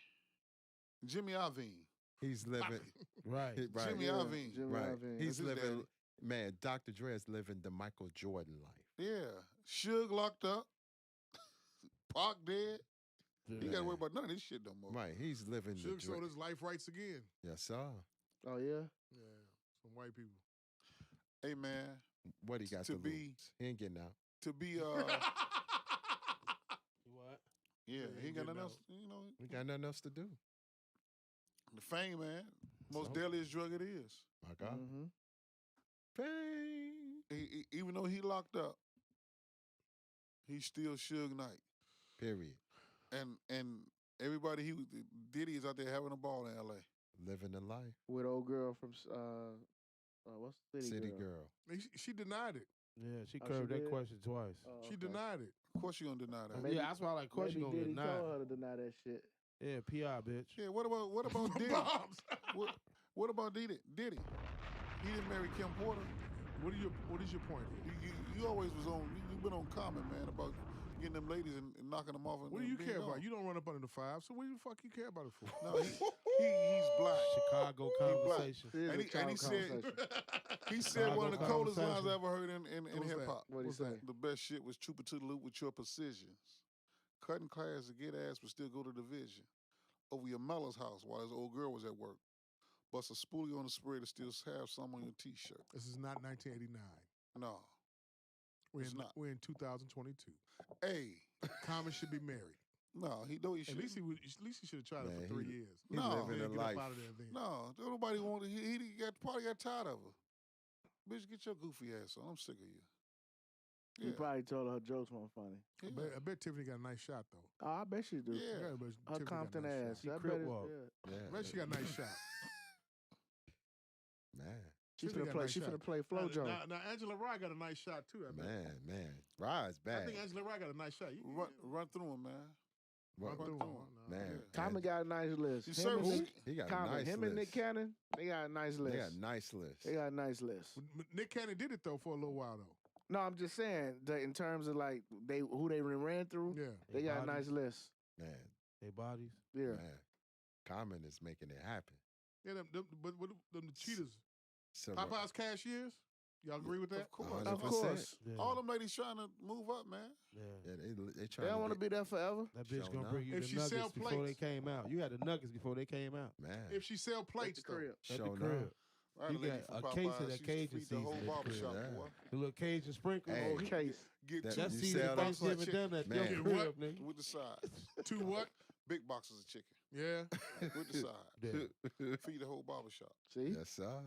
Jimmy Iovine. He's living Right. right. Jimmy Yeah, Iovine. Jimmy Right. Iovine. He's That's his living, daddy. man, Dr. Dre is living the Michael Jordan life. Yeah. Suge locked up. Pac dead. He got to Man. worry about none of this shit no more. Right. He's living the Suge Dre. sold his life rights again. Yes, sir. Oh yeah. Yeah, some white people. Hey man, What he got To to be- lose? He ain't getting out. to be What? yeah, he ain't got nothing else. You know, He got nothing else to do. the fame, man. Most So? deadliest drug it is. My God. Mm-hmm. Fame. Even though he locked up, he's still Suge Knight. Period. And everybody Diddy is out there having a ball in L.A. Living the life. With old girl from what's the City girl. She denied it. Yeah, she Oh, curved she that did? question twice. Oh, She okay. denied it. Of course you gonna deny that. Maybe- Yeah, that's why I like question Maybe gonna get Diddy denied. told her to deny that shit. Yeah, PR, bitch. Yeah, what about Diddy? Bombs. What about Diddy? Diddy? He didn't marry Kim Porter. What is your point here? You always was on. You've been on Common, man, about getting them ladies and knocking them off. And What do you being care gone. about? You don't run up under the five, so what the fuck you care about it for? No, he's black. Chicago black. conversation. It is And a he child said- conversation. He said one of the Chicago coldest lines I conversation. ever heard in What was hip that? hop. What'd he What's say? that? The best shit was trooper to the loop with your precisions. Cutting class to get ass but still go to division. Over your Mellor's house while his old girl was at work. Bust a spoolie on the spray to still have some on your t-shirt. This is not 1989. No. It's not. We're in 2022. Hey. Common should be married. No, he know he At should. least he should have tried it Man, for 3 he- years. He No. living Then a get life. up out of there then. No, nobody wanted. He probably got tired of her. Bitch, get your goofy ass on. I'm sick of you. He probably told her jokes weren't funny. I bet Tiffany got a nice shot though. Oh, I bet she do. Yeah. but Her Tiffany got a Compton nice ass. shot. I crip bet it's, walk. yeah. Yeah. I bet she got a nice shot. Man. She Tiffany finna got a play. nice She shot. finna play FloJo. Now Angela Rye got a nice shot too. I bet. Man. Rise I back. think Angela Rye got a nice shot. Run through him, man. Run through through him. him. No. Man. Common got a nice list. You Him serve and who? Nick- He got a Common. nice Him list. and Nick Cannon, they got a nice They list. got a nice list. They got a nice list. But Nick Cannon did it though for a little while though. No, I'm just saying in terms of like who they ran through. Yeah. They got a bodies. nice list. Man. They bodies. Yeah. Man. Common is making it happen. Yeah, but the cheaters. So, Popeye's cashiers. Y'all agree with that? Of course. 100%. Of course. Yeah. All them ladies trying to move up, man. Yeah. Yeah, they They trying don't want to get, be there forever. That bitch Sure gonna enough. bring you If the she sell nuggets before they plates. came out. You had the nuggets before they came out. man. If she sell plates At the though. crib. At Sure the enough. crib. I had You a lady got from a Popeyes. case of that She used to Cajun feed the whole seasoning at the crib. barbershop, Yeah. boy. The little Cajun sprinkles. Hey. Whole case. Get That- That two you season sell that Thanksgiving chicken dinner at Man. your Get crib, what? nigga. with the sides. To what? Big boxes of chicken Yeah. with the side. Yeah. Feed the whole barbershop. See, Yes, sir.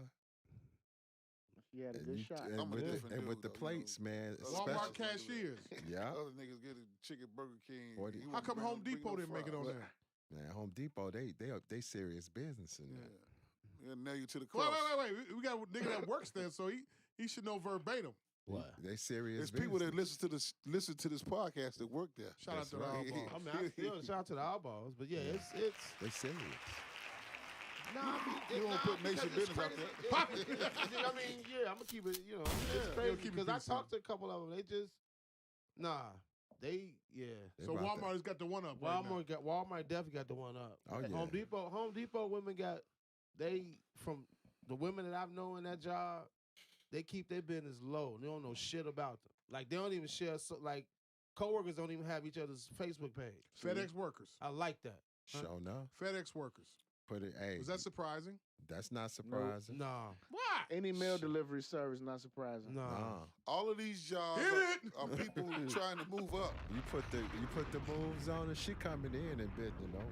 He had a And good you- shot. and I'm a with the, different and with dude, the though, you know. plates, man. Walmart Especially, cashiers. yeah, Other niggas get a chicken Burger King. 40. He How wanna come bring Home bring Depot no didn't make it on fries. there? man. Home Depot, they serious business in Yeah. there. They'll nail you to the Wait, cross. wait. We got a nigga that works there, so he should know verbatim. What? They serious. There's people that business. listen to this podcast that work there. Shout out That's to the right. Outlaws. I mean, I still shout out to the eyeballs, but yeah, it's They serious. nah. I mean, You don't put nation because it's business out crazy. there. Pop it. I mean, yeah, I'm gonna keep it. You know, it's crazy keep it because I PC. talked to a couple of them. They just They So Walmart has got the one up. Walmart definitely got the one up. Oh, yeah. Home Depot women got from the women that I've known in that job, they keep their business low. They don't know shit about them. Like they don't even share like coworkers don't even have each other's Facebook page. FedEx workers. I like that. Show enough. FedEx workers. Put it. Hey, Was that surprising? that's not surprising. Nah. Why? Any mail delivery service, not surprising. Nah. Nah. All of these jobs Hit it! are people trying to move up. You put the moves on, and she coming in and bidding over.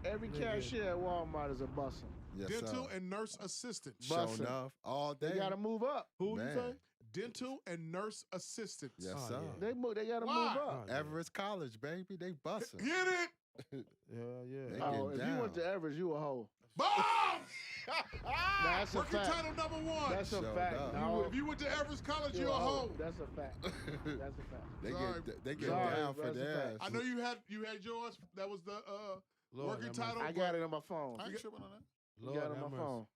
Every cashier at Walmart is a bustle. Yes, Dental sir. and nurse assistant. Show bussin'. enough all day. They gotta move up. Who Man. you say? Dental and nurse assistants. Yes, Oh, sir. yeah. They gotta Why? move up. Oh, yeah. Everest College, baby, they busting. Hit it! Yeah. They Oh, getting if you went down. to Everest, you a hoe. Bomb! That's a Working fact. title number one. That's a Showed fact. up. No, If you went to Everest College, you you're a hoe. That's a fact. That's a fact. They get Sorry, down for that's a fact. theirs. I know you had yours. That was the Lord working have mercy. title. I got it on my phone. I ain't tripping on that. You Lord got it have on my mercy. phone.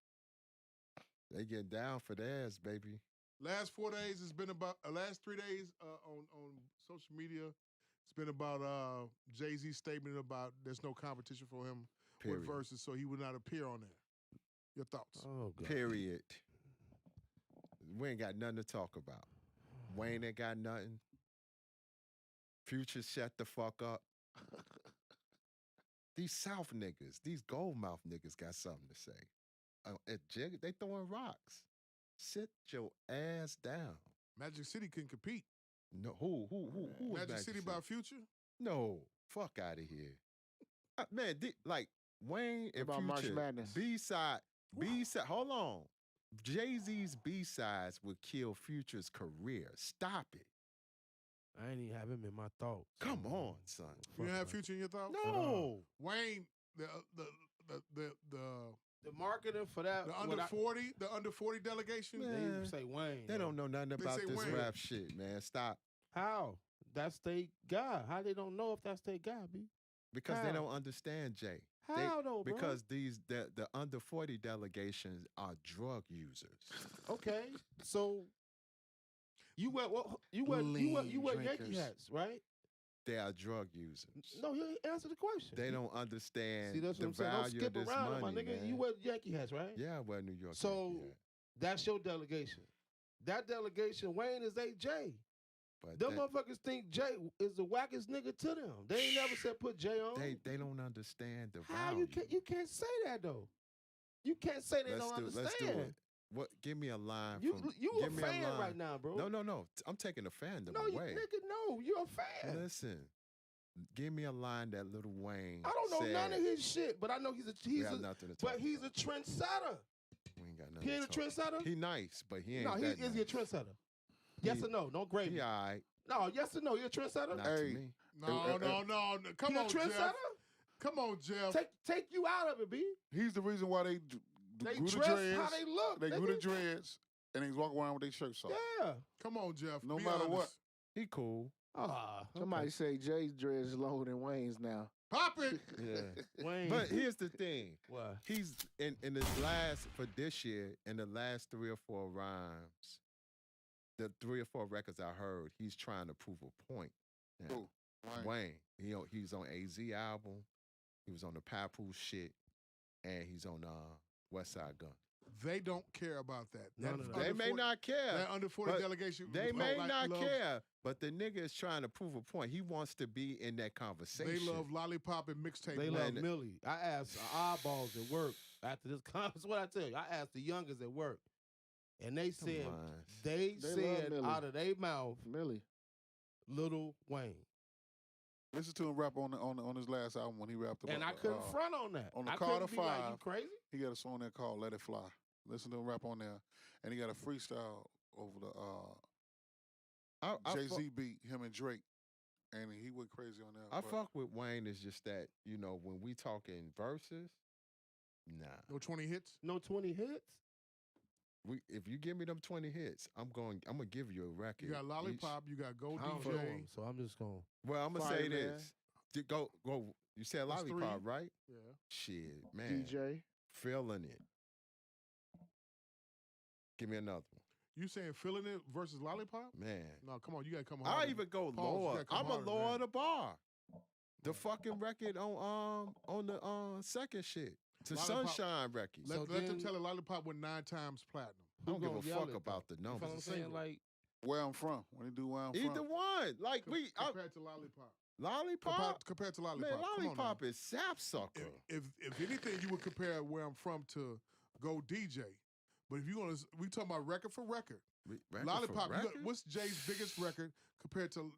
They get down for theirs, baby. Last 4 days has been about last 3 days on social media. It's been about Jay-Z's statement about there's no competition for him Period. with verses, so he would not appear on there. Your thoughts? Oh God. Period. We ain't got nothing to talk about. Wayne ain't got nothing. Future shut the fuck up. These South niggas, these goldmouth niggas got something to say. They throwing rocks. Sit your ass down. Magic City can compete. No, who was Magic City by Future? No, fuck out of here. Man, like Wayne and About March Future Madness. B-side. Hold on. Jay-Z's B-sides would kill Future's career. Stop it. I ain't even have him in my thoughts. Come on, son. You didn't have Future in your thoughts? No. Wayne, the marketing for that. under 40, the under 40 delegation. They Man. even say Wayne. They don't know nothing about say this Wayne. rap shit, man. Stop. How. That's they guy. How they don't know if that's their guy, B? Because they How? don't understand Jay. How though, bro? Because the under 40 delegations are drug users. Okay, so you wear you wear Yankee drinkers. hats, right? They are drug users. No, you ain't answer the question. They don't understand See, that's the what I'm saying. Don't value of skip this around, money, my nigga. man. You wear Yankee hats, right? Yeah, I wear New York. So Yankee hat. that's your delegation. That delegation, Wayne is AJ. But Them motherfuckers think Jay is the wackest nigga to them. They ain't never said put Jay on. they don't understand the How value. you can't say that though. You can't say they don't understand. Let's do it. What? Give me a line. You from, you give a me fan line. right now, bro. No. I'm taking the fandom No, you away. nigga, no, you're a fan. Listen, give me a line that Lil Wayne. I don't know said. none of his shit, but I know We he's have a nothing to talk but he's a about. trendsetter. We ain't got nothing. He ain't a to talk. trendsetter? He nice, but he ain't. No, that is he a nice. trendsetter? Yes or no? Don't grade He me. all right. No, yes or no? You're a trendsetter? Not Hey. to me. No. Come You a on, Jeff. trendsetter? Come on, Jeff. Take you out of it, B. He's the reason why they They grew the dress dreads. how they look. They grew nigga. the dreads, and they walk around with their shirts off. Yeah. Come on, Jeff. No Be matter what. honest. He cool. Somebody say Jay's dreads is longer than Wayne's now. Pop it. Yeah. Wayne. But here's the thing. What? He's in his last for this year, in the last 3 or 4 rhymes, the 3 or 4 records I heard, he's trying to prove a point. Now, Who? Wayne, he's on AZ album, he was on the Papoose shit, and he's on West Side Gun. They don't care about that. None of that. They may not care. That under 40 but delegation. They may not love, care, but the nigga is trying to prove a point. He wants to be in that conversation. They love lollipop and mixtape. They love. love Millie. I asked eyeballs at work after this conference. What I tell you, I asked the youngest at work, and they Come said on. they They love said Millie. out of their mouth, Millie. Lil Wayne, Listen to him rap on his last album when he rapped about. and I couldn't front on that. on the I Carter couldn't be like, you 5. crazy? He got a song there called "Let It Fly." Listen to him rap on there, and he got a freestyle over the I Jay fuck, Z beat him and Drake, and he went crazy on that. I but fuck with Wayne. Is just that when we talking verses, nah. No 20 hits. No 20 hits. If you give me them 20 hits, I'm gonna give you a record. You got Lollipop. You got Go I don't DJ. know him, so I'm just going. Well, I'm gonna say Fireman. this. Go. You said That's Lollipop, 3. right? Yeah. Shit, man. DJ. Feeling it. Give me another one. You saying Feeling It versus Lollipop? Man. No, come on. You got to come harder. I even go Pause, you lower. gotta come I'm a harder than lower that. of the bar. The fucking record on the second shit. The Lollipop- Sunshine record. Let So them then- tell it Lollipop went 9 times platinum. I don't give gonna a yell fuck it, though? about the You know what I'm numbers. saying? single. Like, where I'm from, when he do where I'm Either from, one. Like Compared to Lollipop. Lollipop. Compared to Lollipop. Man, Come on now. Lollipop is sapsucker. If anything, you would compare where I'm from to Go DJ. But if you want to, we talking about record for record. Record Lollipop. for You got, record? what's Jay's biggest record compared to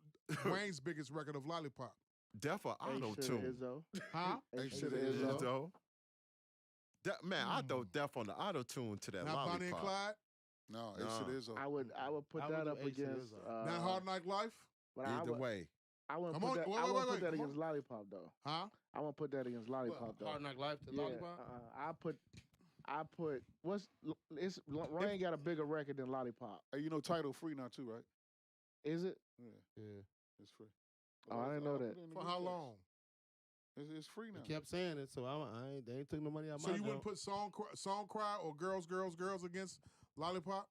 Wayne's biggest record of Lollipop? Def or auto tune. Izzo. Huh? H H to to the the Izzo. Izzo. Man, I throw Def on the auto tune to that Not Lollipop. Bonnie and Clyde. no, Nah. H to the Izzo. I would put I would that do up H to the against. Izzo. Not Hard Knock Life. But I Either would, way. I wouldn't Come put on, that. wait, I wait, wouldn't wait, put that come against Lollipop though. Huh? I won't put that against Lollipop though. Hard Knock Life to Yeah, Lollipop. I put Rain got a bigger record than Lollipop. Hey, you know Title free now too, right? Is it? Yeah, Yeah. it's free. Oh, I didn't know put that. it in the For group how text. long? It's free now. He kept saying it, so they ain't took no money out So my you wouldn't junk. put Song Cry or Girls against Lollipop?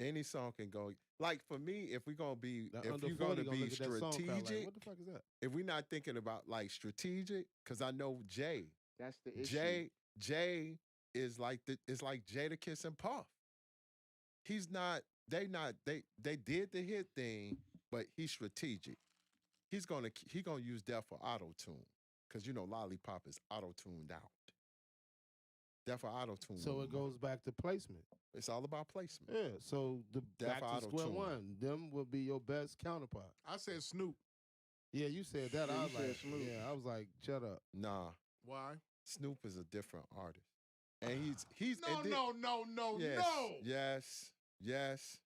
Any song can go. Like for me, if we're gonna be, The if under you're 40 gonna be look at that song crowd strategic, like, what the fuck is that? if we're not thinking about like strategic, because I know Jay, That's the issue. Jay is like it's like Jada Kiss and Puff. He's not. They did the hit thing, but he's strategic. He gonna use that for auto tune because Lollipop is auto tuned out. That for auto tune. So it goes back to placement. It's all about placement. Yeah. So the Def back to square auto-tune. one. Them will be your best counterpart. I said Snoop. Yeah, you said that. Yeah, I you was said like, Snoop. yeah, I was like, shut up. Nah, Why? Snoop is a different artist, and he's No, and then- no. Yes.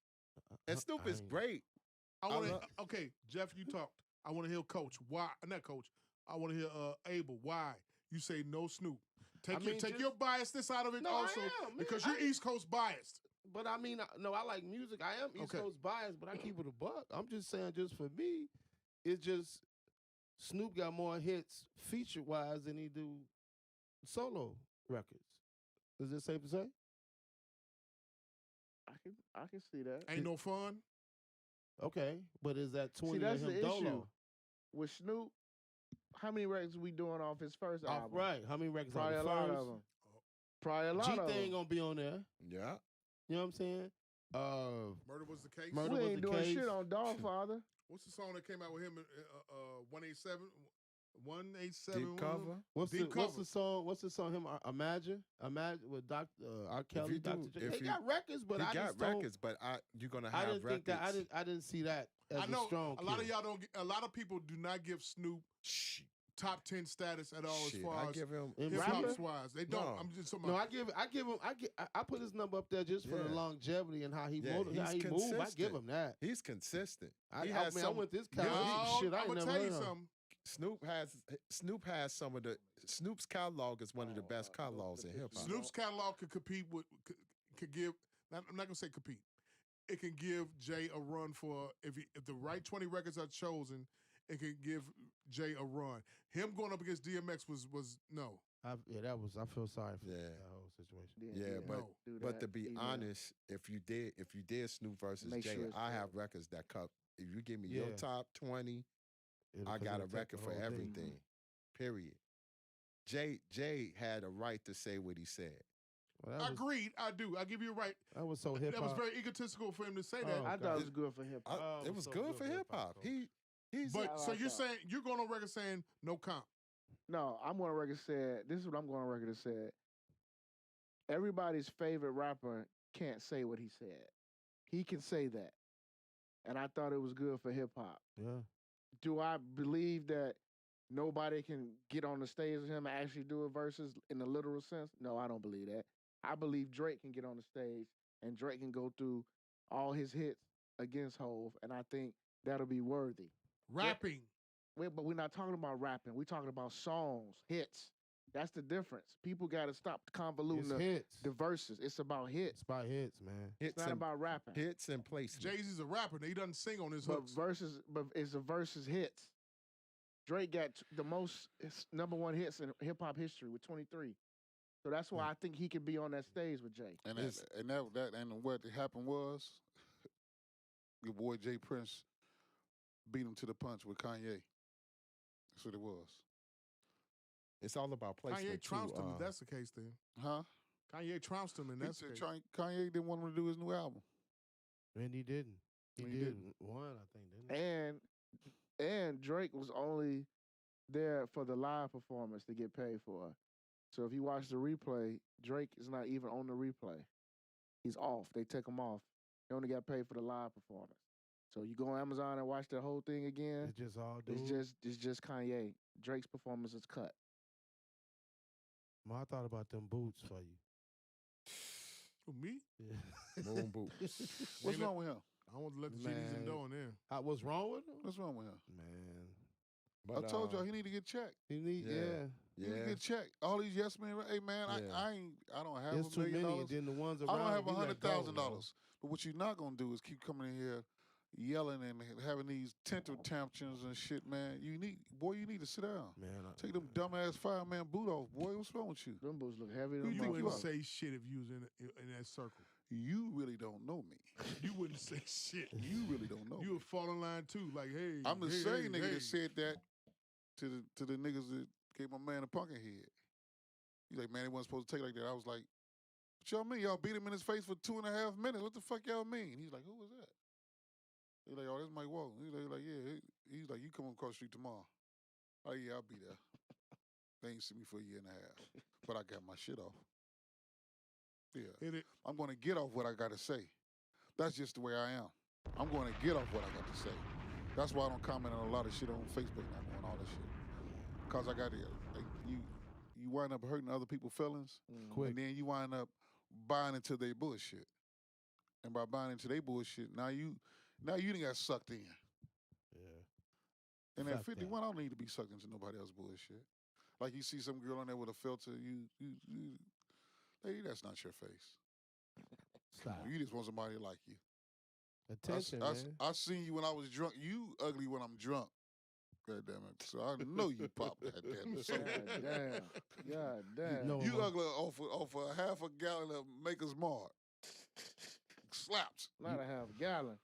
And Snoop I is ain't- great. I want love- to. Okay, Jeff, you talked. I want to hear Coach. Why? Not Coach. I want to hear Abel. Why? You say no Snoop. Take just- your biasness out of it No, also, I am, man. because you're East Coast biased. But I mean, no, I like music. I am East Okay. Coast biased, but I keep it a buck. I'm just saying, just for me, it's just Snoop got more hits feature wise than he do solo records. Is it safe to say? I can see that. Ain't no fun. Okay, but is that 20 that's of him the dolo? issue. With Snoop, how many records we doing off his first Off, album? right. How many records Probably are a the lot first? of them. Probably a lot of G-Thing them. gonna be on there. Yeah. You know what I'm saying? Murder was the case. Murder We was ain't the doing case. shit on Dogfather. What's the song that came out with him? 187. 187. Deep cover. What's Deep the cover. song? What's the song? Him Imagine with Dr. R. Kelly. you do- Dr. J. if They you- got records, but he I got just don't. records, but you're gonna I have didn't think records. that. I didn't see that as I know a strong. a lot of kid. y'all don't. A lot of people do not give Snoop Shh. top 10 status at all Shit, as far I as give him. In hip rapper? hop wise. They don't. No. I'm just talking No, about. I put his number up there just for the Yeah. longevity and how he Yeah, how he's he move. I give consistent. him that. He's consistent. I He mean, has I some- went this Yo, kind shit. I I'm ain't gonna never tell you heard of. something. Snoop has some of the Snoop's catalog is one of the best catalogs in hip hop. Snoop's catalog could compete with. Could give. I'm not gonna say compete. It can give Jay a run for if the right 20 records are chosen. It can give Jay a run. Him going up against DMX was no. I feel sorry for Yeah. that whole situation. Yeah, but No. do but that. to be Email. honest, if you did Snoop versus Make Jay, sure it's I have fair. records that cut. If you give me your Yeah. top 20, I got a record for everything. Period. Jay had a right to say what he said. Well, that, was, Agreed. I do. I give you a right. that was so hip That was hop. very egotistical for him to say that. Oh, I God. thought it was good for hip hop. Oh, It was so good good for for hip hip-hop, hop. so. He's But I so like you're that. saying you're going on record saying no comp. No, I'm going to record said. This is what I'm going on record to said. Everybody's favorite rapper can't say what he said. He can say that, and I thought it was good for hip hop. Yeah. Do I believe that nobody can get on the stage with him and actually do a verses in the literal sense? No, I don't believe that. I believe Drake can get on the stage and Drake can go through all his hits against Hove, and I think that'll be worthy. Rapping. But we're not talking about rapping. We're talking about songs, hits. That's the difference. People got to stop convoluting It's hits. the verses. It's about hits. It's about hits, man. It's not about rapping. Hits and placement. Jay-Z's a rapper. He doesn't sing on his But hooks. but it's a versus hits. Drake got the most #1 hits in hip hop history with 23. So that's why I think he could be on that stage with Jay. And what happened was, your boy Jay Prince beat him to the punch with Kanye. That's what it was. It's all about placement. Kanye trounced him if that's the case then. Huh? Kanye trounced him and that's the case. Kanye didn't want him to do his new album. And he didn't. He didn't. One, I think, didn't he? And Drake was only there for the live performance to get paid for. So if you watch the replay, Drake is not even on the replay. He's off. They take him off. He only got paid for the live performance. So you go on Amazon and watch the whole thing again. It's just all dude. It's just Kanye. Drake's performance is cut. I thought about them boots for you. Who, me? Yeah. Moon boots. What's wrong with him? I want to let the GDs in door there. What's wrong with him? What's wrong with him? Man. But, I told y'all he need to get checked. He need, He need to get checked. All these yes men, hey man, I don't have There's $1 too million. many, and then the ones I around don't have him, he let go, $100,000. But what you're not gonna do is keep coming in here yelling and having these temper tantrums and shit, man. You need to sit down. Man, Take them dumbass fireman boot off, boy. What's wrong with you? Them boots look heavy. You think wouldn't you say shit if you was in that circle. You really don't know me. You wouldn't say shit. You really don't know. You would fall in line too. Like, hey, I'm the hey, same hey, nigga hey. that said that to the niggas that gave my man a pumpkin head. He's like, man, he wasn't supposed to take it like that. I was like, what y'all mean? Y'all beat him in his face for 2.5 minutes. What the fuck y'all mean? He's like, who was that? He's like, oh, that's Mike Walton. He's like, yeah. He's like, you come across the street tomorrow. Oh, yeah, I'll be there. They ain't seen me for 1.5 years. But I got my shit off. Yeah. I'm going to get off what I got to say. That's just the way I am. I'm going to get off what I got to say. That's why I don't comment on a lot of shit on Facebook now, on all this shit. Because I got to, you wind up hurting other people's feelings, Quick. and then you wind up buying into their bullshit. And by buying into their bullshit, now you done got sucked in. Yeah. And at Fuck that. 51, I don't need to be sucked into nobody else's bullshit. Like you see some girl on there with a filter, lady, that's not your face. Stop. You just want somebody like you. Attention, man. I seen you when I was drunk. You ugly when I'm drunk. God damn it. So I know you pop that damn so God damn. No, you ugly off a half a gallon of Maker's Mark. Slaps. Not a half gallon.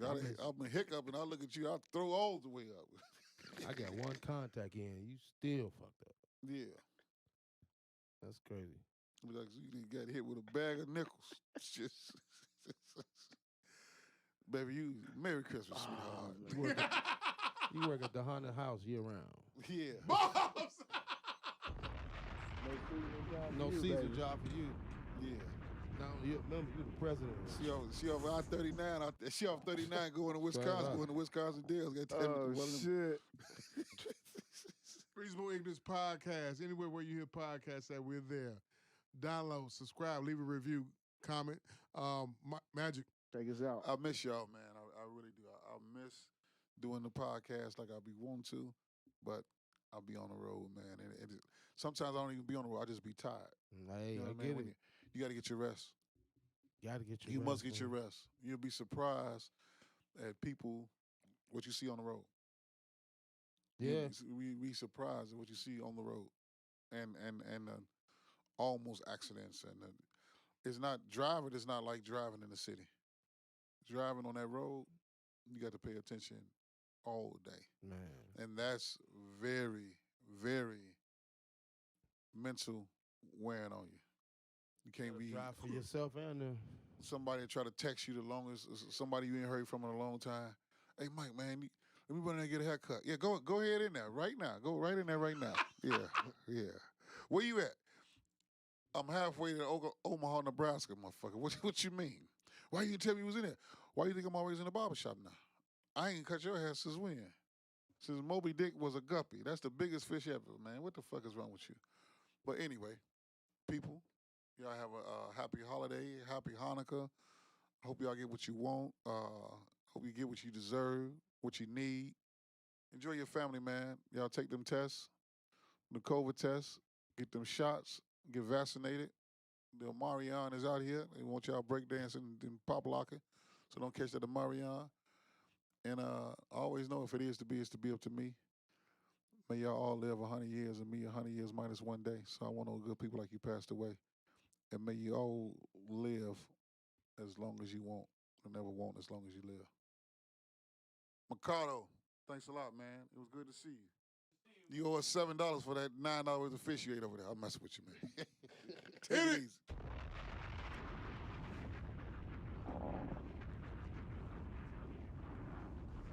I'm a hiccup and I look at you, I throw all the way up. I got one contact in. You still fucked up. Yeah. That's crazy. Like you got hit with a bag of nickels. It's just baby, you Merry Christmas, sweetheart. You work at the haunted house year round. Yeah. No season job for you. Yeah. Now you remember you the president. She off I-39 out there. She off 39 going to Wisconsin, going to Wisconsin Dells. Oh shit. Reasonable Ignorance Podcast. Anywhere where you hear podcasts that we're there. Download, subscribe, leave a review, comment. Magic. Take us out. I miss y'all, man. I really do. I miss doing the podcast like I be wanting to, but I'll be on the road, man. And sometimes I don't even be on the road. I just be tired. Hey, You know what I get it. You got to get your rest. Gotta get your You rest, must get man. your rest. You'll be surprised at people, what you see on the road. Yeah. We surprised at what you see on the road, and almost accidents, and it's not driving. It's not like driving in the city. Driving on that road, you got to pay attention all day, Man. and that's very, very mental wearing on you. You can't be Drive for yourself and them. somebody try to text you the longest. Somebody you ain't heard from in a long time. Hey, Mike, man. Let me run in there and get a haircut. Yeah, go ahead in there right now. Go right in there right now. Yeah. Where you at? I'm halfway to Omaha, Nebraska, motherfucker. What you mean? Why you didn't tell me you was in there? Why you think I'm always in the barbershop now? I ain't cut your hair since when? Since Moby Dick was a guppy. That's the biggest fish ever, man. What the fuck is wrong with you? But anyway, people, Y'all have a happy holiday, happy Hanukkah. Hope y'all get what you want. Hope you get what you deserve, what you need. Enjoy your family, man. Y'all take them tests, the COVID tests, get them shots, get vaccinated. The Marion is out here. They want y'all breakdancing and pop locking, so don't catch that the Marion. And I always know if it is to be, it's to be up to me. May y'all all live 100 years and me 100 years minus one day. So I want all good people like you passed away. And may you all live as long as you want and never want as long as you live. Mikado, thanks a lot, man. It was good to see you. You owe us $7 for that $9 worth of fish you ate over there. I'll mess with you, man. Take it easy.